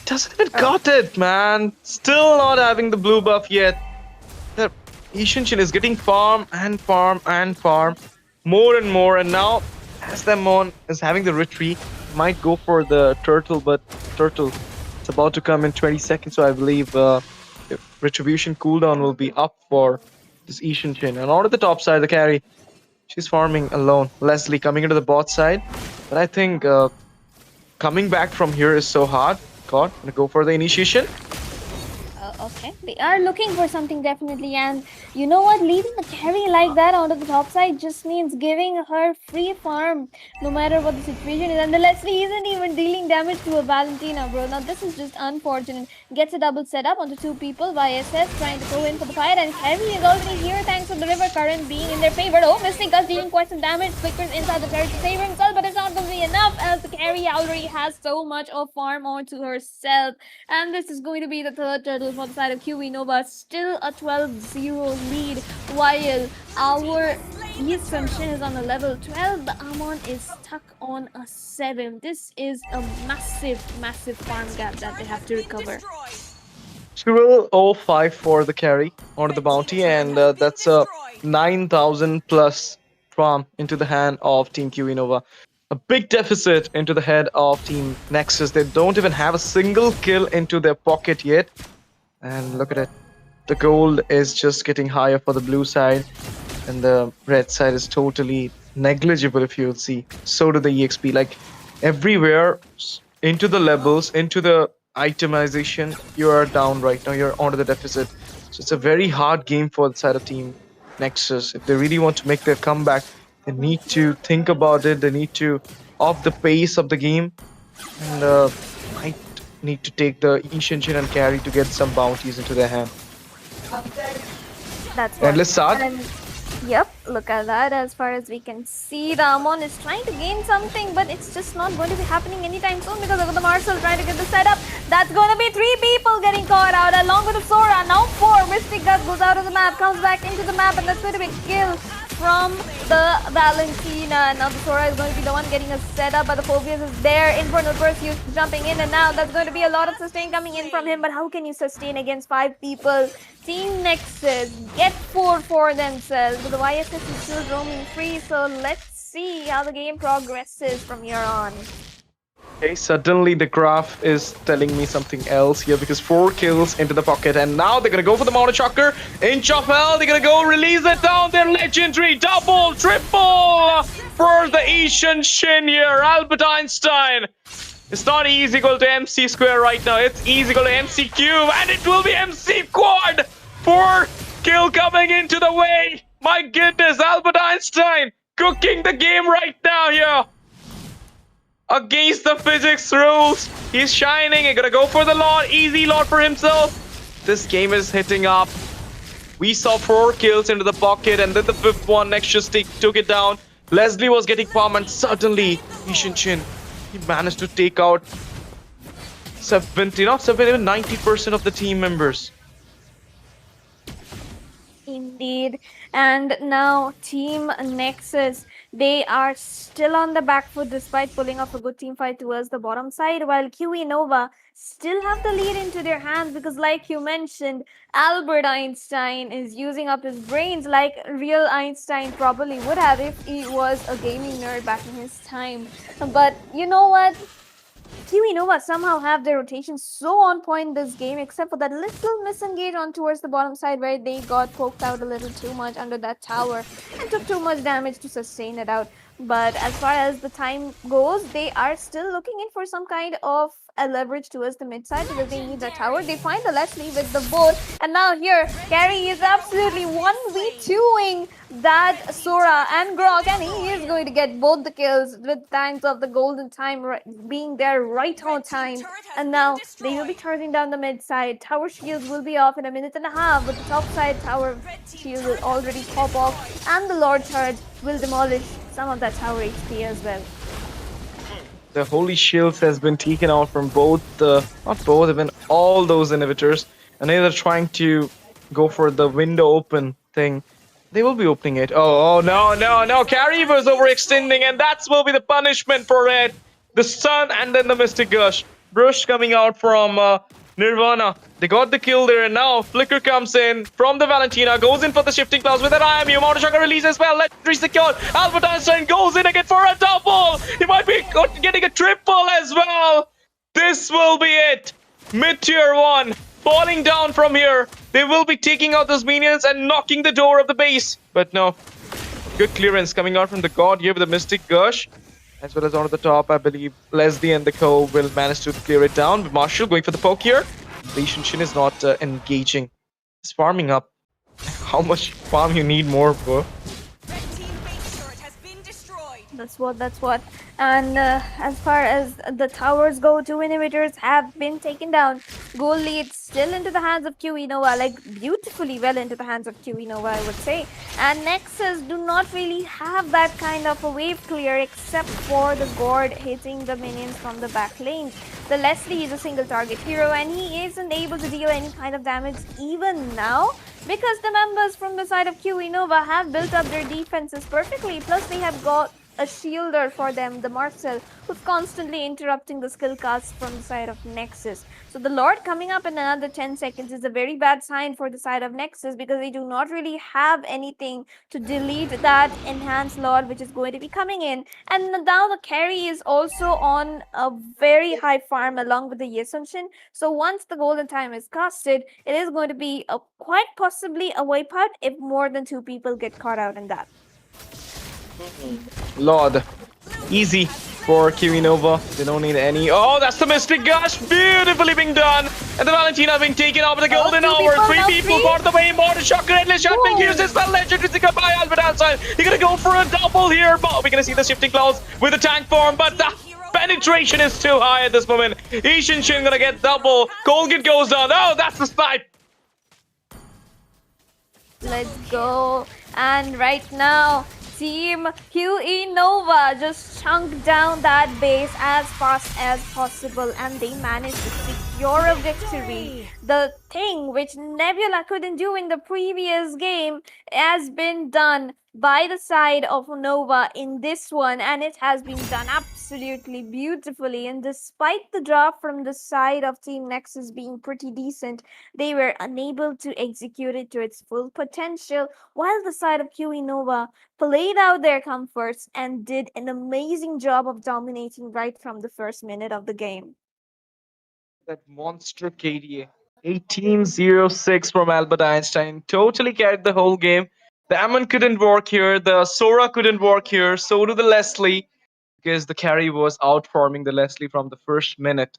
doesn't even got it, man. Still not having the blue buff yet. The Ishinshin is getting farm and farm and farm. More and more. And now, as the Mon is having the retreat, might go for the turtle, but turtle, it's about to come in 20 seconds, so I believe the Retribution cooldown will be up for this Ishinshin. And on to the top side, the carry, she's farming alone. Leslie coming into the bot side, but I think coming back from here is so hard. God, gonna go for the initiation. Okay, they are looking for something definitely, and you know what, leaving the carry like that onto the top side just means giving her free farm no matter what the situation is. And the Leslie isn't even dealing damage to a Valentina, bro. Now this is just unfortunate. Gets a double setup onto two people. YSS trying to go in for the fight, and carry is already here thanks to the river current being in their favor. Oh, Mystic Gus dealing quite some damage. Flickers inside the turret to save himself, but it's not going to be enough as the carry already has so much of farm onto herself. And this is going to be the third turtle for the side of QE Nova. Still a 12-0 lead, while our Yisun is on a level 12. The Amon is stuck on a 7. This is a massive farm gap that they have to recover. Squirrel 05 for the carry onto the bounty, and that's a 9,000 plus farm into the hand of Team QE Nova. A big deficit into the head of Team Nexus. They don't even have a single kill into their pocket yet. And look at it. The gold is just getting higher for the blue side, and the red side is totally negligible if you'll see. So do the EXP. Like everywhere into the levels, into the itemization, you are down right now. You're onto the deficit. So it's a very hard game for the side of Team Nexus. If they really want to make their comeback, they need to think about it. They need to up the pace of the game, and might need to take the Ishinshin and carry to get some bounties into their hand. That's And let's start. Yep, look at that. As far as we can see, the Amon is trying to gain something, but it's just not going to be happening anytime soon because of the Marshal trying to get the setup. That's going to be 3 people getting caught out along with the Sora. Now 4. Mystic Gus goes out of the map, comes back into the map, and that's going to be a kill from the Valentina. Now the Sora is going to be the one getting a setup, but the Phobius is there. Infernal Burst jumping in, and now that's going to be a lot of sustain coming in from him. But how can you sustain against 5 people? Team Nexus get 4 for themselves, but the YSS is still roaming free. So let's see how the game progresses from here on. Okay, suddenly the graph is telling me something else here because 4 kills into the pocket, and now they're gonna go for the Mountain Shocker. Inch of hell, they're gonna go release it down. Their legendary double, triple for the Ishinshin here. Albert Einstein. It's not E is equal to MC square right now. It's E is equal to MC cube, and it will be MC quad. 4 kill coming into the way. My goodness, Albert Einstein cooking the game right now here. Against the physics rules. He's shining. He's gonna go for the Lord. Easy Lord for himself. This game is hitting up. We saw 4 kills into the pocket, and then the 5th one next just took it down. Leslie was getting farm, and suddenly Ishinshin, he managed to take out 70, not 70, even 90% of the team members. Indeed. And now Team Nexus, they are still on the back foot despite pulling off a good team fight towards the bottom side, while QE Nova still have the lead into their hands because, like you mentioned, Albert Einstein is using up his brains like real Einstein probably would have if he was a gaming nerd back in his time. But you know what? QE Nova somehow have their rotation so on point this game, except for that little misengage on towards the bottom side where they got poked out a little too much under that tower and took too much damage to sustain it out. But as far as the time goes, they are still looking in for some kind of a leverage towards the mid side because they need the tower. They find the Leslie with the board, and now here Carry is absolutely 1v2ing that Sora and Grok, and he is going to get both the kills with thanks of the golden time being there right on time. And now they will be turning down the mid side. Tower shields will be off in a minute and a half, but the top side tower shield will already pop off, and the Lord Turret will demolish some of that tower HP as well. The Holy Shields has been taken out from both the, not both, even all those inhibitors. And they're trying to go for the window open thing. They will be opening it. Oh, no. Carry was overextending, and that will be the punishment for it. The Sun and then the Mystic Gush. Brush coming out from Nirvana. They got the kill there, and now Flicker comes in from the Valentina, goes in for the Shifting Clouds with an IMU. Mountain release as well. Legendary secured. Albert Einstein goes in again for a double. He might be getting a triple as well. This will be it. Mid-tier 1 falling down from here. They will be taking out those minions and knocking the door of the base. But no. Good clearance coming out from the God here with the Mystic Gush. As well as on the top, I believe Leslie and the Co will manage to clear it down. But Marshall going for the poke here. Lee Shin is not engaging. He's farming up. How much farm you need more, bro? That's what. And as far as the towers go, 2 inhibitors have been taken down. Goal lead still into the hands of QE Nova, like beautifully well into the hands of QE Nova, I would say. And Nexus do not really have that kind of a wave clear except for the Gord hitting the minions from the back lanes. The Leslie is a single target hero and he isn't able to deal any kind of damage even now because the members from the side of QE Nova have built up their defenses perfectly. Plus they have got a shielder for them, the Marcel, who's constantly interrupting the skill cast from the side of Nexus. So the Lord coming up in another 10 seconds is a very bad sign for the side of Nexus because they do not really have anything to delete that enhanced Lord which is going to be coming in. And now the carry is also on a very high farm along with the Yesumshin. So once the golden time is casted, it is going to be quite possibly a wipeout if more than 2 people get caught out in that. Lord. Easy for QE Nova. They don't need any. Oh, that's the Mystic Gush. Beautifully being done. And the Valentina being taken out with the golden hour. 3 people got the way. Mortar Shocker, Endless Shot being used as well. Legendary Seeker by Albert outside. He's gonna go for a double here. But we're gonna see the Shifting Clouds with the tank form. But the penetration is too high at this moment. Ishin Shin gonna get double. Colgate goes down. Oh, that's the snipe. Let's go. And right now, Team QE Nova just chunked down that base as fast as possible and they managed to secure a victory. The thing which Nebula couldn't do in the previous game has been done by the side of Nova in this one, and it has been done absolutely beautifully. And despite the drop from the side of Team Nexus being pretty decent, they were unable to execute it to its full potential, while the side of QE Nova played out their comforts and did an amazing job of dominating right from the first minute of the game. That monster KDA. 1806 from Albert Einstein. Totally carried the whole game. The Ammon couldn't work here. The Sora couldn't work here. So did the Leslie. Because the carry was outfarming the Leslie from the first minute.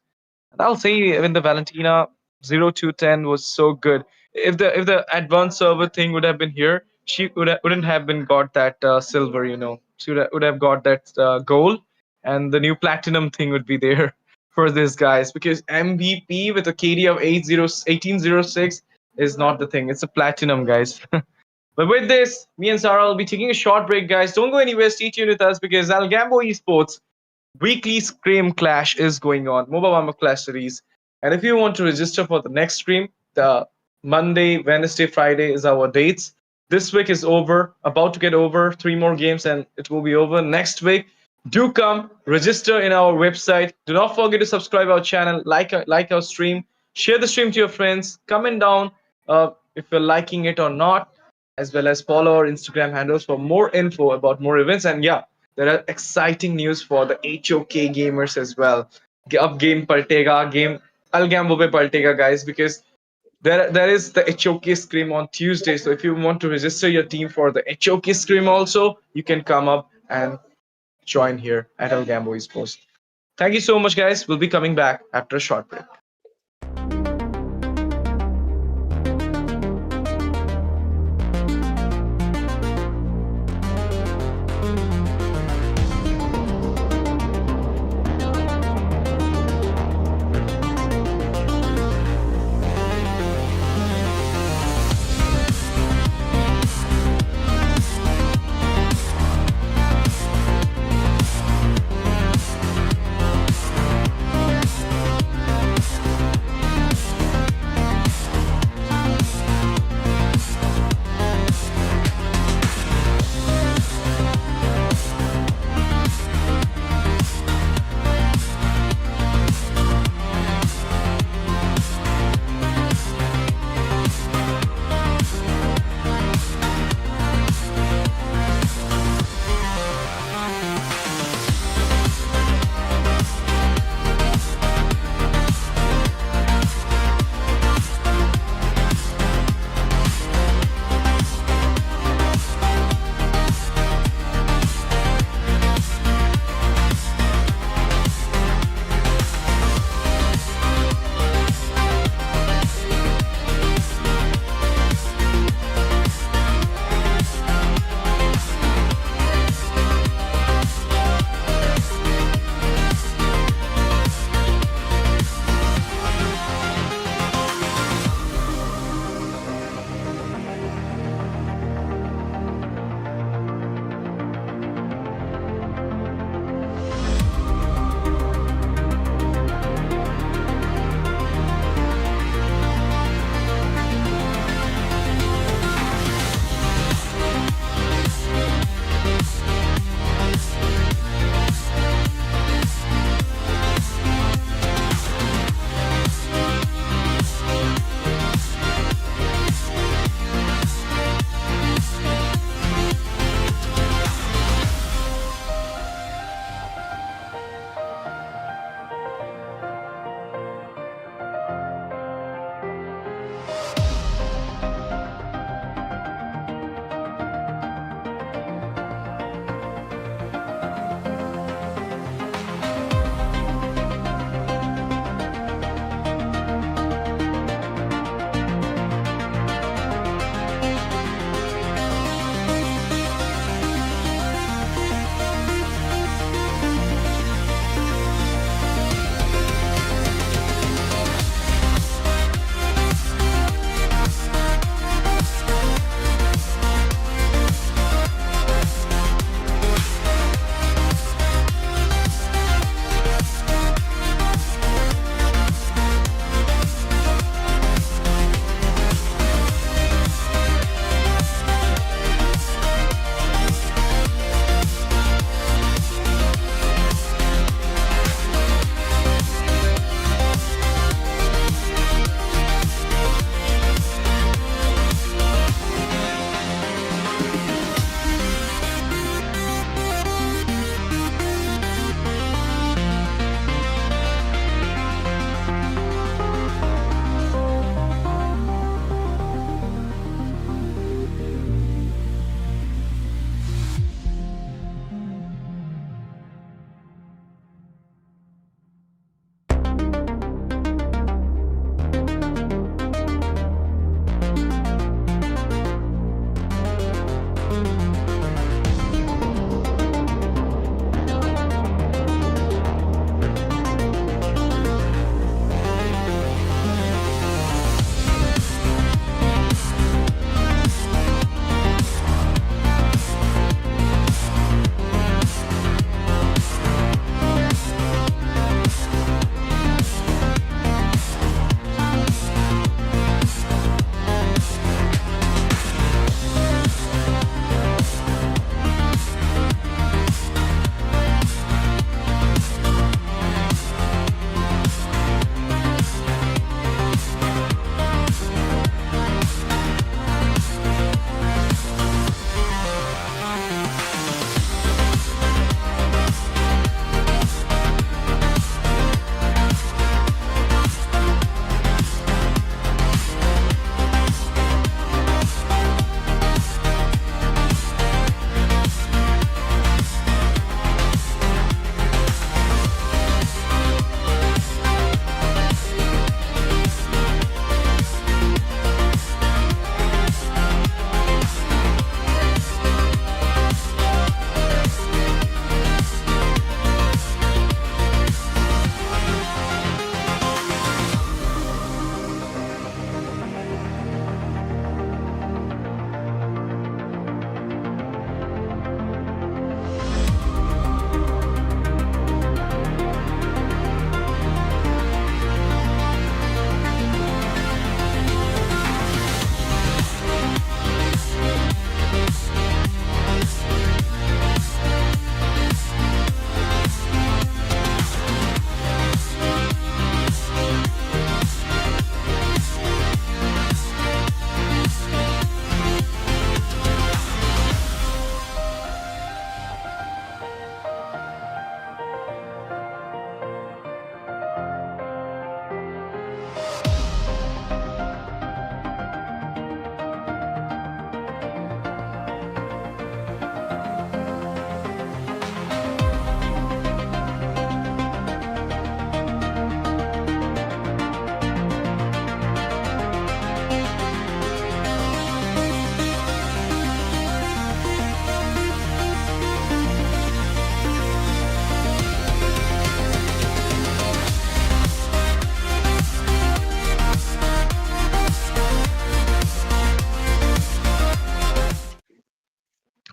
And I'll say even the Valentina 0-2-10 was so good. If the advanced server thing would have been here, she wouldn't have been got that silver, you know. She would have got that gold. And the new platinum thing would be there for these guys. Because MVP with a KD of 1806 is not the thing. It's a platinum, guys. But with this, me and Sarah will be taking a short break, guys. Don't go anywhere. Stay tuned with us because Algambo Esports weekly Scrim Clash is going on. MOBA Warmup Clash series. And if you want to register for the next stream, the Monday, Wednesday, Friday is our dates. This week is over, about to get over. 3 more games and it will be over next week. Do come, register in our website. Do not forget to subscribe our channel, like our stream, share the stream to your friends, comment down if you're liking it or not, as well as follow our Instagram handles for more info about more events. And yeah, there are exciting news for the HOK gamers as well. Up game paltega, game Algambo pe paltega, guys, because there is the HOK Scrim on Tuesday. So if you want to register your team for the HOK Scrim also, you can come up and join here at Algambo Esports. Thank you so much, guys. We'll be coming back after a short break.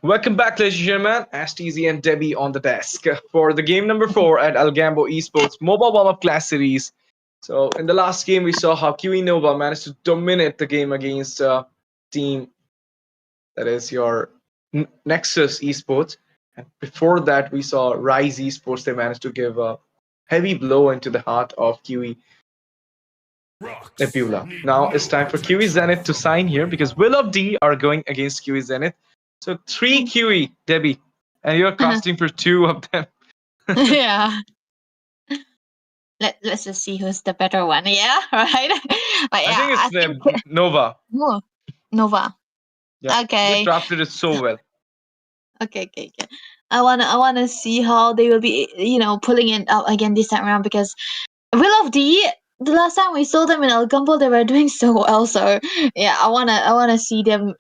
Welcome back, ladies and gentlemen. STZ and Debbie on the desk for the game number 4 at Algambo Esports MOBA Warmup Class Series. So, in the last game, we saw how QE Nova managed to dominate the game against team that is your Nexus Esports. And before that, we saw Rise Esports. They managed to give a heavy blow into the heart of QE Nebula. Now it's time for QE Zenith to sign here because Will of D are going against QE Zenith. So 3 QE, Debbie, and you're casting for 2 of them. Yeah. Let's just see who's the better one. Yeah, right. But yeah, I think it's Nova. Oh, Nova. Yeah, Okay. they drafted it so well. Okay. I wanna see how they will be, pulling it up again this time around because Will of D. The last time we saw them in Algambo, they were doing so well. So yeah, I wanna see them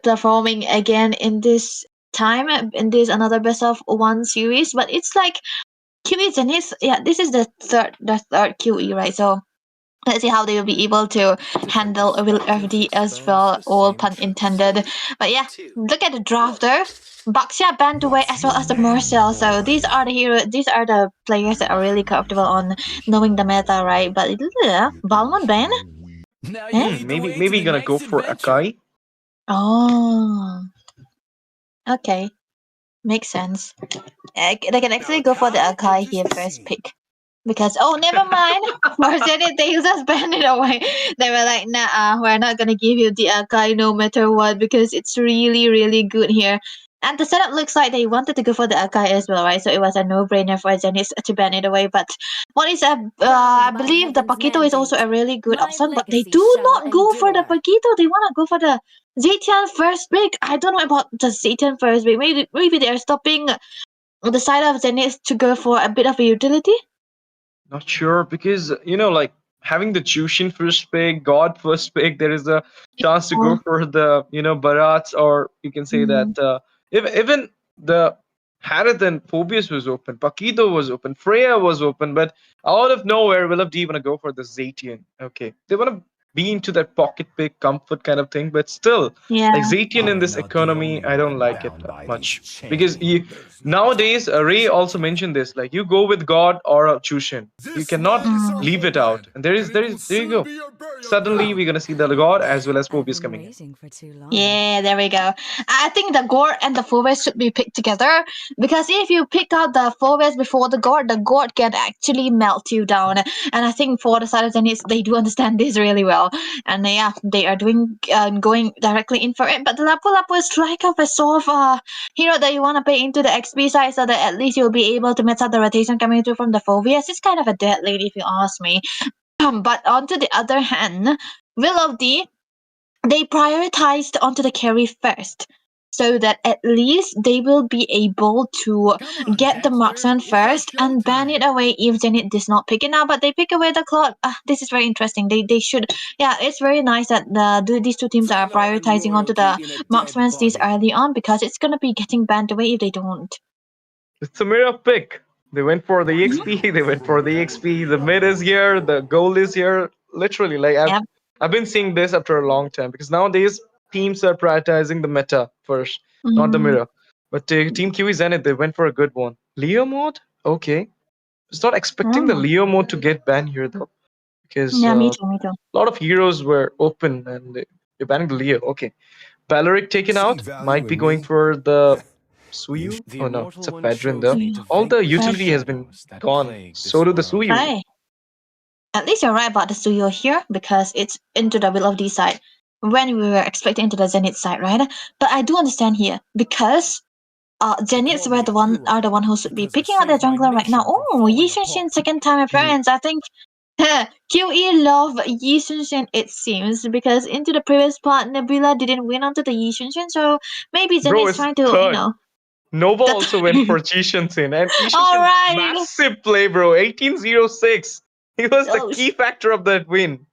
performing again in this time in this another best of 1 series. But it's like QE Zenith. Yeah, this is the third QE, right? So let's see how they will be able to handle Will of D as well, all pun intended. But yeah, look at the drafter. Baxia banned away as well as the Marcel. So these are the players that are really comfortable on knowing the meta, right? But Balmond ban? Maybe gonna go for Akai. Oh. Okay. Makes sense. They can actually go for the Akai here first pick. Because never mind. Mercedes, they just banned it away. They were like, nah, we're not gonna give you the Akai no matter what because it's really, really good here. And the setup looks like they wanted to go for the Akai as well, right? So it was a no-brainer for Zenith to ban it away. But I believe the Paquito is also a really good option, but they do not go for the Paquito. They wanna go for the Zetian first pick. I don't know about the Zetian first pick. Maybe they're stopping the side of Zenith to go for a bit of a utility. Not sure because like having the Jushin first pick, God first pick, there is a chance to go for the Barats, or you can say that even the Harith and Phobius was open, Paquito was open, Freya was open, but out of nowhere, Will of D wanna go for the Zetian. Okay, they wanna be into that pocket pick comfort kind of thing, but still, like Zetian in this economy, I don't like it much because nowadays Ray also mentioned this, like you go with God or a Chushin, you cannot leave it out, and there you go. Suddenly we're gonna see the God as well as Phobius coming in. Yeah, there we go. I think the Gord and the Phobius should be picked together because if you pick out the Phobius before the God can actually melt you down. And I think for the Saracens, they do understand this really well. And yeah, they are doing going directly in for it. But the Lapu is strike up a sort of hero that you want to pay into the XP side so that at least you'll be able to match out the rotation coming through from the Phobius. It's kind of a dead lead if you ask me. But on to the other hand, Will of D, they prioritized onto the carry first so that at least they will be able to get the marksman first and ban it away if Zenith does not pick it now. But they pick away the Cloud. This is very interesting. They should. Yeah, it's very nice that these two teams are prioritizing onto the marksmen this early on because it's going to be getting banned away if they don't. It's a mirror pick. They went for the EXP, they went for the EXP, the mid is here, the goal is here. Literally, like I've been seeing this after a long time because nowadays teams are prioritizing the meta first, not the mirror. But Team QE Zenith, they went for a good one. Leo mode? Okay. I was not expecting the Leo mode to get banned here though. Because me too. a lot of heroes were open and they're banning the Leo. Okay. Valoric taken out, might be going for the Suyu? Oh no, it's a Fedrin though. All the utility has been gone. So do the Suyu. Right. At least you're right about the Suyu here because it's into the Will of D side when we were expecting into the Zenith side, right? But I do understand here because Zeniths are the one who should be picking out the jungler right now. Oh, Yi Xunshin second time appearance. I think QE love Yi Xunshin, it seems, because into the previous part Nebula didn't win onto the Yi Xunshin, so maybe Zenith's trying to Nova also went for Yi Xunshin, and Yi Xunshin, right. massive play, bro. 1806. He was the key factor of that win.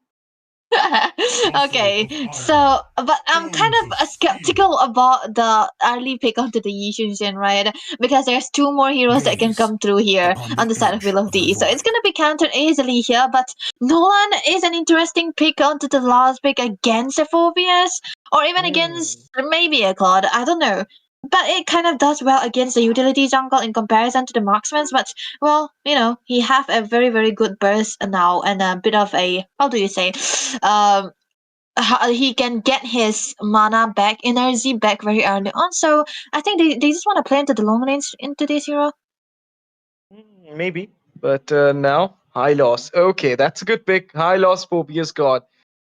Okay, so but I'm kind of skeptical about the early pick onto the Yi Xunshin, right? Because there's 2 more heroes that can come through here on the side of Will of D, so it's gonna be countered easily here. But Nolan is an interesting pick onto the last pick against Phobius, or even against maybe a Claude. I don't know. but it kind of does well against the utility jungle in comparison to the marksman. But well, he have a very very good burst now and a bit of a, how do you say, he can get his mana back, energy back very early on. So I think they just want to play into the long range into this hero. Maybe, but now high loss. Okay, that's a good pick. High loss Phobia's God.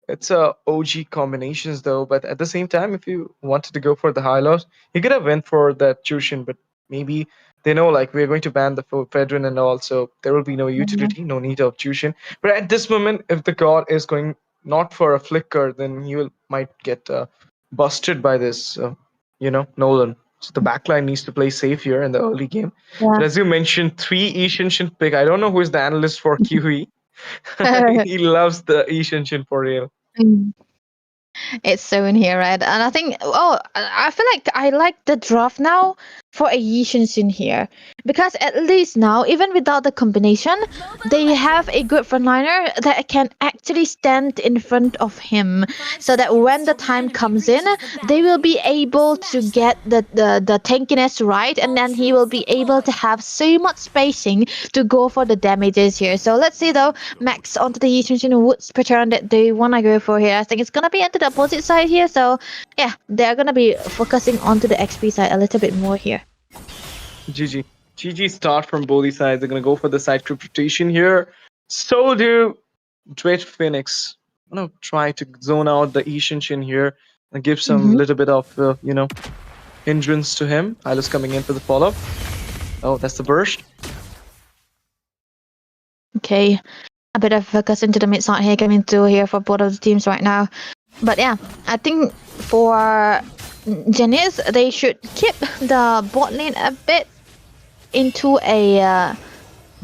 It's a OG combinations though, but at the same time, if you wanted to go for the high loss, you could have went for that Chushin, but maybe they know like we're going to ban the Fedrin and all, so there will be no utility, no need of Chushin. But at this moment, if the god is going not for a flicker, then he might get busted by this, Nolan. So the backline needs to play safe here in the early game. Yeah. But as you mentioned, 3 Ishinshin pick. I don't know who is the analyst for QE. He loves the Ishinshin for real. It's so in here, right? And I think, I feel like I like the draft now for a Yishin here. Because at least now, even without the combination, they have a good frontliner that can actually stand in front of him. So that when the time comes in, they will be able to get the tankiness right. And then he will be able to have so much spacing to go for the damages here. So let's see though, Max onto the Yishin Woods pattern that they want to go for here. I think it's going to be into the opposite side here. So yeah, they're going to be focusing onto the XP side a little bit more here. GG start from both these sides. They're going to go for the side crypt rotation here. So do Dread Phoenix. I'm going to try to zone out the Ishinshin here and give some little bit of, hindrance to him. Hylos coming in for the follow-up. Oh, that's the burst. Okay, a bit of focus into the mid side here coming through here for both of the teams right now. But yeah, I think for Genis, they should keep the bot lane a bit into a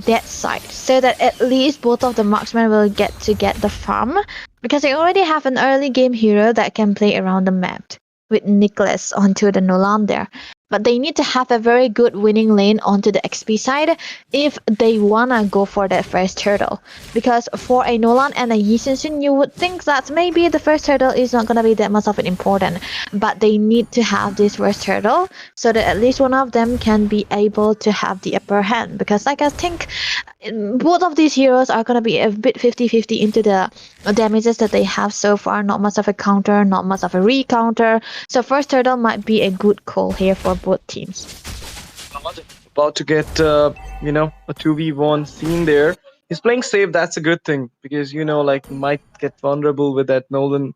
dead side, so that at least both of the marksmen will get the farm, because they already have an early game hero that can play around the map with Nicholas onto the Nolan there. But they need to have a very good winning lane onto the XP side if they wanna go for that first turtle. Because for a Nolan and a Yishin, you would think that maybe the first turtle is not gonna be that much of an important. But they need to have this first turtle so that at least one of them can be able to have the upper hand. Because like I think both of these heroes are gonna be a bit 50-50 into the damages that they have so far. Not much of a counter, not much of a re-counter. So first turtle might be a good call here for both teams. About to get, a 2v1 scene there. He's playing safe, that's a good thing. Because, might get vulnerable with that Nolan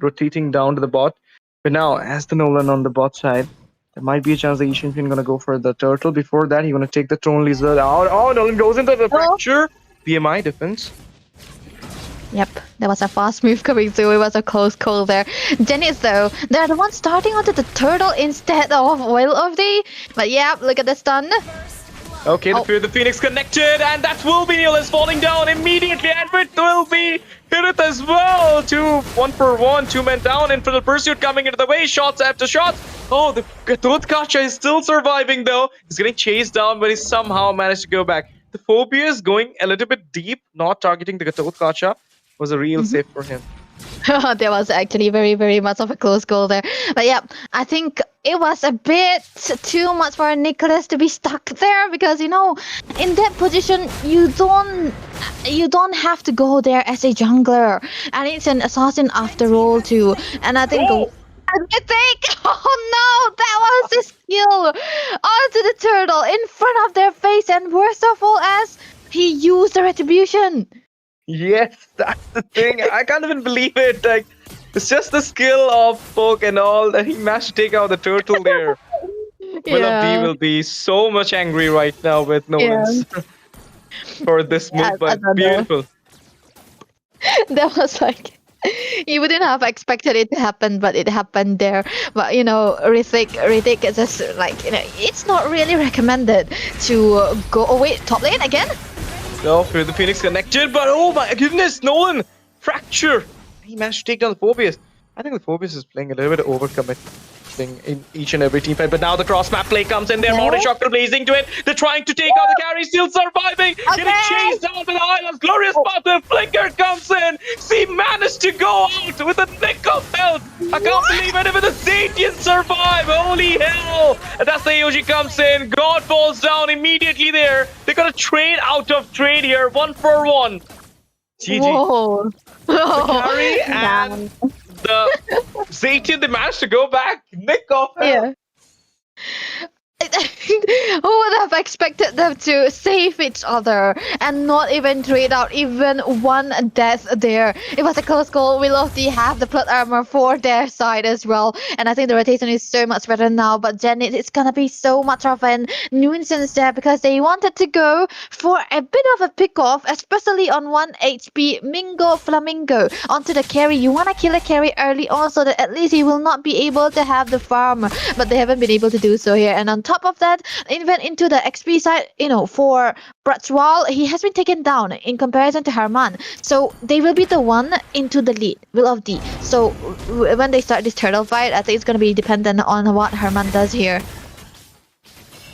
rotating down to the bot. But now, as the Nolan on the bot side, there might be a chance that Ishin going to go for the turtle. Before that, he's going to take the Tron Lizard out. Oh, Nolan goes into the fracture. PMI defense. Yep, that was a fast move coming through. It was a close call there. Genis, though, they're the ones starting onto the turtle instead of Will of the. But yeah, look at the stun. Okay, the Fear of the Phoenix connected, and that will be Neil is falling down immediately, and it will be hit it as well. 1-for-1, 2 men down, and for the pursuit coming into the way, shots after shots. Oh, the Kacha is still surviving though. He's getting chased down, but he somehow managed to go back. The Phobia is going a little bit deep, not targeting the Kacha. Was a real save for him. There was actually very, very much of a close goal there. But yeah, I think it was a bit too much for Nicholas to be stuck there, because in that position you don't have to go there as a jungler, and it's an assassin after all too. And I think oh no, that was the skill onto the turtle in front of their face, and worst of all, as he used the retribution. Yes, that's the thing. I can't even believe it. Like, it's just the skill of Poke and all that he managed to take out the turtle there. Will of D will be so much angry right now with Nolan's for this move, but beautiful. That was like, you wouldn't have expected it to happen, but it happened there. But Rithik is just like, it's not really recommended to go. Oh wait, top lane again? No, Fear the Phoenix connected, but oh my goodness, Nolan! Fracture! He managed to take down the Phobius. I think the Phobius is playing a little bit of overcommit. something in each and every team fight. But now the cross map play comes in there. Okay. Shocker blazing to it. They're trying to take out the carry, still surviving. Getting chased down with the islands. Glorious spot. The flicker comes in. She managed to go out with a nick of health. I can't believe it. Even the Zatians survive. Holy hell. And that's the AOG comes in. God falls down immediately there. They got a trade out of trade here. 1-for-1. GG. Whoa. The carry and the Zatian, they managed to go back. Nick off health. Yeah. Who would have expected them to save each other and not even trade out even one death there? It was a close call. We love to have the plot armor for their side as well, and I think the rotation is so much better now. But Janet, it's gonna be so much of a nuisance there because they wanted to go for a bit of a pick-off, especially on 1 HP Mingo Flamingo onto the carry. You wanna kill a carry early on so that at least he will not be able to have the farm, but they haven't been able to do so here. And on top of that, even into the XP side, for Bratzwal, he has been taken down in comparison to Herman. So they will be the one into the lead, Will of D. So when they start this turtle fight, I think it's going to be dependent on what Herman does here.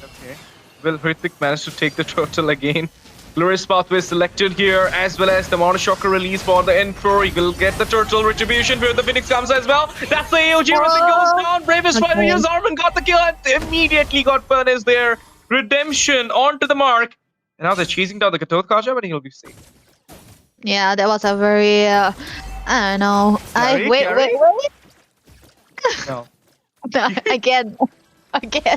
Okay. Will Hrithik managed to take the turtle again. Glorious pathway selected here, as well as the Monoshocker release for the N4. He will get the turtle retribution where the Phoenix comes as well. That's the AOG. Everything goes down. Bravest fighter here. Armin got the kill and immediately got punished there. Redemption onto the mark. And now they're chasing down the Katot Kaja, but he'll be safe. Yeah, that was a very, I don't know. Wait. No. Again.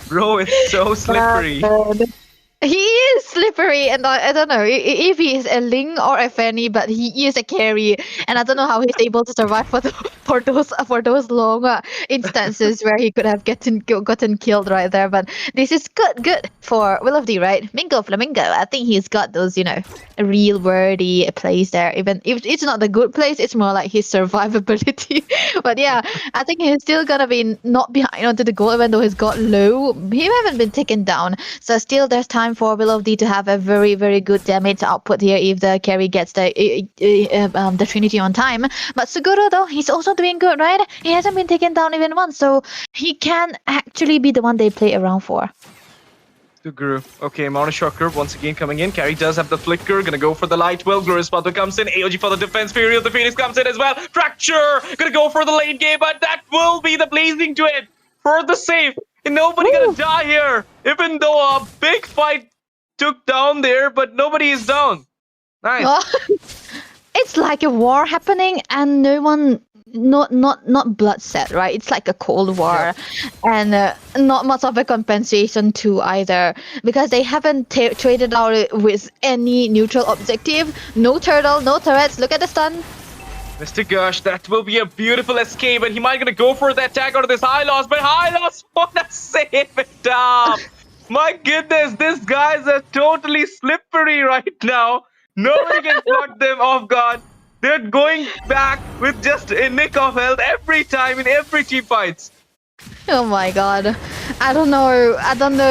Bro, it's so slippery. He is slippery, and I don't know if he is a Ling or a Fanny, but he is a carry, and I don't know how he's able to survive for those long instances where he could have gotten killed right there. But this is good for Will of D, right? Mingo Flamingo, I think he's got those real worthy plays there. Even if it's not the good plays, it's more like his survivability. But yeah, I think he's still gonna be not behind onto the goal, even though he's got low. He haven't been taken down, so still there's time for Will of D to have a very, very good damage output here if the carry gets the Trinity on time. But Suguro, though, he's also doing good, right? He hasn't been taken down even once, so he can actually be the one they play around for. Suguro. Okay, Monoshocker once again coming in. Carry does have the flicker. Gonna go for the light. Well, Glorious Pathway comes in. AOG for the defense. Fury of the Phoenix comes in as well. Fracture! Gonna go for the late game, but that will be the blazing to it for the save. And nobody gonna die here, even though a big fight took down there, but nobody is down. Nice. Well, it's like a war happening, and no one, not bloodshed, right? It's like a cold war, and not much of a compensation too either, because they haven't traded out with any neutral objective. No turtle, no turrets. Look at the stun. Mr. Gush, that will be a beautiful escape, and he might gonna go for that tag out of this high loss, but high loss wanna save it up. My goodness, these guys are totally slippery right now. Nobody can caught them off guard. They're going back with just a nick of health every time in every team fights. Oh my god. I don't know,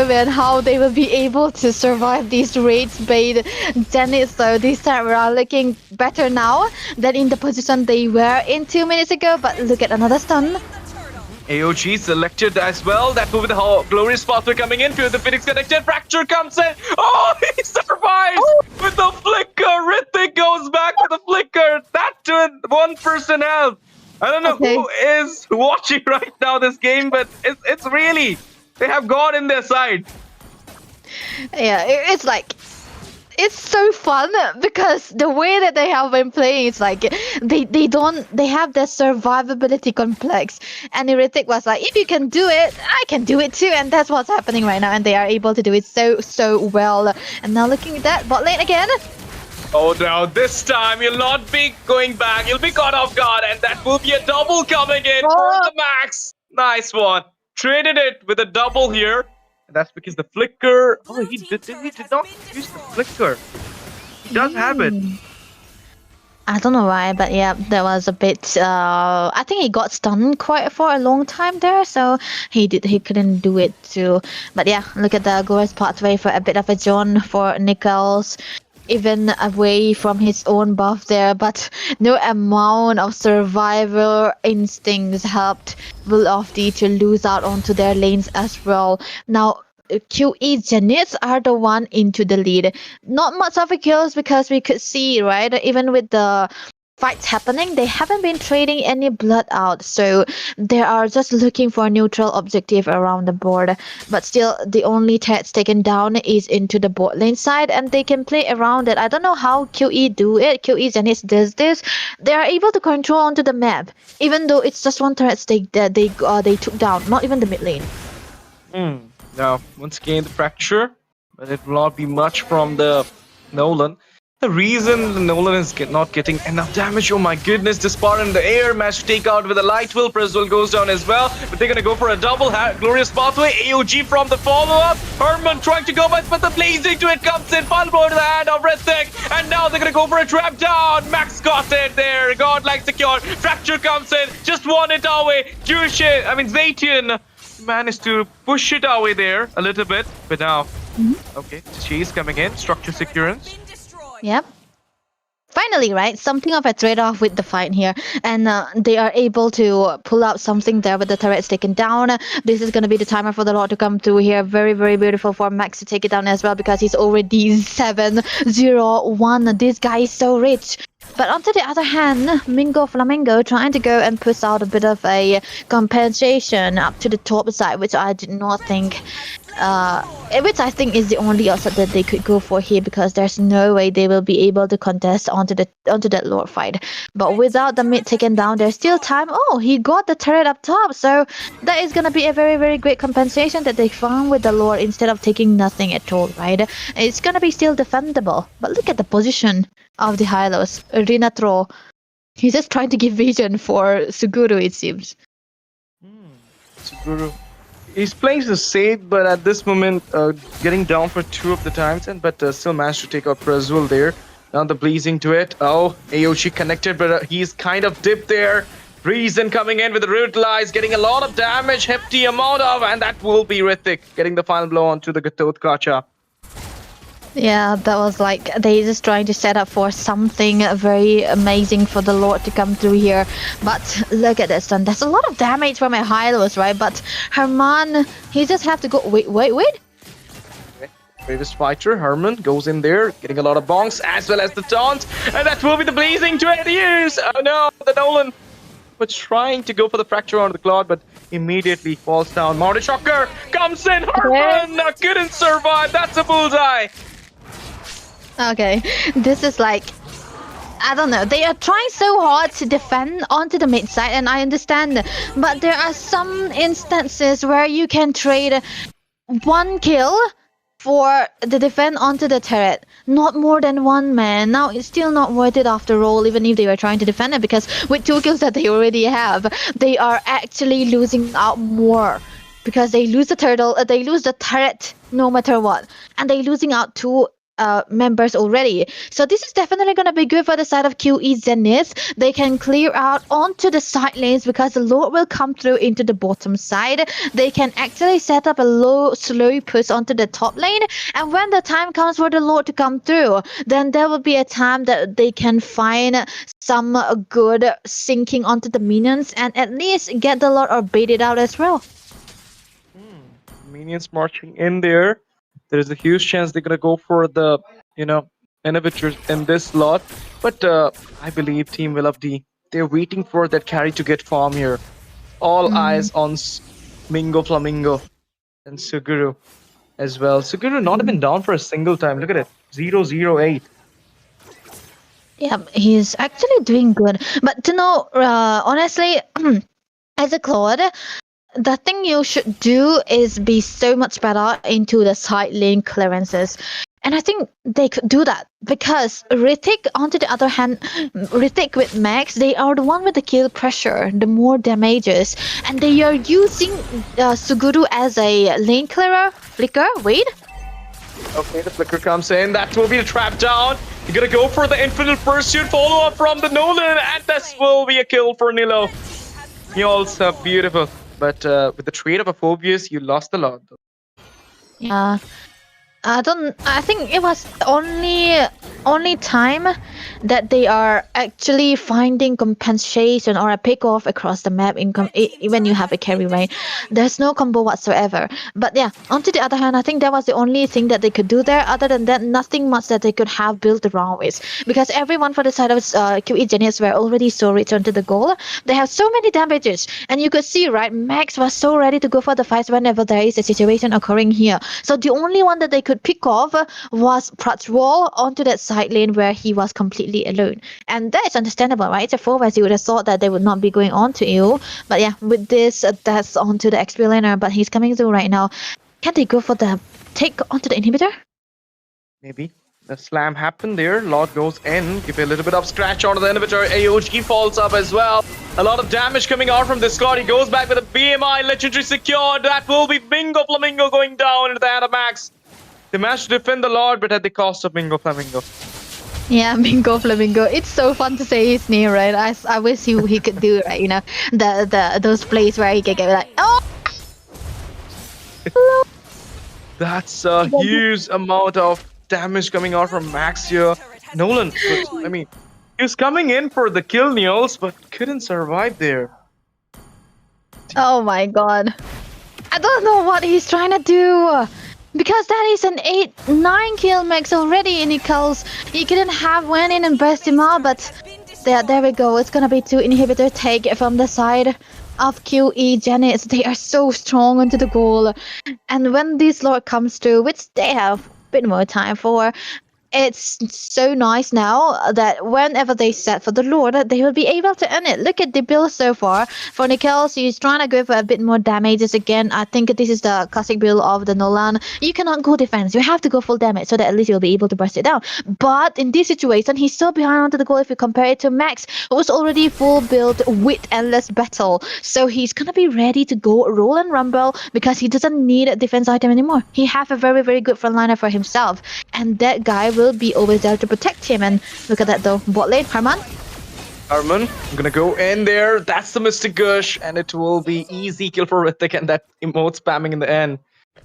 man, how they will be able to survive these raids bait. Zenith, though, this time around looking better now than in the position they were in 2 minutes ago. But look at another stun. AOG selected as well. That will be the Glorious Pathway coming in. Fear the Phoenix connected. Fracture comes in. Oh, he survives with the flicker. Hrithik goes back with the flicker. That to 1 person health. I don't know who is watching right now this game, but it's really, they have God in their side. Yeah, it's like, it's so fun because the way that they have been playing, it's like they have their survivability complex. And Hrithik was like, if you can do it, I can do it too. And that's what's happening right now. And they are able to do it so well. And now looking at that, bot lane again. Oh, now this time you'll not be going back. You'll be caught off guard, and that will be a double coming in for the max. Nice one. Traded it with a double here. And that's because the flicker. Oh, he did not use the flicker. He does have it. I don't know why, but yeah, that was a bit. I think he got stunned quite for a long time there, so he couldn't do it too. But yeah, look at the Glorious Pathway for a bit of a John for Nichols. even away from his own buff there, but no amount of survival instincts helped Will-of-D to lose out onto their lanes as well. Now, QE Zeniths are the one into the lead. Not much of a kills because we could see, right, even with the fights happening, they haven't been trading any blood out, so they are just looking for a neutral objective around the board. But still, the only threats taken down is into the bot lane side, and they can play around it. I don't know how QE do it. QE Zenith does this. They are able to control onto the map, even though it's just one threat stake that they took down, not even the mid lane. Now, once again, the fracture, but it will not be much from the Nolan. The reason the Nolan is not getting enough damage, oh my goodness, Dispar in the air, managed to take out with a light will, Prezwell goes down as well, but they're gonna go for a double glorious pathway, AOG from the follow-up, Herman trying to go back, but the blazing to it comes in, final blow to the hand of Rithik, and now they're gonna go for a trap down, Max got it there, godlike secure, fracture comes in, just won it away, Zaytian managed to push it away there a little bit, but now, okay, Chase coming in, structure securance. Yep. Finally, right? Something of a trade-off with the fight here. And they are able to pull out something there with the turrets taken down. This is going to be the timer for the Lord to come through here. Very, very beautiful for Max to take it down as well because he's already 7-0-1. This guy is so rich. But on to the other hand, Mingo Flamingo trying to go and push out a bit of a compensation up to the top side, which I did not think, which I think is the only asset that they could go for here because there's no way they will be able to contest onto that Lord fight. But without the mid taken down, there's still time. Oh, he got the turret up top, so that is gonna be a very, very great compensation that they found with the Lord instead of taking nothing at all, right? It's gonna be still defendable. But look at the position of the Hylos. Rinatro, he's just trying to give vision for Suguru, it seems. Suguru. He's playing the safe, but at this moment, getting down for 2 of the times, but still managed to take out Prezwell there. Now the blazing to it. Oh, Aoshi connected, but he's kind of dipped there. Reason coming in with the Rutilize, getting a lot of damage, hefty amount of, and that will be Rithik getting the final blow onto the Gatot Kacha. Yeah, that was like they just trying to set up for something very amazing for the Lord to come through here. But look at this one. There's a lot of damage from a Hylos, right? But Herman, he just have to go. Wait. Bravest fighter, Herman, goes in there, getting a lot of bonks as well as the taunt. And that will be the blazing 20 years. Oh no, the Nolan was trying to go for the fracture on the Claude, but immediately falls down. Mounted Shocker comes in. Herman couldn't survive. That's a bullseye. Okay, this is like, I don't know, they are trying so hard to defend onto the mid side, and I understand, but there are some instances where you can trade 1 kill for the defend onto the turret, not more than 1 man. Now it's still not worth it after all, even if they were trying to defend it, because with 2 kills that they already have, they are actually losing out more. Because they lose the turtle, they lose the turret no matter what, and they're losing out 2 members already. So this is definitely going to be good for the side of QE Zenith. They can clear out onto the side lanes because the Lord will come through into the bottom side. They can actually set up a low, slow push onto the top lane. And when the time comes for the Lord to come through, then there will be a time that they can find some good sinking onto the minions and at least get the Lord or bait it out as well. Minions marching in there. There is a huge chance they're gonna go for the, inhibitors in this lot. But I believe Team Will-of-D, they're waiting for that carry to get farm here. All eyes on Mingo Flamingo and Suguru as well. Suguru not even down for a single time. Look at it, 0-0-8. Yeah, he's actually doing good. But to know, honestly, as a Claude, the thing you should do is be so much better into the side lane clearances. And I think they could do that because Rithik, on the other hand, Rithik with Max, they are the one with the kill pressure, the more damages. And they are using Suguru as a lane clearer. Flicker, wait. Okay, the flicker comes in. That will be a trap down. You're gonna go for the infinite pursuit follow up from the Nolan, and this will be a kill for Nilo. You also beautiful. But with the trade of a Phobius, you lost a lot. Yeah. I think it was only only time that they are actually finding compensation or a pick off across the map when you have a carry, right? There's no combo whatsoever. But yeah, on to the other hand, I think that was the only thing that they could do there. Other than that, nothing much that they could have built around with, because everyone for the side of QE Genius were already so returned to the goal. They have so many damages, and you could see, right, Max was so ready to go for the fight whenever there is a situation occurring here. So the only one that they could pick off was Pratswall onto that side lane where he was completely alone. And that is understandable, right? It's a 4 you would have thought that they would not be going on to you. But yeah, with this, that's onto the XP laner, but he's coming through right now. Can they go for the take onto the inhibitor? Maybe. The slam happened there. Lord goes in. Give a little bit of scratch onto the inhibitor. AOG falls up as well. A lot of damage coming out from this squad. He goes back with a BMI legendary secured. That will be Bingo Flamingo going down into the hand of Max. They managed to defend the Lord, but at the cost of Bingo Flamingo. Yeah, Bingo Flamingo. It's so fun to say his name, right? I wish he could do, right? You know, those plays where he can get like, oh. That's a huge amount of damage coming out from Max here. Nolan, I mean, he was coming in for the kill, Niels, but couldn't survive there. Oh my god. I don't know what he's trying to do. Because that is an 8-9 kill max already in Nichols. He couldn't have went in and burst him out, but there we go. It's gonna be 2 inhibitor take from the side of QE Genesis. They are so strong onto the goal. And when this Lord comes through, which they have a bit more time for, it's so nice now that whenever they set for the Lord, they will be able to earn it. Look at the build so far. For Nichols, he's trying to go for a bit more damages again. I think this is the classic build of the Nolan. You cannot go defense. You have to go full damage so that at least you'll be able to burst it down. But in this situation, he's still behind onto the goal if you compare it to Max, who was already full build with Endless Battle. So he's gonna be ready to go roll and rumble because he doesn't need a defense item anymore. He have a very, very good frontliner for himself. And that guy will be always there to protect him. And look at that though. Bot lane, Harman. I'm gonna go in there. That's the Mystic Gush, and it will be easy kill for Rithik, and that emote spamming in the end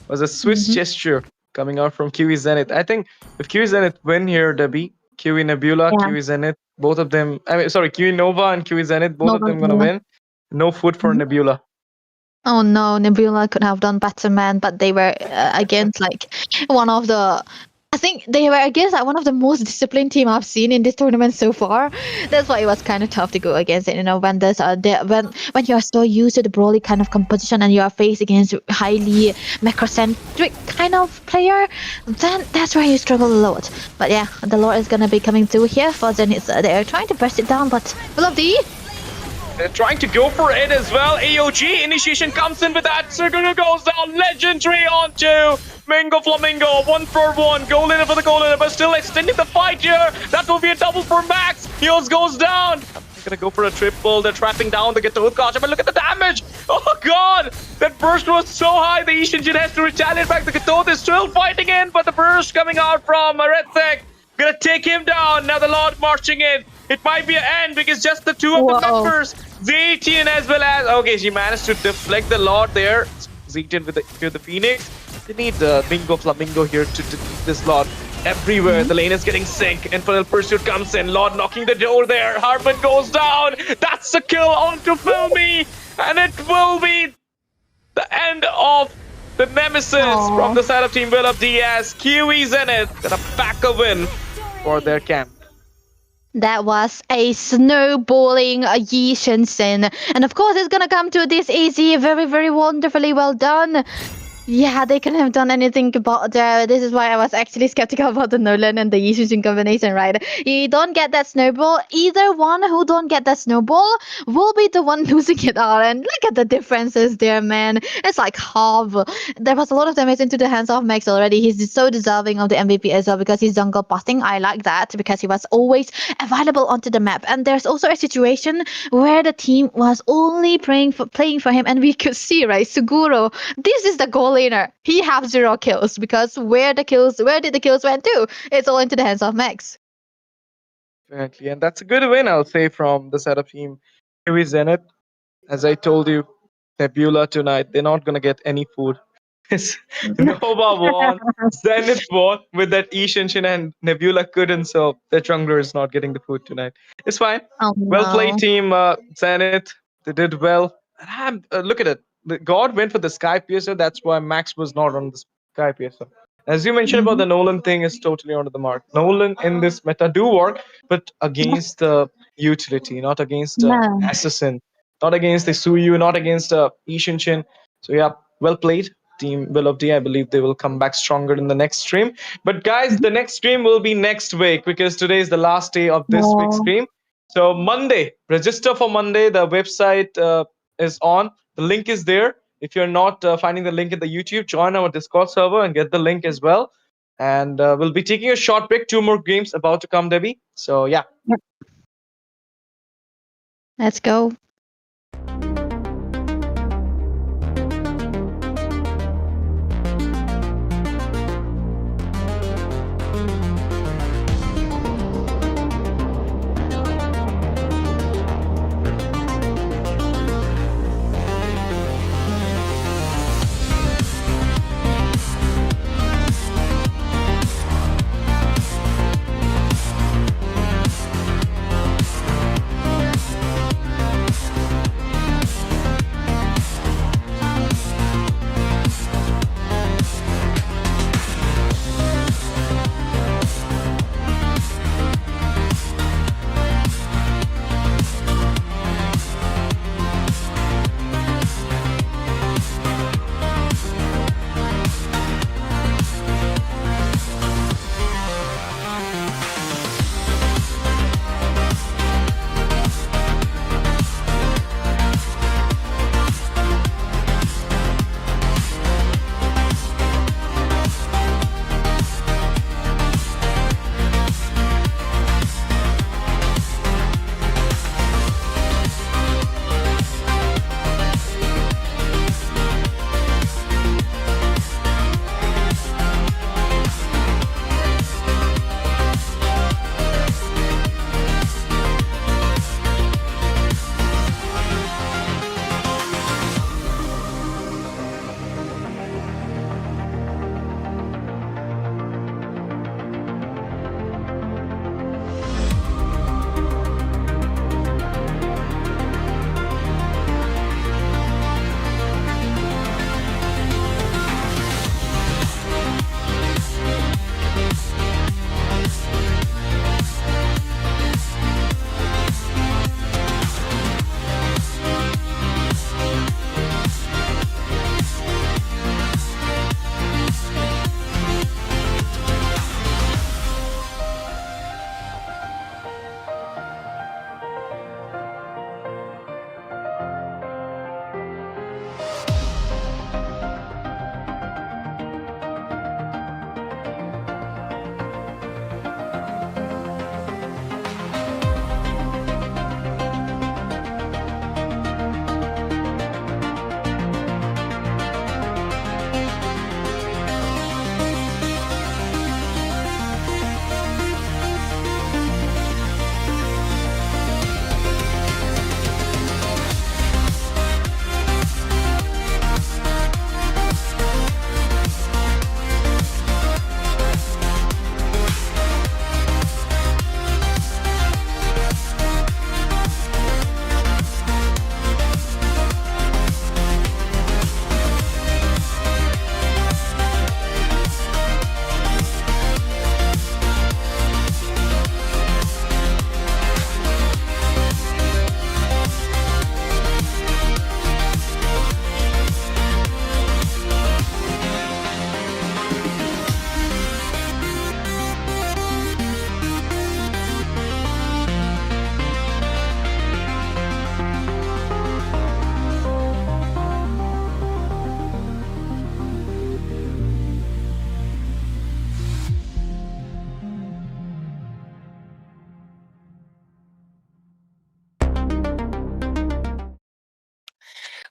was a Swiss gesture coming out from QE Zenith. I think if QE Zenith win here, Debbie, QE Nebula, Yeah. QE Zenith, both of them, QE Nova and QE Zenith, both of them gonna win. No food for Nebula. Oh no, Nebula could have done better, man, but they were against like one of the. I think they were against like one of the most disciplined team I've seen in this tournament so far. That's why it was kind of tough to go against it. You know, when there's when you are so used to the brawly kind of composition and you are faced against highly macrocentric kind of player, then that's where you struggle a lot. But yeah, the Lord is gonna be coming through here for Zenith. They're trying to burst it down, but Will of the. They're trying to go for it as well. AOG initiation comes in with that. Circular goes down. Legendary onto Mingo Flamingo. 1-for-1. Goal in for the goal in, but still extending the fight here. That will be a double for Max. Heals goes down. They're gonna go for a triple. They're trapping down the Gatoth Gotcha, but look at the damage. Oh god! That burst was so high. The Ishinjin has to retaliate back. The Gatoth is still fighting in, but the burst coming out from Rethek gonna take him down. Now the Lord marching in. It might be an end because just the 2 of the members, Zetian as well as... Okay, she managed to deflect the Lord there. Zetian with the Phoenix. They need the Bingo Flamingo here to defeat this Lord. Everywhere, the lane is getting sync. Infernal Pursuit comes in. Lord knocking the door there. Harman goes down. That's the kill onto Filmy. And it will be the end of the nemesis from the side of Team Will of DS. QE Zenith gonna pack a win for their camp. That was a snowballing Yi Shensen. And of course, it's gonna come to this easy, very, very wonderfully well done. Yeah, they couldn't have done anything about that. This is why I was actually skeptical about the Nolan and the Yi Shensen combination, right? You don't get that snowball. Either one who don't get that snowball will be the one losing it out. And look at the differences there, man. It's like half. There was a lot of damage into the hands of Max already. He's so deserving of the MVP as well because he's jungle passing. I like that because he was always available onto the map. And there's also a situation where the team was only playing for him, and we could see, right, Suguro, this is the goal laner. He have 0 kills because where did the kills went to? It's all into the hands of Max. Definitely, and that's a good win, I'll say, from the setup team. Here is Zenith. As I told you, Nebula tonight, they're not gonna get any food. Nova won, Zenith won with that Ishinshin and Nebula couldn't, so the jungler is not getting the food tonight. It's fine. Oh Well played, no. team Zenith. They did well. Look at it. The God went for the Sky Piercer. That's why Max was not on the Sky Piercer. As you mentioned about the Nolan thing, is totally onto the mark. Nolan in this meta do work, but against the utility, not against No. Assassin, not against the Suyu, not against Ishinshin. So yeah, well played. Team Will of D. I believe they will come back stronger in the next stream. But guys, the next stream will be next week because today is the last day of this week's No. stream. So Monday, register for Monday. The website is on. The link is there. If you're not finding the link in the YouTube, join our Discord server and get the link as well. And we'll be taking a short break. 2 more games about to come, Debbie. So yeah. Let's go.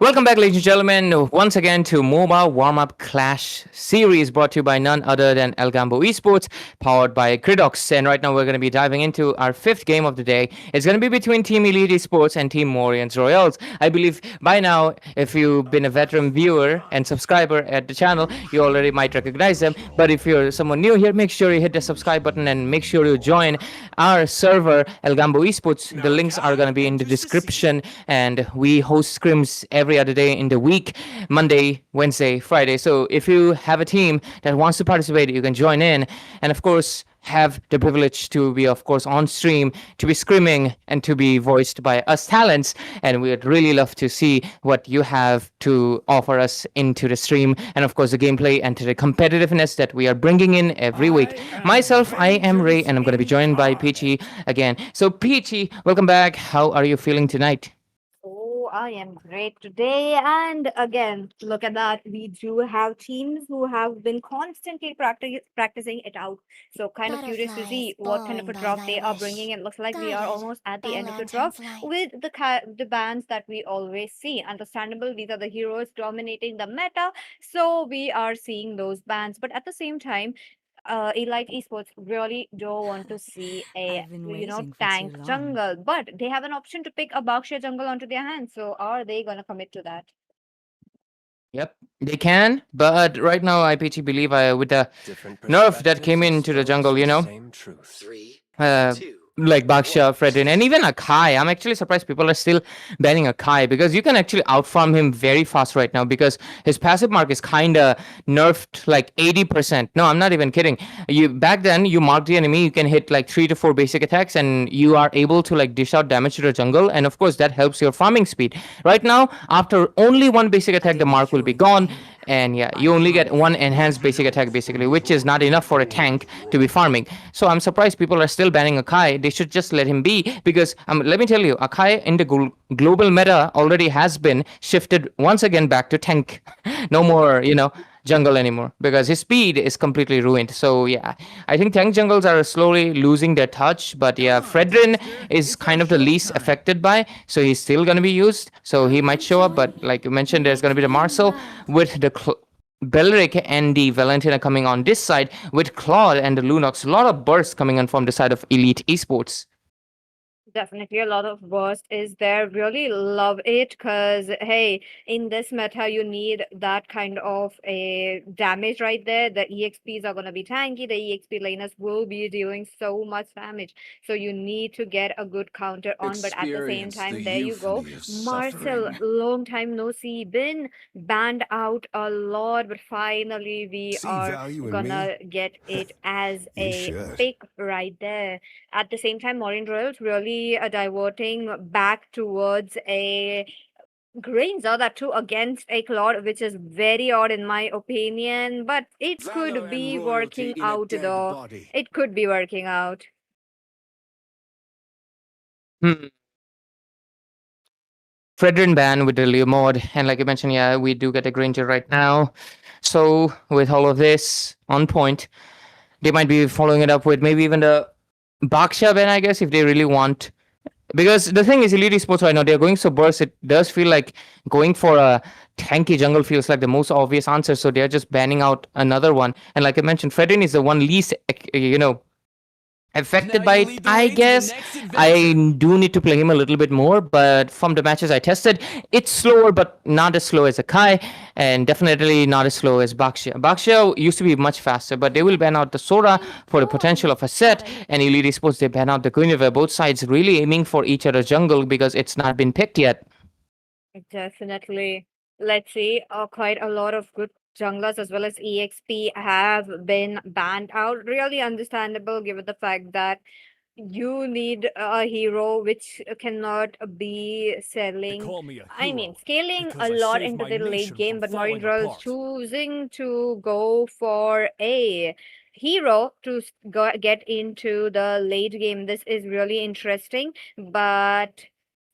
Welcome back, ladies and gentlemen, once again to MOBA Warmup Clash series brought to you by none other than Algambo Esports, powered by kridox. And right now we're going to be diving into our fifth game of the day. It's going to be between Team Elite Esports and Team Morians Royals. I believe by now, if you've been a veteran viewer and subscriber at the channel, you already might recognize them. But if you're someone new here, make sure you hit the subscribe button and make sure you join our server, Algambo Esports. The links are going to be in the description, and we host scrims every other day in the week, Monday, Wednesday, Friday. So if you have a team that wants to participate, you can join in, and of course have the privilege to be, of course, on stream, to be scrimming, and to be voiced by us talents. And we would really love to see what you have to offer us into the stream, and of course the gameplay and to the competitiveness that we are bringing in every week. Myself, I am Ray, and I'm going to be joined by Peachy again. So Peachy, welcome back. How are you feeling tonight? Oh, I am great today. And again, look at that. We do have teams who have been constantly practicing it out. So kind of curious to see what kind of a drop they are bringing. It looks like we are almost at the end of the drop with the bans that we always see. Understandable, these are the heroes dominating the meta. So we are seeing those bans. But at the same time, Elite Esports really don't want to see a tank jungle, but they have an option to pick a Berkshire jungle onto their hands. So are they gonna commit to that? Yep, they can, but right now I PT believe with the nerf that came into the jungle, uh, like Baksha, Fredrin, and even Akai. I'm actually surprised people are still banning Akai, because you can actually outfarm him very fast right now, because his passive mark is kinda nerfed like 80%. No, I'm not even kidding. Back then you mark the enemy, you can hit like 3 to 4 basic attacks, and you are able to like dish out damage to the jungle, and of course that helps your farming speed. Right now, after only one basic attack, the mark will be gone, and yeah, you only get one enhanced basic attack basically, which is not enough for a tank to be farming. So I'm surprised people are still banning Akai. They should just let him be, because let me tell you, Akai in the global meta already has been shifted once again back to tank. No more, jungle anymore, because his speed is completely ruined. So yeah, I think tank jungles are slowly losing their touch, but yeah, Fredrin is kind of the least affected by, so he's still going to be used, so he might show up. But like you mentioned, there's going to be the Marcel with the Belric and the Valentina coming on this side, with Claude and the Lunox. A lot of bursts coming in from the side of Elite Esports. Definitely a lot of burst is there. Really love it, because hey, in this meta you need that kind of a damage right there. The EXPs are going to be tanky. The EXP laners will be dealing so much damage. So you need to get a good counter on. But at the same time, there you go. Marcel, long time no see, been banned out a lot, but finally we are gonna get it as a pick right there. At the same time, Maureen Royals really diverting back towards a Grainza, that too against a Claude, which is very odd in my opinion, but it could be working out though. It could be working out. Fredrin ban with the Leo mod, and like you mentioned, yeah, we do get a Granger right now. So with all of this on point, they might be following it up with maybe even the Baksha ban, I guess, if they really want. Because the thing is, Elite Esports right now, they're going so burst, it does feel like going for a tanky jungle feels like the most obvious answer, so they're just banning out another one. And like I mentioned, Fredrin is the one least, affected by it, I guess. I do need to play him a little bit more, but from the matches I tested, it's slower, but not as slow as Akai, and definitely not as slow as Baksha. Baksha used to be much faster, but they will ban out the Sora for the potential of a set, and Elite Esports, they ban out the Guinevere. Both sides really aiming for each other's jungle because it's not been picked yet. Definitely. Let's see, quite a lot of good junglers as well as EXP have been banned out. Really understandable given the fact that you need a hero which cannot be selling. Scaling a lot into the late game, but Maureen is choosing to go for a hero to get into the late game. This is really interesting, but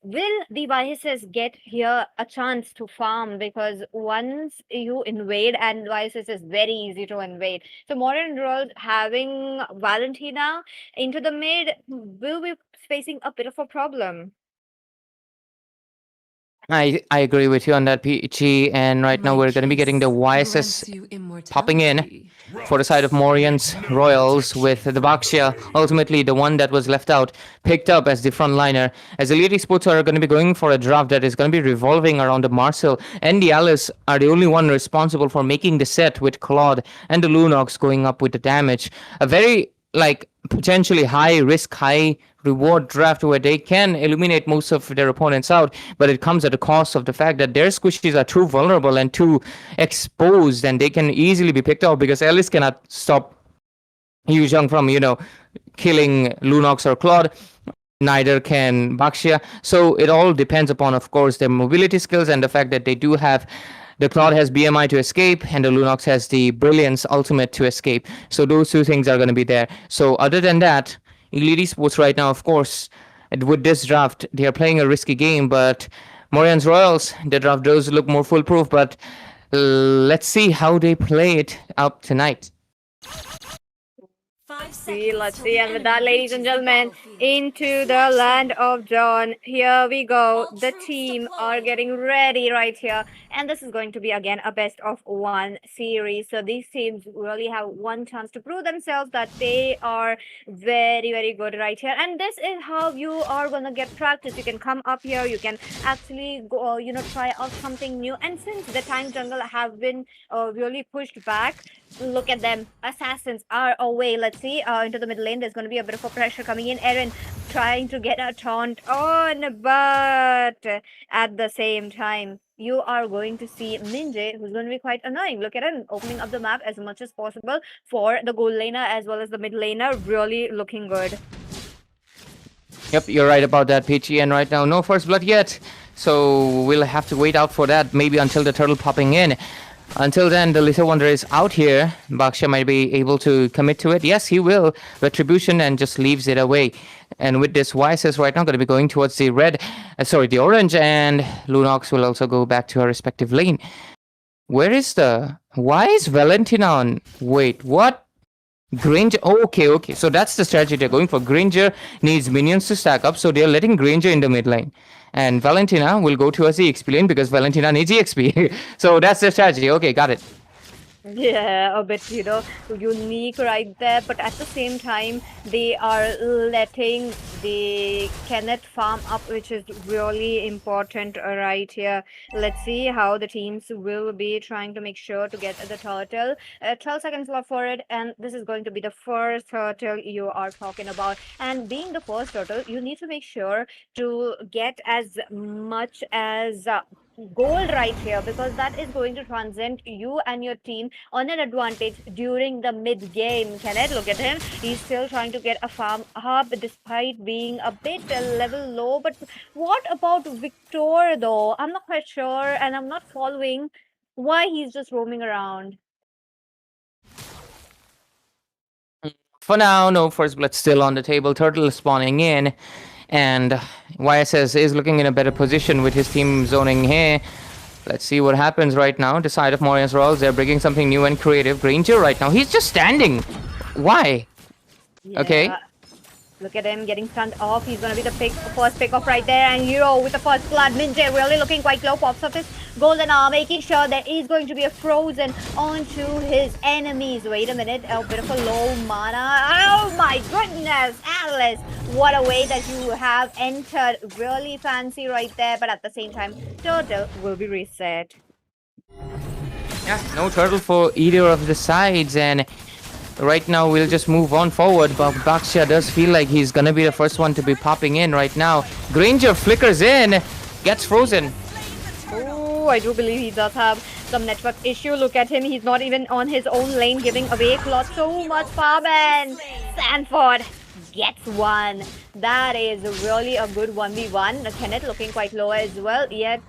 will the biases get here a chance to farm? Because once you invade, and biases is very easy to invade. So modern roles having Valentina into the mid will be facing a bit of a problem. I agree with you on that, Peachy. And right now we're going to be getting the YSS popping in for the side of Morian's Royals, with the Baxia, ultimately the one that was left out, picked up as the frontliner. As Elite Esports are going to be going for a draft that is going to be revolving around the Marcel and the Alice are the only one responsible for making the set, with Claude and the Lunox going up with the damage. A very potentially high risk, high reward draft where they can eliminate most of their opponents out, but it comes at the cost of the fact that their squishies are too vulnerable and too exposed, and they can easily be picked off because Alice cannot stop Yu Zhang from, killing Lunox or Claude. Neither can Baxia. So it all depends upon, of course, their mobility skills and the fact that they do have the Claude has BMI to escape, and the Lunox has the Brilliance Ultimate to escape. So those two things are going to be there. So other than that, Elite Esports right now, of course, with this draft, they are playing a risky game, but Morian's Royals, the draft does look more foolproof, but let's see how they play it up tonight. Let's see, and with that, ladies and gentlemen, into the land of Dawn. Here we go. The team are getting ready right here, and this is going to be again a best of one series. So these teams really have one chance to prove themselves that they are very, very good right here. And this is how you are gonna get practice. You can come up here, you can actually go, try out something new. And since the tank jungle have been really pushed back, look at them. Assassins are away. Let's see. Into the mid lane, there's going to be a bit of a pressure coming in. Eren trying to get a taunt on, but at the same time, you are going to see Minje, who's going to be quite annoying. Look at him opening up the map as much as possible for the gold laner as well as the mid laner. Really looking good. Yep, you're right about that, Peachy. And right now, no first blood yet. So we'll have to wait out for that, maybe until the turtle popping in. Until then, the Little Wonder is out here. Baxia might be able to commit to it. Yes, he will. Retribution, and just leaves it away. And with this, YSS right now going to be going towards the the orange, and Lunox will also go back to her respective lane. Why is Valentina on? Wait, what? Granger, okay. So that's the strategy they're going for. Granger needs minions to stack up, so they're letting Granger in the mid lane. And Valentina will go towards the EXP lane because Valentina needs EXP. So that's the strategy. Okay, got it. Yeah, a bit, unique right there. But at the same time, they are letting the Kenneth farm up, which is really important right here. Let's see how the teams will be trying to make sure to get the turtle. 12 seconds left for it, and this is going to be the first turtle you are talking about. And being the first turtle, you need to make sure to get as much as gold right here, because that is going to transcend you and your team on an advantage during the mid game. Kenneth, look at him, he's still trying to get a farm hub despite being a bit level low. But what about Victor though? I'm not quite sure, and I'm not following why he's just roaming around. For now, no first blood still on the table. Turtle is spawning in, and YSS is looking in a better position with his team zoning here. Let's see what happens right now. The side of Morian's Royals, they're bringing something new and creative. Granger right now, he's just standing. Why? Yeah. Okay. Look at him getting stunned off. He's gonna be the first pick off right there. And Hero with the first blood. Minje really looking quite low. Pops up his golden arm, making sure there is going to be a frozen onto his enemies. Wait a minute, a bit of a low mana. Oh my goodness, Alice! What a way that you have entered. Really fancy right there. But at the same time, Turtle will be reset. Yeah, no turtle for either of the sides, and right now we'll just move on forward. But Baxia does feel like he's gonna be the first one to be popping in right now. Granger flickers in, gets frozen. Oh, I do believe he does have some network issue. Look at him, he's not even on his own lane, giving away Claude so much farm, and Sanford gets one. That is really a good 1v1. Kenneth looking quite low as well, yet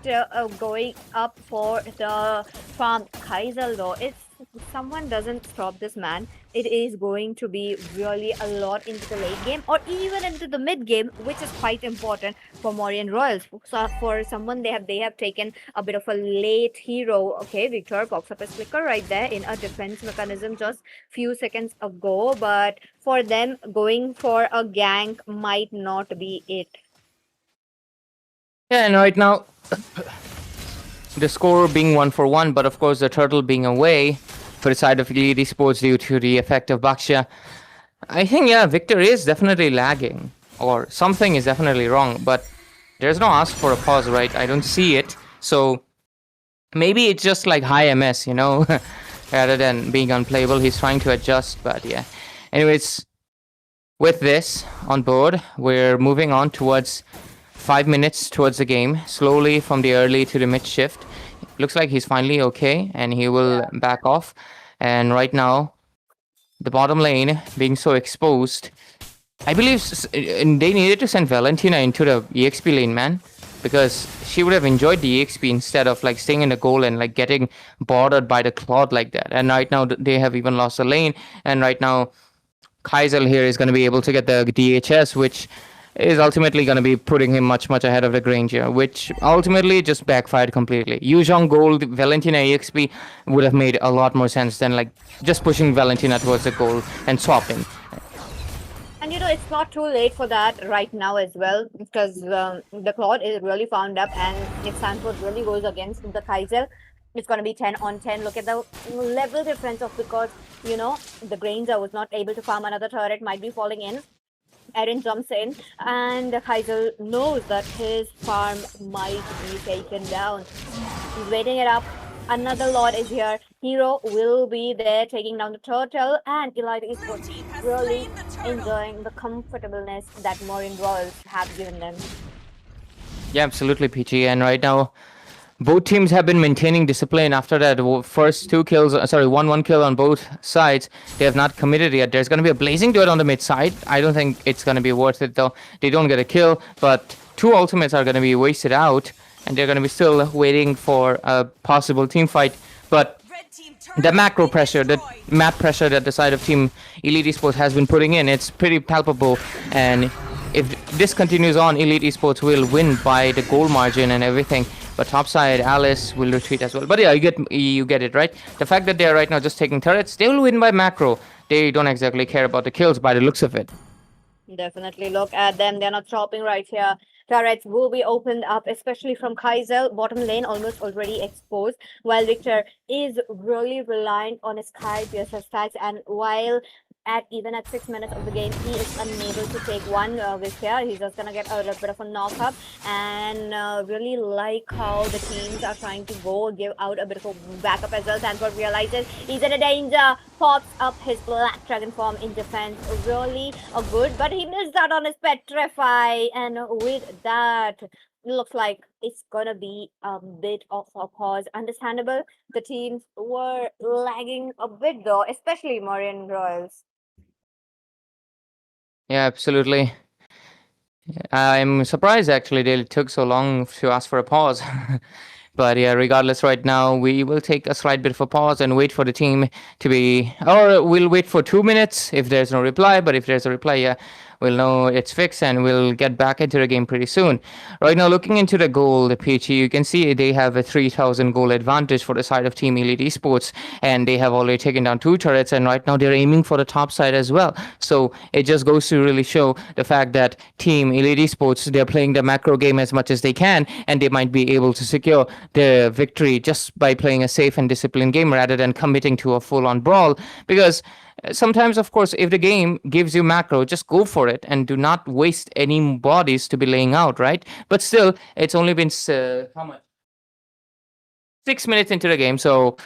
going up for the farm. Kaiser though, if someone doesn't stop this man, it is going to be really a lot into the late game or even into the mid game, which is quite important for Morian Royals. So for someone, they have taken a bit of a late hero. Okay, Victor pops up a flicker right there in a defense mechanism just few seconds ago, but for them, going for a gank might not be it. Yeah, and right now, the score being 1-1, but of course the turtle being away for the side of Elite Esports due to the effect of Baksha. I think, yeah, Victor is definitely lagging, or something is definitely wrong, but there's no ask for a pause, right? I don't see it, so maybe it's just like high MS, you know, rather than being unplayable. He's trying to adjust, but yeah. Anyways, with this on board, we're moving on towards 5 minutes towards the game, slowly from the early to the mid shift. Looks like he's finally okay, and he will back off. And right now, the bottom lane being so exposed, I believe they needed to send Valentina into the EXP lane, man, because she would have enjoyed the EXP instead of like staying in the goal and like getting bothered by the Claude like that. And right now they have even lost the lane, and right now Kaisel here is going to be able to get the DHS, which is ultimately going to be putting him much ahead of the Granger, which ultimately just backfired completely. Yuzhong Gold, Valentina EXP would have made a lot more sense than like just pushing Valentina towards the goal and swapping. And it's not too late for that right now as well, because the Claude is really found up, and if Sanford really goes against the Kaiser, it's going to be 10 on 10. Look at the level difference of, because, the Granger was not able to farm another turret, might be falling in. Eren jumps in, and Kaiser knows that his farm might be taken down. He's waiting it up. Another Lord is here. Hero will be there taking down the turtle, and Elite Esports really enjoying the comfortableness that Maureen Royals have given them. Yeah, absolutely, PG. And right now, both teams have been maintaining discipline after that first 1 kill on both sides. They have not committed yet. There's going to be a blazing duet on the mid side. I don't think it's going to be worth it though. They don't get a kill, but 2 ultimates are going to be wasted out, and they're going to be still waiting for a possible team fight. But the macro pressure, the map pressure that the side of Team Elite Esports has been putting in, it's pretty palpable. And if this continues on, Elite Esports will win by the goal margin and everything. But topside, Alice will retreat as well. But yeah, you get it, right? The fact that they're right now just taking turrets, they will win by macro. They don't exactly care about the kills by the looks of it. Definitely look at them. They're not stopping right here. Turrets will be opened up, especially from Kaisel. Bottom lane almost already exposed, while Victor is really reliant on his Sky PSS stacks. And while even at 6 minutes of the game, he is unable to take one with here. He's just gonna get a little bit of a knock-up, and really like how the teams are trying to give out a bit of a backup as well. Sanford realizes he's in a danger, pops up his Black Dragon form in defense. Really a good, but he missed out on his Petrify, and with that, looks like it's gonna be a bit of a pause. Understandable, the teams were lagging a bit though, especially Maureen Royals. Yeah, absolutely. I'm surprised actually they took so long to ask for a pause. But yeah, regardless, right now we will take a slight bit of a pause and wait for the team to be, or we'll wait for 2 minutes if there's no reply. But if there's a reply, yeah, we'll know it's fixed and we'll get back into the game pretty soon. Right now, looking into the goal, the PG, you can see they have a 3,000 goal advantage for the side of Team Elite Esports, and they have already taken down 2 turrets, and right now they're aiming for the top side as well. So it just goes to really show the fact that Team Elite Esports, they're playing the macro game as much as they can, and they might be able to secure the victory just by playing a safe and disciplined game rather than committing to a full-on brawl. Because sometimes, of course, if the game gives you macro, just go for it and do not waste any bodies to be laying out, right? But still, it's only been how much? 6 minutes into the game, so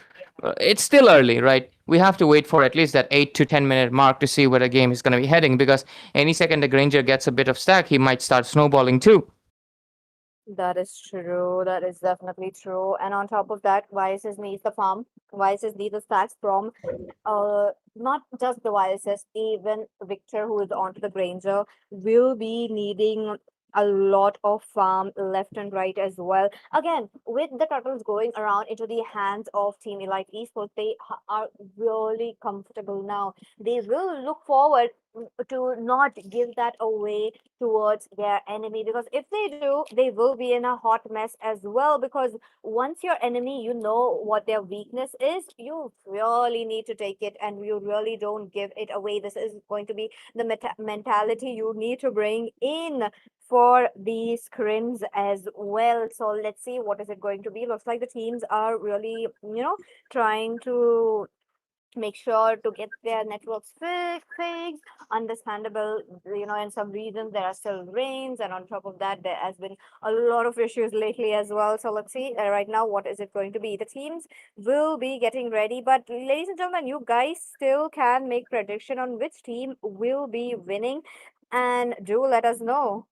it's still early, right? We have to wait for at least that 8 to 10 minute mark to see where the game is going to be heading, because any second the Granger gets a bit of stack, he might start snowballing too. That is true. That is definitely true. And on top of that, Vices needs the farm. Vices need the stacks from not just the Vices, even Victor, who is onto the Granger, will be needing a lot of farm left and right as well. Again, with the turtles going around into the hands of Team Elite Esports, they are really comfortable now. They will look forward to not give that away towards their enemy, because if they do, they will be in a hot mess as well. Because once your enemy, you know what their weakness is, you really need to take it and you really don't give it away. This is going to be the mentality you need to bring in for these scrims as well. So let's see what is it going to be. Looks like the teams are really, trying to make sure to get their networks fixed. Understandable, in some regions there are still rains, and on top of that there has been a lot of issues lately as well. So let's see right now what is it going to be. The teams will be getting ready, but ladies and gentlemen, you guys still can make prediction on which team will be winning, and do let us know.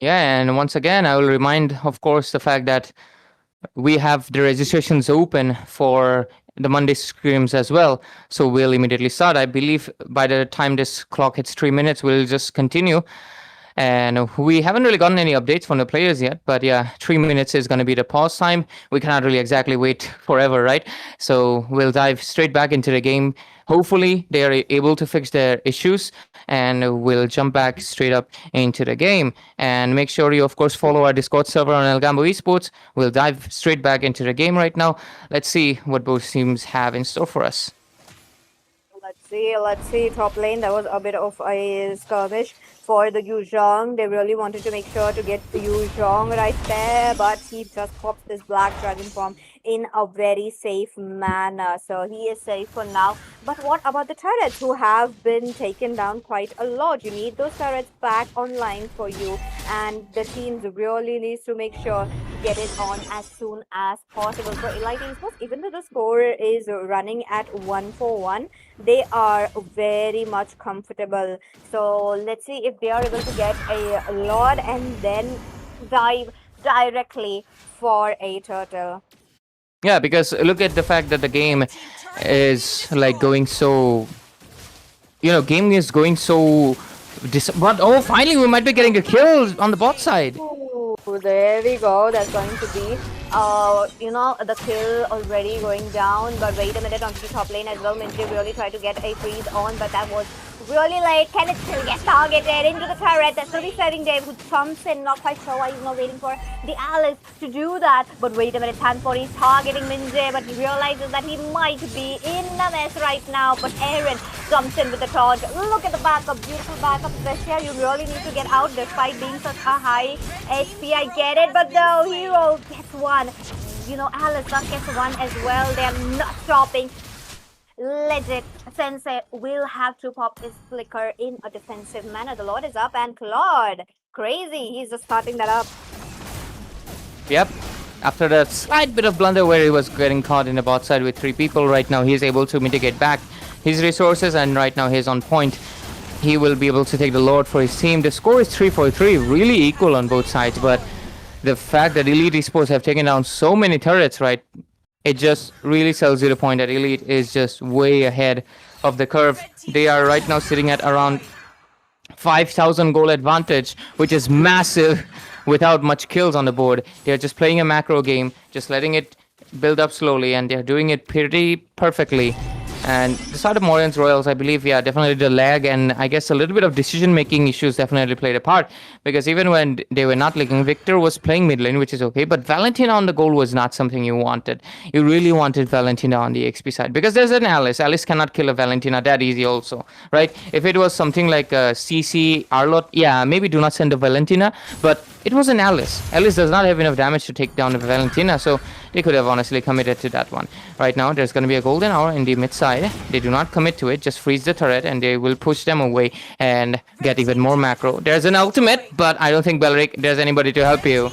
Yeah, and once again, I will remind, of course, the fact that we have the registrations open for the Monday scrims as well. So we'll immediately start. I believe by the time this clock hits 3 minutes, we'll just continue. And we haven't really gotten any updates from the players yet, but yeah, 3 minutes is going to be the pause time. We cannot really exactly wait forever, right? So we'll dive straight back into the game. Hopefully they are able to fix their issues, and we'll jump back straight up into the game. And make sure you, of course, follow our Discord server on Algambo Esports. We'll dive straight back into the game right now. Let's see what both teams have in store for us. Let's see. Top lane, that was a bit of a skirmish for the Yuzhong. They really wanted to make sure to get the Yuzhong right there, but he just pops this Black Dragon form in a very safe manner. So he is safe for now. But what about the turrets who have been taken down quite a lot? You need those turrets back online for you, and the teams really needs to make sure to get it on as soon as possible. For Elite Esports, even though the score is running at 1-1, they are very much comfortable. So let's see if they are able to get a Lord and then dive directly for a turtle. Yeah, because look at the fact that the game is like going so, game is going so. But oh, finally we might be getting a kill on the bot side. Ooh, there we go. That's going to be, the kill already going down. But wait a minute, onto the top lane as well. Minji really tried to get a freeze on, but that was really late. Can it still get targeted into the turret? That's still be saving Dave, who jumps in. Not quite sure why he's not waiting for the Alice to do that. But wait a minute, Tanfor is targeting Minji, but he realizes that he might be in a mess right now. But Aaron jumps in with the torch. Look at the backup, beautiful backup. Vestia, you really need to get out despite being such a high HP. I get it, but no, Hero gets one. Alice gets one as well. They're not stopping. Legit, Sensei will have to pop his flicker in a defensive manner. The Lord is up, and Claude, crazy, he's just starting that up. Yep. After that slight bit of blunder where he was getting caught in the bot side with 3 people, right now he's able to mitigate back his resources, and right now he's on point. He will be able to take the Lord for his team. The score is 3-4-3, really equal on both sides, but the fact that Elite Esports have taken down so many turrets, right, it just really sells you the point that Elite is just way ahead of the curve. They are right now sitting at around 5,000 goal advantage, which is massive without much kills on the board. They're just playing a macro game, just letting it build up slowly, and they're doing it pretty perfectly. And the start of Morian's Royals, I believe, yeah, definitely the lag and I guess a little bit of decision-making issues definitely played a part. Because even when they were not lagging, Victor was playing mid lane, which is okay. But Valentina on the goal was not something you wanted. You really wanted Valentina on the XP side. Because there's an Alice. Alice cannot kill a Valentina that easy also, right? If it was something like CC, Arlott, yeah, maybe do not send a Valentina. But it was an Alice. Alice does not have enough damage to take down a Valentina. So they could have honestly committed to that one. Right now, there's going to be a golden hour in the mid side. They do not commit to it, just freeze the turret, and they will push them away and get even more macro. There's an ultimate, but I don't think Belric, there's anybody to help you.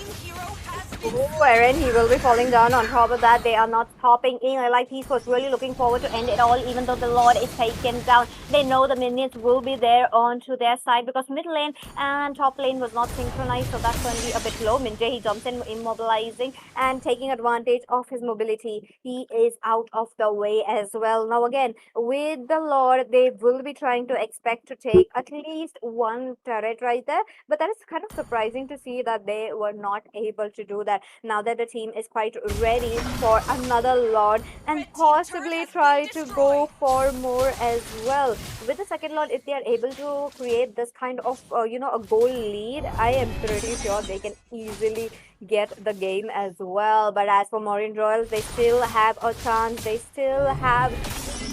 Ooh, Aaron, he will be falling down. On top of that, they are not stopping in. Like he was really looking forward to end it all, even though the Lord is taken down. They know the minions will be there onto their side because mid lane and top lane was not synchronized, so that's going to be a bit low. Minjay, he jumps in, immobilizing and taking advantage of his mobility. He is out of the way as well. Now again, with the Lord, they will be trying to expect to take at least one turret right there, but that is kind of surprising to see that they were not able to do that. Now now that the team is quite ready for another Lord and possibly try to go for more as well. With the second Lord, if they are able to create this kind of, a goal lead, I am pretty sure they can easily get the game as well. But as for Marine Royals, they still have a chance. They still have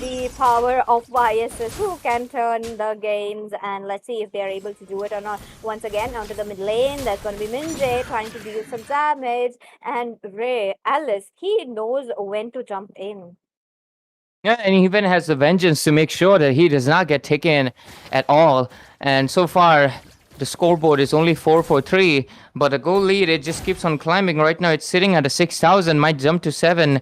the power of YSS who can turn the games, and let's see if they are able to do it or not. Once again, onto the mid lane, there's going to be Minjay trying to deal some damage, and Ray, Alice, he knows when to jump in. Yeah, and he even has the vengeance to make sure that he does not get taken at all. And so far, the scoreboard is only 4-3, but the goal lead, it just keeps on climbing. Right now, it's sitting at a 6,000, might jump to 7.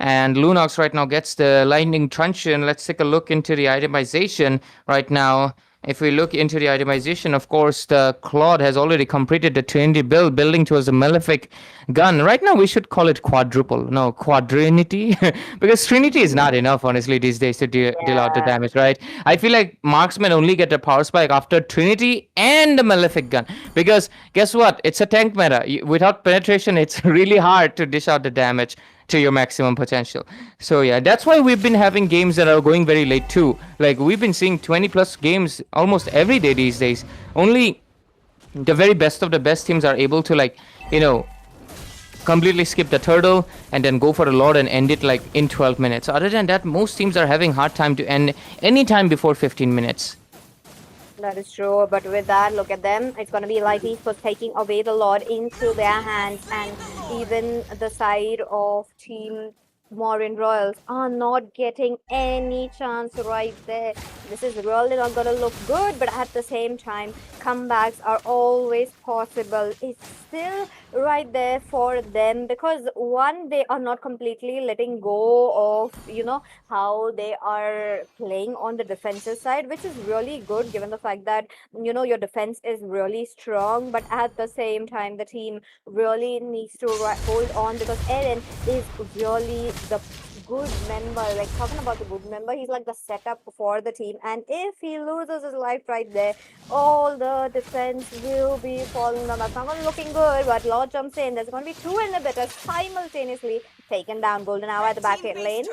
And Lunox right now gets the lightning truncheon. Let's take a look into the itemization right now. If we look into the itemization, of course, the Claude has already completed the Trinity build, building towards a Malefic gun. Right now, we should call it quadruple. No, quadrinity. Because Trinity is not enough, honestly, these days to deal out the damage, right? I feel like marksmen only get a power spike after Trinity and the Malefic gun. Because guess what? It's a tank meta. Without penetration, it's really hard to dish out the damage to your maximum potential. So yeah, that's why we've been having games that are going very late too. Like we've been seeing 20 plus games almost every day these days. Only the very best of the best teams are able to, like, completely skip the turtle and then go for the Lord and end it like in 12 minutes. Other than that, most teams are having hard time to end any time before 15 minutes. That is true, but with that, look at them. It's going to be like Esports taking away the Lord into their hands, and even the side of Team Marine Royals are not getting any chance right there. This is really not going to look good, but at the same time, comebacks are always possible. It's still right there for them because one, they are not completely letting go of, how they are playing on the defensive side, which is really good given the fact that, your defense is really strong, but at the same time, the team really needs to hold on because Eren is really the good member. Like, talking about the good member, he's like the setup for the team, and if he loses his life right there, all the defense will be falling down. That's not going to looking good, but Lord jumps in. There's going to be two inhibitors simultaneously taken down. Golden Hour at the back lane.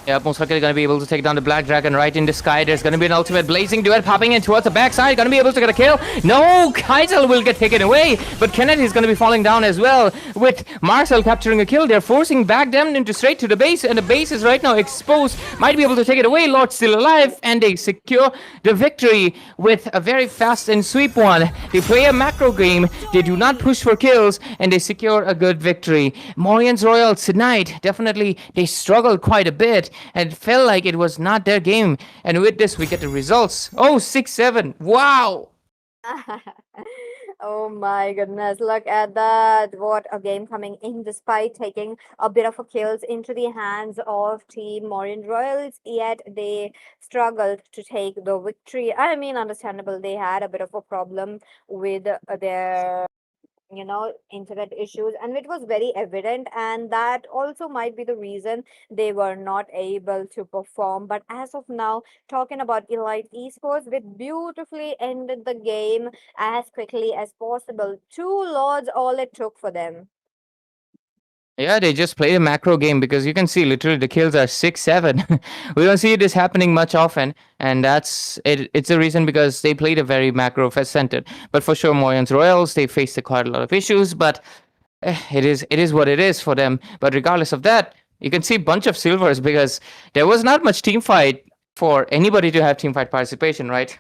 Yeah, most likely going to be able to take down the Black Dragon right in the sky. There's going to be an ultimate blazing duet popping in towards the backside. Going to be able to get a kill. No, Kaizel will get taken away, but Kennedy is going to be falling down as well. With Marcel capturing a kill, they're forcing back them into straight to the base, and the base is right now exposed. Might be able to take it away. Lord's still alive, and they secure the victory with a very fast and sweep one. They play a macro game. They do not push for kills, and they secure a good victory. Morians Royals tonight, definitely, they struggled quite a bit, and it felt like it was not their game. And with this, we get the results. Oh, 6-7. Wow. Oh my goodness, look at that. What a game coming in despite taking a bit of a kills into the hands of Team Marine Royals, yet they struggled to take the victory. I mean, understandable, they had a bit of a problem with their internet issues, and it was very evident, and that also might be the reason they were not able to perform. But as of now, talking about Elite Esports, they beautifully ended the game as quickly as possible. 2 Lords, all it took for them. Yeah, they just play a macro game because you can see literally the kills are 6-7. We don't see this happening much often, and that's it. It's the reason because they played a very macro centered. But for sure, Moyans Royals, they faced quite a lot of issues, but it is what it is for them. But regardless of that, you can see a bunch of silvers because there was not much team fight for anybody to have team fight participation, right?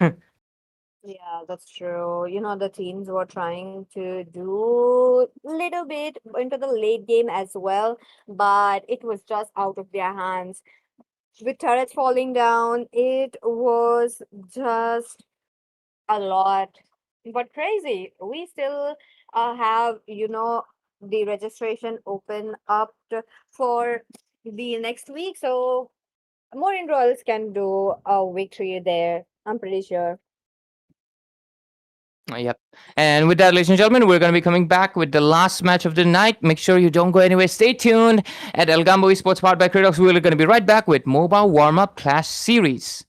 Yeah, that's true. The teams were trying to do little bit into the late game as well, but it was just out of their hands. With turrets falling down, it was just a lot. But crazy. We still have, the registration open up for the next week. So Marine Royals can do a victory there. I'm pretty sure. Yep. And with that, ladies and gentlemen, we're going to be coming back with the last match of the night. Make sure you don't go anywhere. Stay tuned at Algambo Esports powered by kridox. We're going to be right back with MOBA Warmup Clash Series.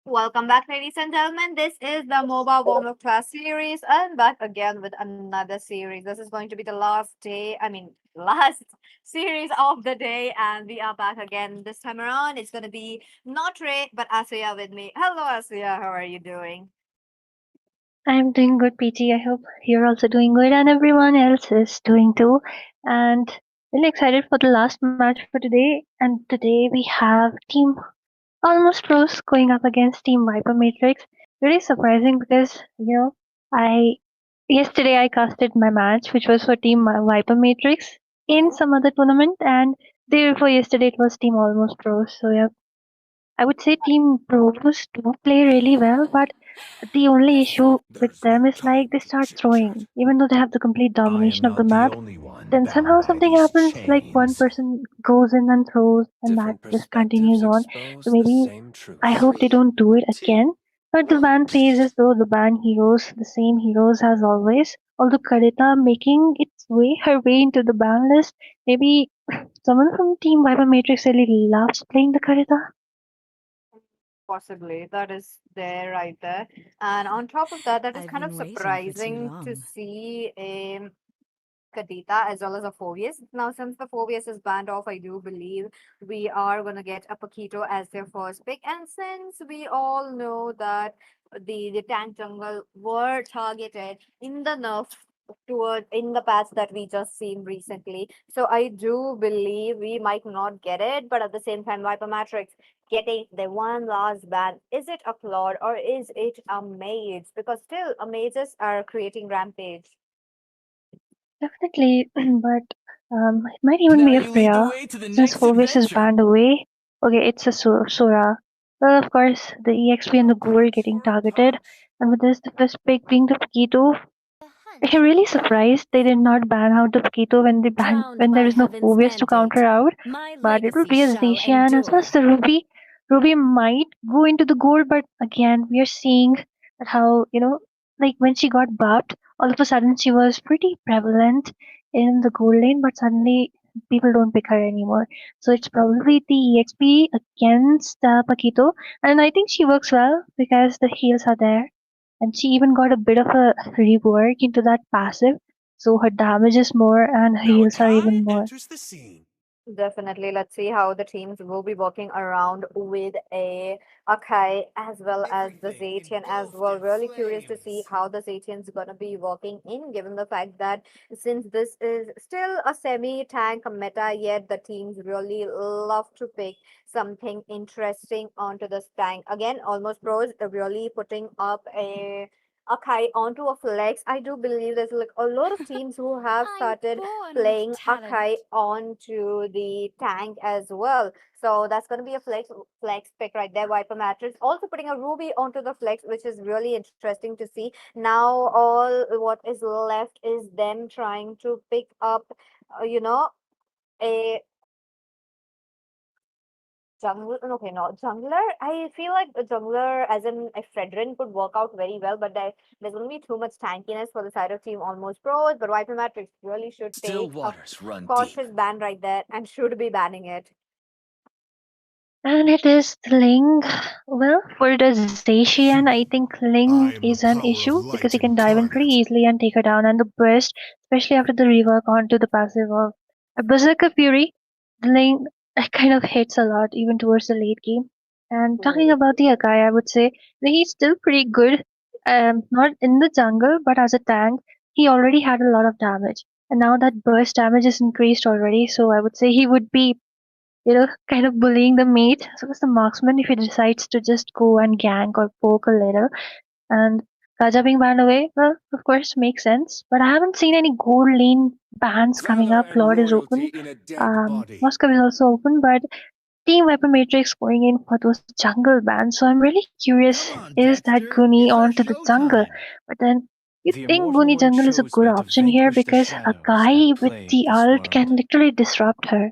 Welcome back, ladies and gentlemen. This is the MOBA Warmup class series, and back again with another series. This is going to be the last day, last series of the day, and we are back again this time around. It's going to be not Ray, but Asuya with me. Hello, Asuya. How are you doing? I'm doing good, PG. I hope you're also doing good and everyone else is doing too. And really excited for the last match for today. And today we have Team Almost Pros going up against Team Viper Matrix. Really surprising because, I yesterday I casted my match, which was for Team Viper Matrix in some other tournament, and day before yesterday it was Team Almost Pros. So yeah, I would say Team Pros do play really well, but the only issue with them is like they start throwing, even though they have the complete domination of the map. Then somehow something happens, like one person goes in and throws, and that just continues on. So maybe I hope they don't do it again. But the ban phase is though the ban heroes, the same heroes as always. Although Karita making her way into the ban list, maybe someone from Team Viper Matrix really loves playing the Karita. Possibly. That is there right there. And on top of that, that is kind of surprising to see a Kadita as well as a Phobius. Now, since the Phobius is banned off, I do believe we are going to get a Paquito as their first pick. And since we all know that the tank jungle were targeted in the nerf toward in the patch that we just seen recently, so I do believe we might not get it. But at the same time, Viper Matrix getting the one last ban, is it a Claude or is it a Mage? Because still, a mages are creating rampage. Definitely, but it might even be a Freya, since Phoebus is banned away. Okay, it's a Sora. Well, of course, the EXP and the Ghoul getting targeted, and with this, the first pick being the Paquito. I'm really surprised they did not ban out the Paquito when there is no Phoebus to counter out. But it will be a Zacian as well as the Ruby. Ruby might go into the goal, but again, we are seeing that how, like when she got buffed, all of a sudden she was pretty prevalent in the goal lane, but suddenly people don't pick her anymore. So it's probably the EXP against Paquito, and I think she works well because the heals are there. And she even got a bit of a rework into that passive, so her damage is more and her heals are even more. Definitely. Let's see how the teams will be working around with a Akai as well as the Zatian as well. Really curious to see how the Zatian's gonna be working in, given the fact that since this is still a semi-tank meta, yet the teams really love to pick something interesting onto this tank. Again, Almost Pros are really putting up a Akai onto a flex. I do believe there's like a lot of teams who have started playing Akai onto the tank as well. So that's going to be a flex pick right there. Viper Matrix also putting a Ruby onto the flex, which is really interesting to see. Now all what is left is them trying to pick up, a jungler. Okay, no jungler. I feel like a jungler, as in a Fredrin, could work out very well, but there's going to be too much tankiness for the side of team Almost Pros. But Viper Matrix really should take a cautious ban right there and should be banning it. And it is Ling. Well, for the Zacian, I think Ling is an issue because he can dive in pretty easily and take her down. And the burst, especially after the rework onto the passive of a Berserker Fury, the Ling kind of hits a lot even towards the late game. And talking about the Akai, I would say that he's still pretty good. Not in the jungle, but as a tank, he already had a lot of damage. And now that burst damage is increased already, so I would say he would be kind of bullying the mate. So as the marksman, if he decides to just go and gank or poke a little, and Raja being banned away, well, of course, makes sense. But I haven't seen any gold lane bans coming up. Lord is open. Moscow is also open, but Team Weapon Matrix going in for those jungle bans. So I'm really curious, is that Goonie onto the jungle? But then you think Goonie jungle is a good option here because a guy with the ult can literally disrupt her.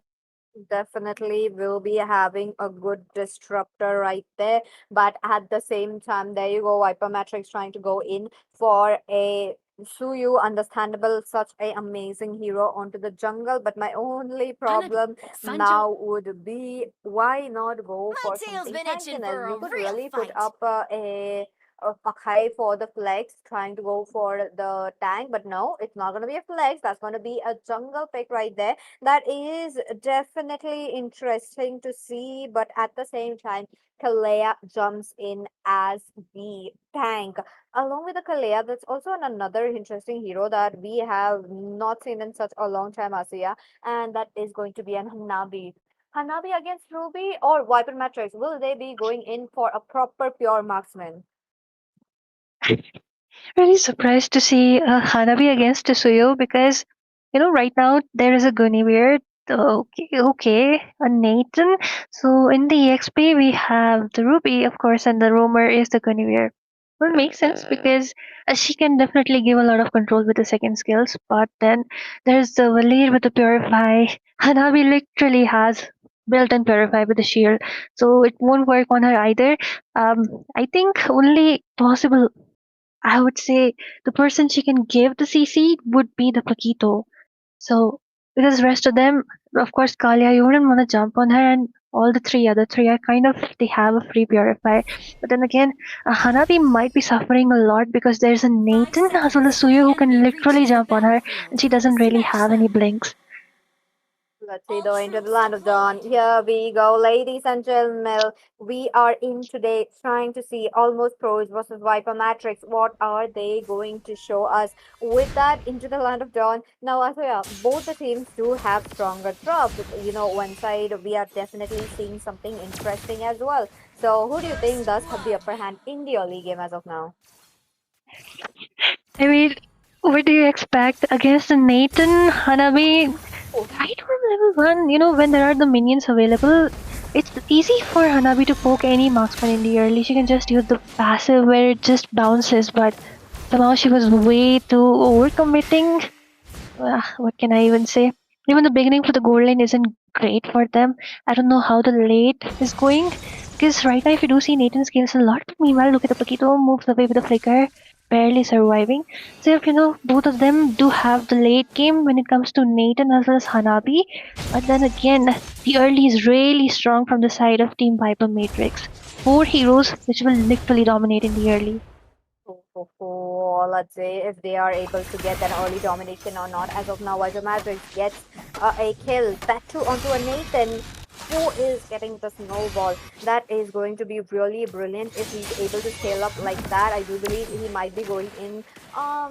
Definitely will be having a good disruptor right there. But at the same time, there you go, Viper Matrix trying to go in for a Suyu, understandable, such a amazing hero onto the jungle. But my only problem now would be why not go for something tankiness? You could really put up a Akai for the flex, trying to go for the tank, but no, it's not going to be a flex. That's going to be a jungle pick right there. That is definitely interesting to see, but at the same time, Kalea jumps in as the tank. Along with the Kalea, that's also another interesting hero that we have not seen in such a long time, Asiya, and that is going to be an Hanabi. Hanabi against Ruby or Viper Matrix, will they be going in for a proper pure marksman? Really surprised to see Hanabi against Tsuyo because, right now there is a Guinevere, okay, a Nathan. So in the EXP we have the Ruby, of course, and the roamer is the Guinevere. Well, it makes sense because she can definitely give a lot of control with the second skills, but then there's the Valir with the Purify. Hanabi literally has built-in Purify with the shield, so it won't work on her either. I think only possible I would say the person she can give the CC would be the Paquito. So because rest of them, of course, Kalia, you wouldn't want to jump on her, and all the other three are kind of they have a free purify. But then again, Hanabi might be suffering a lot because there's a Nathan as well as Suyu who can literally jump on her, and she doesn't really have any blinks. Let's see though into the land of dawn. Here we go, ladies and gentlemen. We are in today trying to see almost pros versus Viper Matrix. What are they going to show us with that into the land of dawn? Now, Asuya, both the teams do have stronger drops. One side we are definitely seeing something interesting as well. So, who do you think does have the upper hand in the early game as of now? I mean, what do you expect against the Nathan Hanabi? Right from level 1, when there are the minions available, it's easy for Hanabi to poke any marksman in the early. She can just use the passive where it just bounces, but somehow she was way too overcommitting. What can I even say? Even the beginning for the gold lane isn't great for them. I don't know how the late is going. Because right now, if you do see Nathan scales a lot, but meanwhile, look at the Paquito moves away with the flicker, barely surviving. So, if both of them do have the late game when it comes to Nathan as well as Hanabi. But then again, the early is really strong from the side of Team Viper Matrix. 4 heroes which will literally dominate in the early. Let's say if they are able to get that early domination or not. As of now, Viper Matrix gets a kill. That too onto a Nathan who is getting the snowball. That is going to be really brilliant if he's able to scale up like that. I do believe he might be going in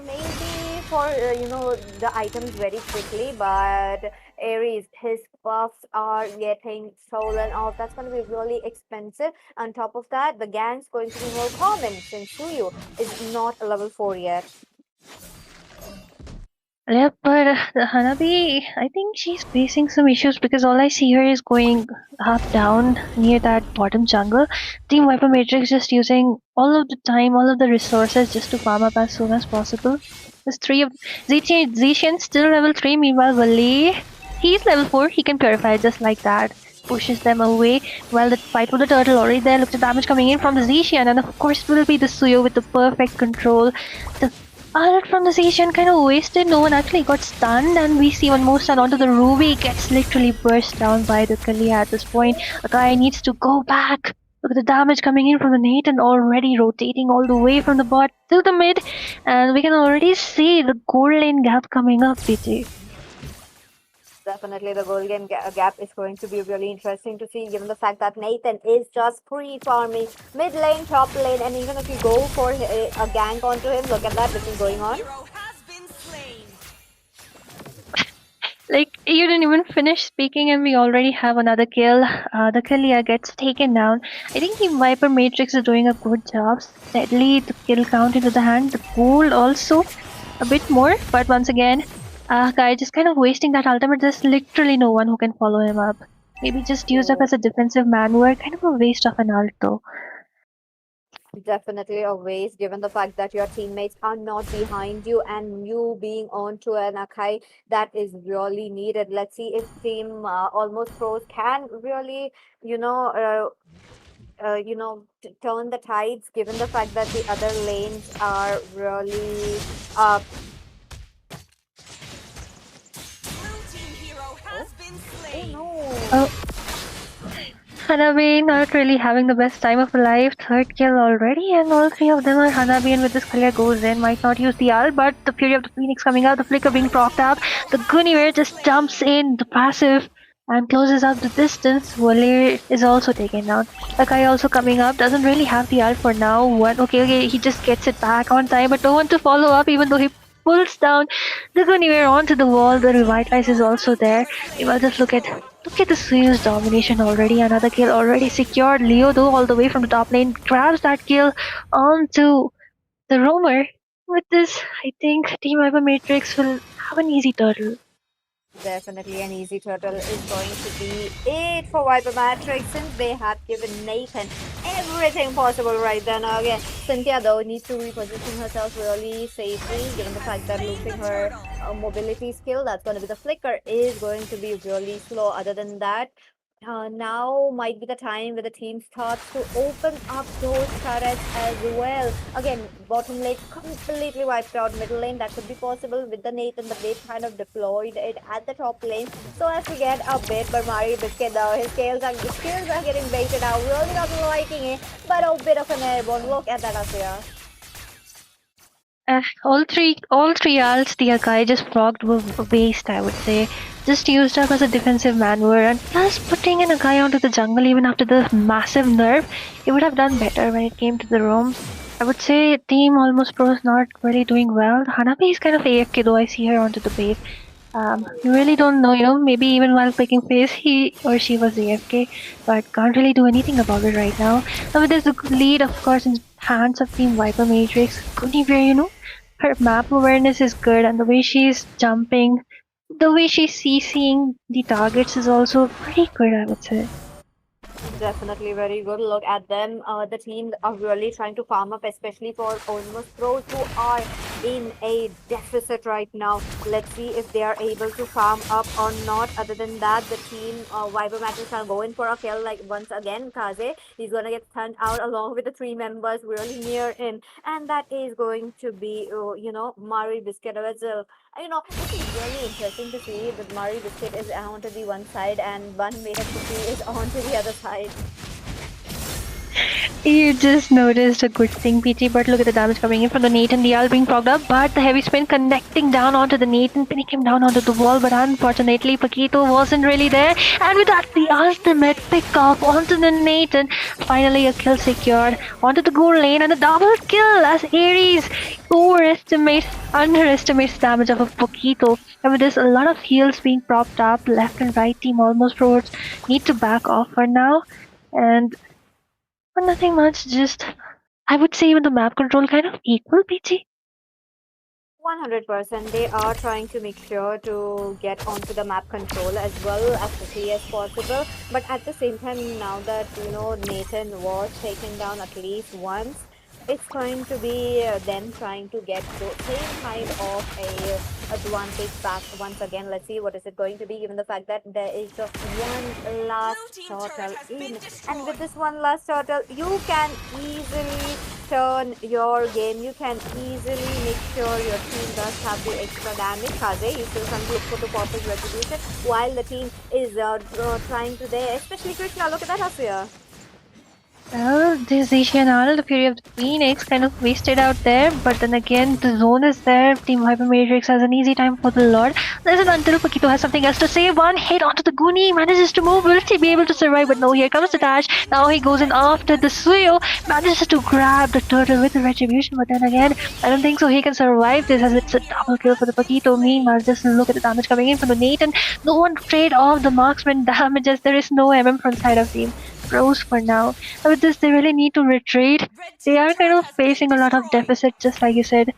maybe for the items very quickly, but Aries, his buffs are getting stolen off. That's going to be really expensive. On top of that, the gang's going to be more common since Suyu is not a level 4 yet. Yeah, but the Hanabi, I think she's facing some issues because all I see her is going up down near that bottom jungle. Team Viper Matrix just using all of the time, all of the resources just to farm up as soon as possible. There's 3 of Zetian still level 3, meanwhile Valley, he's level 4, he can purify just like that. Pushes them away while the fight with the turtle already there. Look at the damage coming in from the Zetian, and of course it will be the Suyo with the perfect control. The alert from the Zetian kind of wasted. No one actually got stunned, and we see one more stun onto the Ruby. Gets literally burst down by the Kalia at this point. A guy needs to go back. Look at the damage coming in from the Nathan, already rotating all the way from the bot to the mid, and we can already see the gold lane gap coming up, BT. Definitely, the gold game gap is going to be really interesting to see, given the fact that Nathan is just pre-farming mid lane, top lane, and even if you go for a gank onto him, look at that, this is going on. Like, you didn't even finish speaking and we already have another kill. The Kalia gets taken down. I think the Viper Matrix is doing a good job. Steadily, the kill count into the hand. The gold also a bit more, but once again, guy just kind of wasting that ultimate. There's literally no one who can follow him up. Maybe just used up as a defensive maneuver. Kind of a waste of an ult though. Definitely a waste, given the fact that your teammates are not behind you and you being on to an Akai that is really needed. Let's see if team almost pros can really, turn the tides, given the fact that the other lanes are really uh, oh no. Oh, Hanabi not really having the best time of her life. Third kill already, and all three of them are Hanabi. And with this clear goes in, might not use the ult, but the Fury of the Phoenix coming out, the flicker being propped up. The Guinevere just jumps in, the passive, and closes up the distance. Valir is also taken down. The guy also coming up doesn't really have the ult for now. Okay, he just gets it back on time, but no one to follow up, even though he pulls down the Guinevere onto the wall. The revitalize is also there. Meanwhile, just look at the Suyu's domination already. Another kill already secured. Leo, though, all the way from the top lane, grabs that kill onto the roamer. With this, I think Team Viper Matrix will have an easy turtle. Definitely an easy turtle is going to be it for Viper Matrix, since they have given Nathan everything possible right then. Okay, Cynthia though needs to reposition herself really safely, given the fact that losing her mobility skill, that's going to be the flicker, is going to be really slow. Other than that, now might be the time where the team starts to open up those turrets as well. Again, bottom lane completely wiped out. Middle lane, that could be possible with the Nathan, but they've kind of deployed it at the top lane so as to get a bit. But Mari Biscuit though, his skills are getting baited out. Really not liking it, but a bit of an airborne. Look at that, Asya. All three ults the Akai just procced were waste, I would say. Just used up as a defensive maneuver, and plus putting an Akai onto the jungle even after the massive nerf, it would have done better when it came to the roams. I would say Team Almost Pro is not really doing well. Hanabi is kind of AFK though, I see her onto the base. You really don't know, maybe even while picking phase, he or she was AFK, but can't really do anything about it right now. Now there's the lead, of course, in hands of Team Viper Matrix. Guinevere, her map awareness is good, and the way she's jumping, the way she's CCing the targets is also pretty good, I would say. Definitely very good. Look at them. The team are really trying to farm up, especially for Almost Pros who are in a deficit right now. Let's see if they are able to farm up or not. Other than that, the team Viper Matrix are going for a kill. Like once again, Kaze, he's gonna get stunned out along with the three members really near him, and that is going to be Mari Biscuit as well. It is really interesting to see that Mari Biscuit is onto the one side and one made of cookie is onto the other side. You just noticed a good thing, PT, but look at the damage coming in from the Nathan. The ult being progged up, but the heavy spin connecting down onto the Nathan, pinning him down onto the wall, but unfortunately Paquito wasn't really there. And with that, the ultimate pick off onto the Nathan. Finally a kill secured onto the goal lane, and a double kill as Ares underestimates the damage of a Paquito. And with this, a lot of heals being propped up, left and right. Team Almost Pros need to back off for now. And nothing much, just I would say even the map control kind of equal, PT. 100%. They are trying to make sure to get onto the map control as well as quickly as possible. But at the same time, now that Nathan was taken down at least once, it's going to be them trying to get the same kind of a advantage back once again. Let's see what is it going to be, given the fact that there is just one last turtle in, and with this one last turtle you can easily turn your game. You can easily make sure your team does have the extra damage. Kaze, you still can look for the perfect retribution while the team is trying to there, especially Krishna. Look at that, Asya. Well, this Asian the Fury of the Phoenix, kind of wasted out there, but then again, the zone is there. Team Hyper Matrix has an easy time for the Lord. There's an until Paquito has something else to say. One hit onto the Goonie, manages to move. Will he be able to survive? But no, here comes the dash. Now he goes in after the Suyo, manages to grab the turtle with the retribution, but then again, I don't think so he can survive this, as it's a double kill for the Paquito. Meanwhile, just look at the damage coming in from the Nathan. No one trade off the marksman damages. There is no MM from side of Team Pros for now. With this, they really need to retreat. They are kind of facing a lot of deficit, just like you said.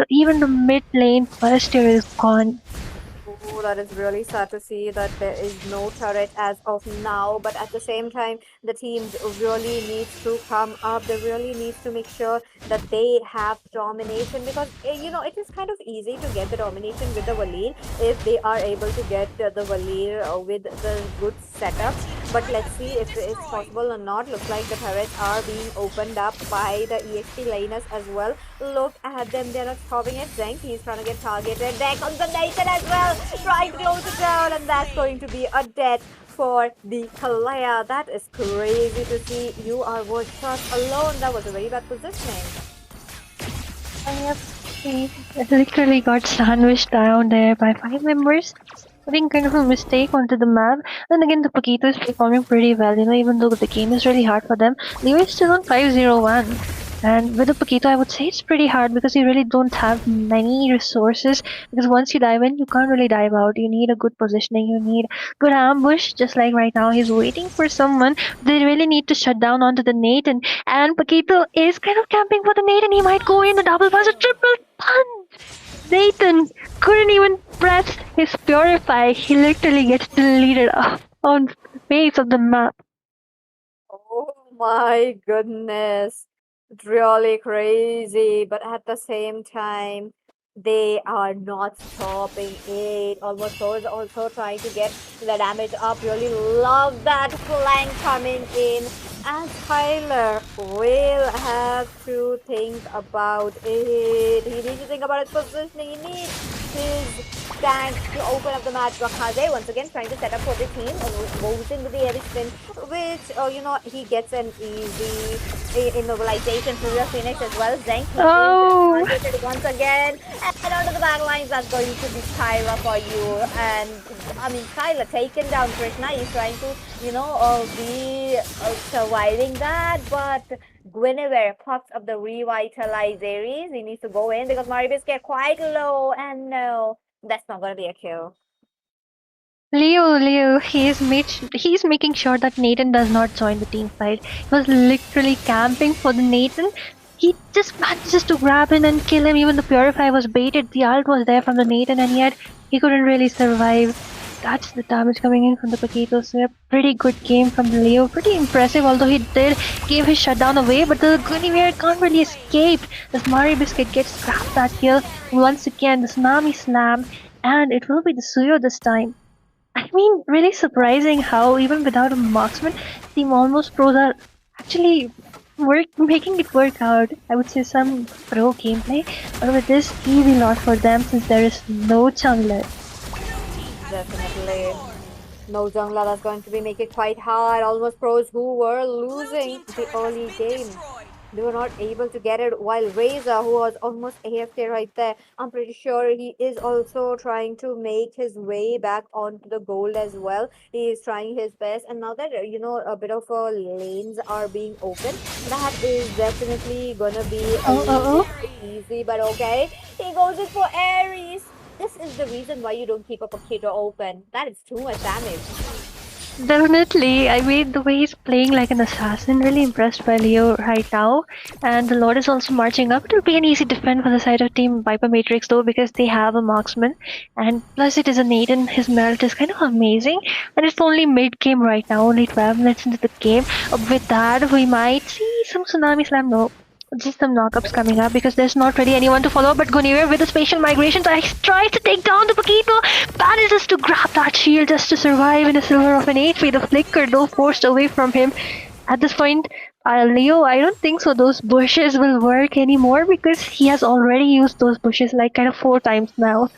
Even the mid lane first tier is gone. Oh, that is really sad to see that there is no turret as of now, but at the same time, the team really needs to come up. They really need to make sure that they have domination, because it is kind of easy to get the domination with the Valir if they are able to get the Valir with the good setup. but let's see if it's possible or not. Looks like the turrets are being opened up by the EXP laners as well. Look at them, they're not stopping it. Zenk, he's trying to get targeted. There comes the Nathan as well, trying to close it down, and that's going to be a death for the Kalaya. That is crazy to see. You are one shot alone. That was a very bad positioning. Yep, he literally got sandwiched down there by 5 members. Putting kind of a mistake onto the map. Then again, the Paquito is performing pretty well, even though the game is really hard for them. Leo is still on 501. And with the Paquito, I would say it's pretty hard because you really don't have many resources. Because once you dive in, you can't really dive out. You need a good positioning, you need good ambush. Just like right now, he's waiting for someone. They really need to shut down onto the nade. And Paquito is kind of camping for the nade, and he might go in. The double buzz, a triple punch! Nathan couldn't even press his purify. He literally gets deleted off on the face of the map. Oh my goodness. It's really crazy, but at the same time, they are not stopping it. Almost Pro is also trying to get the damage up. Really love that flank coming in. And Tyler will have to think about it. He needs to think about his positioning. He needs his tank to open up the match. Wakaze once again trying to set up for the team. Goes in with the heavy spin, which he gets an easy immobilization through the Phoenix as well. Zenk Oh. is once again, and onto the back lines. That's going to be Tyra for you. And I mean, Tyler taken down. Krishna is trying to be surviving that, but Guinevere pops up the revitalize Aries. He needs to go in because Maribis get quite low, and no, that's not gonna be a kill. Leo, he's making sure that Nathan does not join the team fight. He was literally camping for the Nathan. He just manages to grab him and kill him. Even the Purify was baited. The ult was there from the Nathan, and yet he couldn't really survive. That's the damage coming in from the Paquito. So a pretty good game from Leo. Pretty impressive, although he did give his shutdown away, but the Guinevere can't really escape. The Smari Biscuit gets scrapped that kill. Once again, the Tsunami Slam, and it will be the Suyo this time. I mean, really surprising how even without a marksman, Team Almost Pros are actually making it work out. I would say some pro gameplay, but with this easy loss for them since there is no jungler. Definitely. No jungler, that's going to be make it quite hard. Almost Pros who were losing the early game. They were not able to get it, while Razor, who was almost AFK right there, I'm pretty sure he is also trying to make his way back onto the gold as well. He is trying his best, and now that a bit of lanes are being open, that is definitely gonna be a little bit easy, but okay. He goes in for Aries. This is the reason why you don't keep up a Paquito open. That is too much damage. Definitely, I mean the way he's playing like an assassin, really impressed by Leo right now. And the Lord is also marching up. It will be an easy defend for the side of Team Viper Matrix though, because they have a marksman. And plus it is a Nathan, his melt is kind of amazing. And it's only mid-game right now, only 12 minutes into the game. With that, we might see some Tsunami Slam. No, just some knockups coming up because there's not really anyone to follow. But Guinevere with the spatial migration tries to take down the Paquito, manages to grab that shield just to survive in a silver of an HP. The flicker though forced away from him. At this point, Leo, I don't think so those bushes will work anymore because he has already used those bushes like kind of 4 times now.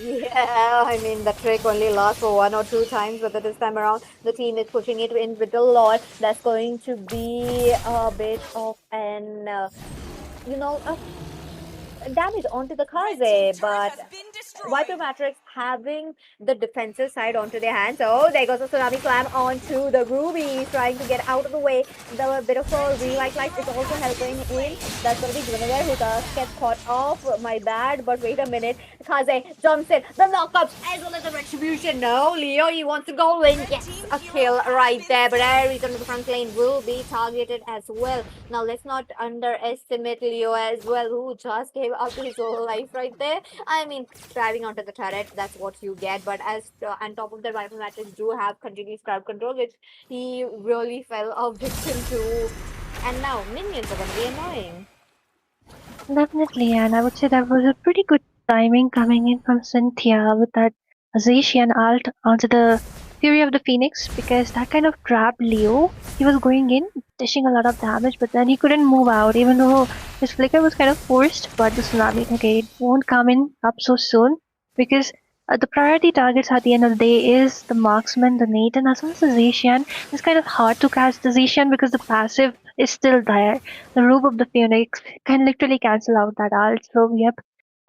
Yeah, I mean, the trick only lasts for 1 or 2 times, but this time around, the team is pushing it in with a lot. That's going to be a bit of an, damage onto the Kaze, but Viper Matrix having the defensive side onto their hands. Oh, there goes a Tsunami Slam onto the Ruby, trying to get out of the way. The bit of a revitalize is also helping in. That's going to be Guinevere who does get caught off. My bad, but wait a minute. Kaze jumps in. The knockups as well as the retribution. No, Leo, he wants to go in. Gets a kill right there, but Aries on the front lane will be targeted as well. Now, let's not underestimate Leo as well, who just gave up his whole life right there. I mean, driving onto the turret, that's what you get. But as on top of the Viper Matrix do have continuous crowd control, which he really fell a victim to. And now minions are going to be annoying. Definitely, and I would say that was a pretty good timing coming in from Cynthia with that Azatian ult onto the Fury of the Phoenix, because that kind of trapped Leo. He was going in, dishing a lot of damage, but then he couldn't move out, even though his flicker was kind of forced. But the tsunami, okay, it won't come in up so soon, because the priority targets at the end of the day is the marksman, the Nathan, as well as the Zetian. It's kind of hard to catch the Zetian because the passive is still there. The Robe of the Phoenix can literally cancel out that ult. So yep,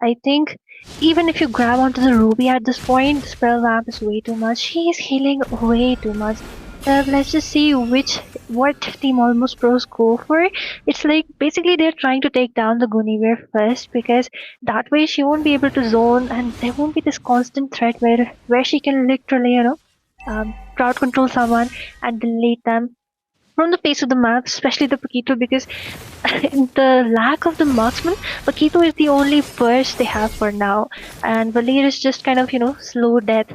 I think even if you grab onto the Ruby at this point, the spell ramp is way too much. She is healing way too much. Let's just see what Team Almost Pros go for. It's like basically they're trying to take down the Guinevere first, because that way she won't be able to zone and there won't be this constant threat where she can literally, crowd control someone and delete them from the face of the map, especially the Paquito, because the lack of the marksman, Paquito is the only burst they have for now, and Valir is just kind of, slow death,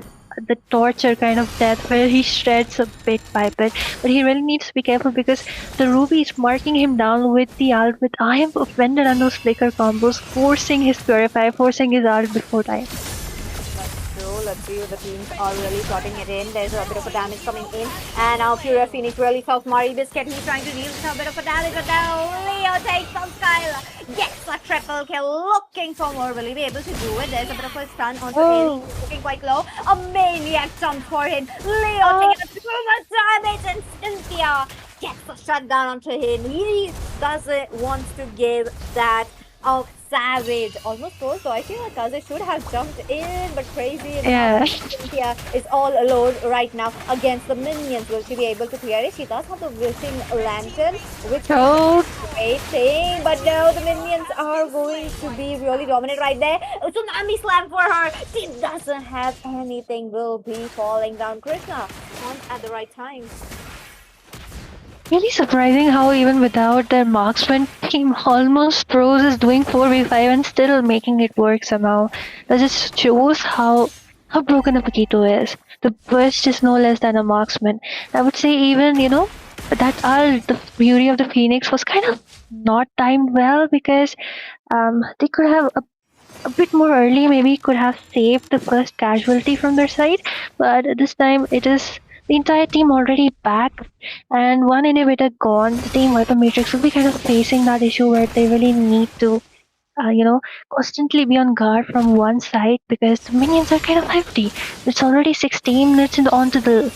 the torture kind of death where he shreds a bit by bit. But he really needs to be careful because the Ruby is marking him down with the ult with I am offended and those flicker combos, forcing his purify, forcing his ult before time. True. Let's see if the teams are really plotting it in. There's a bit of a damage coming in. And now Fury Phoenix really sells Mari Biscuit. He's trying to deal a bit of a damage, but now Leo takes on Skyla. Gets a triple kill. Looking for more. Will he be able to do it? There's a bit of a stun onto Haley. Looking quite low. A maniac jump for him. Leo taking too much damage, and Cynthia gets a shutdown onto him. He doesn't want to give that out. Savage, almost close. So I feel like Kaze should have jumped in, but crazy enough, Cynthia is all alone right now against the minions. Will she be able to clear it? She does have the wishing lantern, which is a great thing. But no, the minions are going to be really dominant right there. Tsunami slam for her. She doesn't have anything. Will be falling down. Krishna on at the right time. Really surprising how even without their marksman, Team Almost Pros is doing 4v5 and still making it work somehow. That just shows how broken the Paquito is. The burst is no less than a marksman. I would say even, that ult, the Fury of the Phoenix, was kind of not timed well, because they could have a bit more early, maybe could have saved the first casualty from their side, but this time it is the entire team already back and one inhibitor gone. The team Viper Matrix will be kind of facing that issue where they really need to constantly be on guard from one side, because the minions are kind of empty. It's already 16 minutes onto the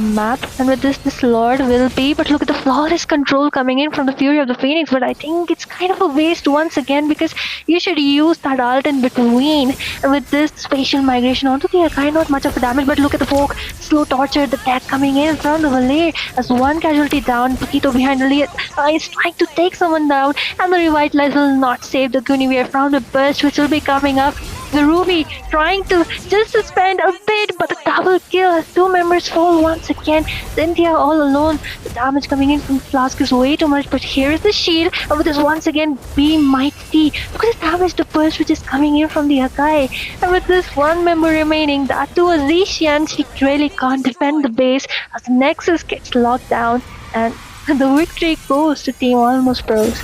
map, and with this Lord will be, but look at the flawless control coming in from the Fury of the Phoenix, but I think it's kind of a waste once again, because you should use that ult in between, and with this spatial migration onto the Akai, not much of a damage, but look at the poke, slow torture, the death coming in from the Valet, as one casualty down, Paquito behind the lead, is trying to take someone down, and the Revitalize will not save the Guinevere from the burst which will be coming up. The Ruby trying to just suspend a bit, but the double kill as two members fall once again. Cynthia all alone. The damage coming in from Flask is way too much, but here is the shield, and with this once again, be mighty. Look at the damage, the burst which is coming in from the Akai. And with this one member remaining, that too a Zetian, she really can't defend the base as the Nexus gets locked down, and the victory goes to Team Almost Pros.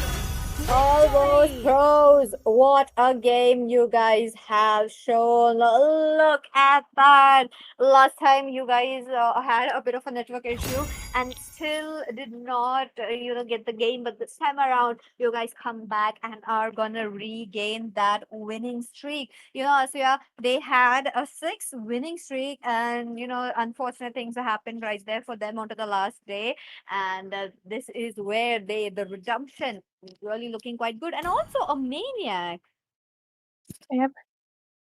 Almost Pros, what a game you guys have shown. Look at that. Last time you guys had a bit of a network issue and still did not get the game, but this time around you guys come back and are gonna regain that winning streak. Asya, they had a 6 winning streak, and unfortunate things happened right there for them onto the last day, and this is where the redemption really looking quite good, and also a maniac. Yep.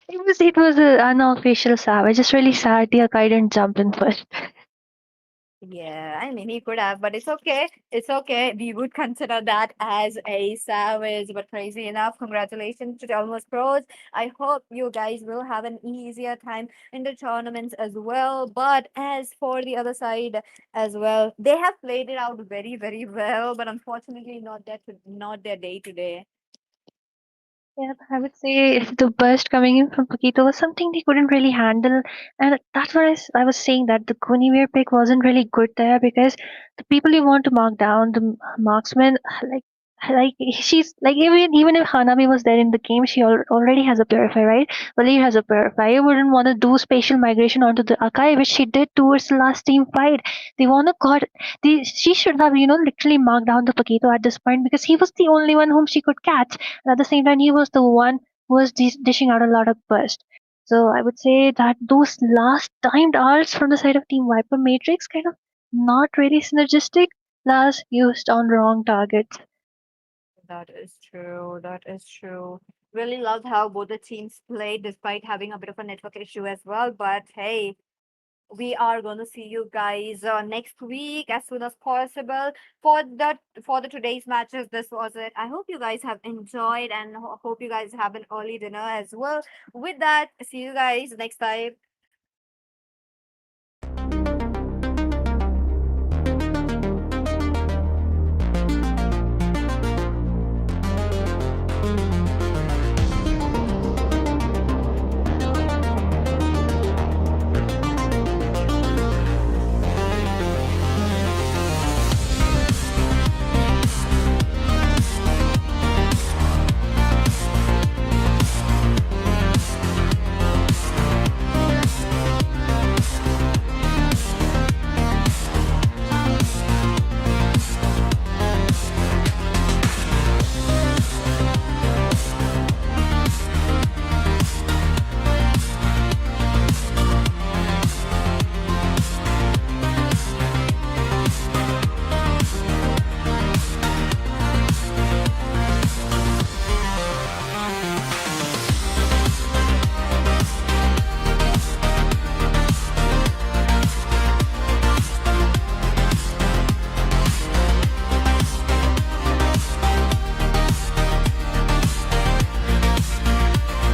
It was an unofficial savage. It's really sad the Akai didn't jump in first. Yeah, I mean, he could have, but it's okay. It's okay. We would consider that as a savage, but crazy enough. Congratulations to the Almost Pros. I hope you guys will have an easier time in the tournaments as well. But as for the other side as well, they have played it out very, very well, but unfortunately not their day today. Yeah, I would say the burst coming in from Paquito was something they couldn't really handle, and that's what I was saying, that the Guinevere pick wasn't really good there, because the people you want to mark down, the marksmen, like like she's like even if Hanabi was there in the game, she already has a purify, right? Valir has a purify. I wouldn't want to do spatial migration onto the Akai, which she did towards the last team fight. They wanna god she should have, literally marked down the Paquito at this point because he was the only one whom she could catch. And at the same time he was the one who was dishing out a lot of burst. So I would say that those last timed ults from the side of Team Viper Matrix kind of not really synergistic, plus used on wrong targets. That is true. That is true. Really loved how both the teams played despite having a bit of a network issue as well. But hey, we are going to see you guys next week as soon as possible for the today's matches. This was it. I hope you guys have enjoyed and hope you guys have an early dinner as well. With that, see you guys next time.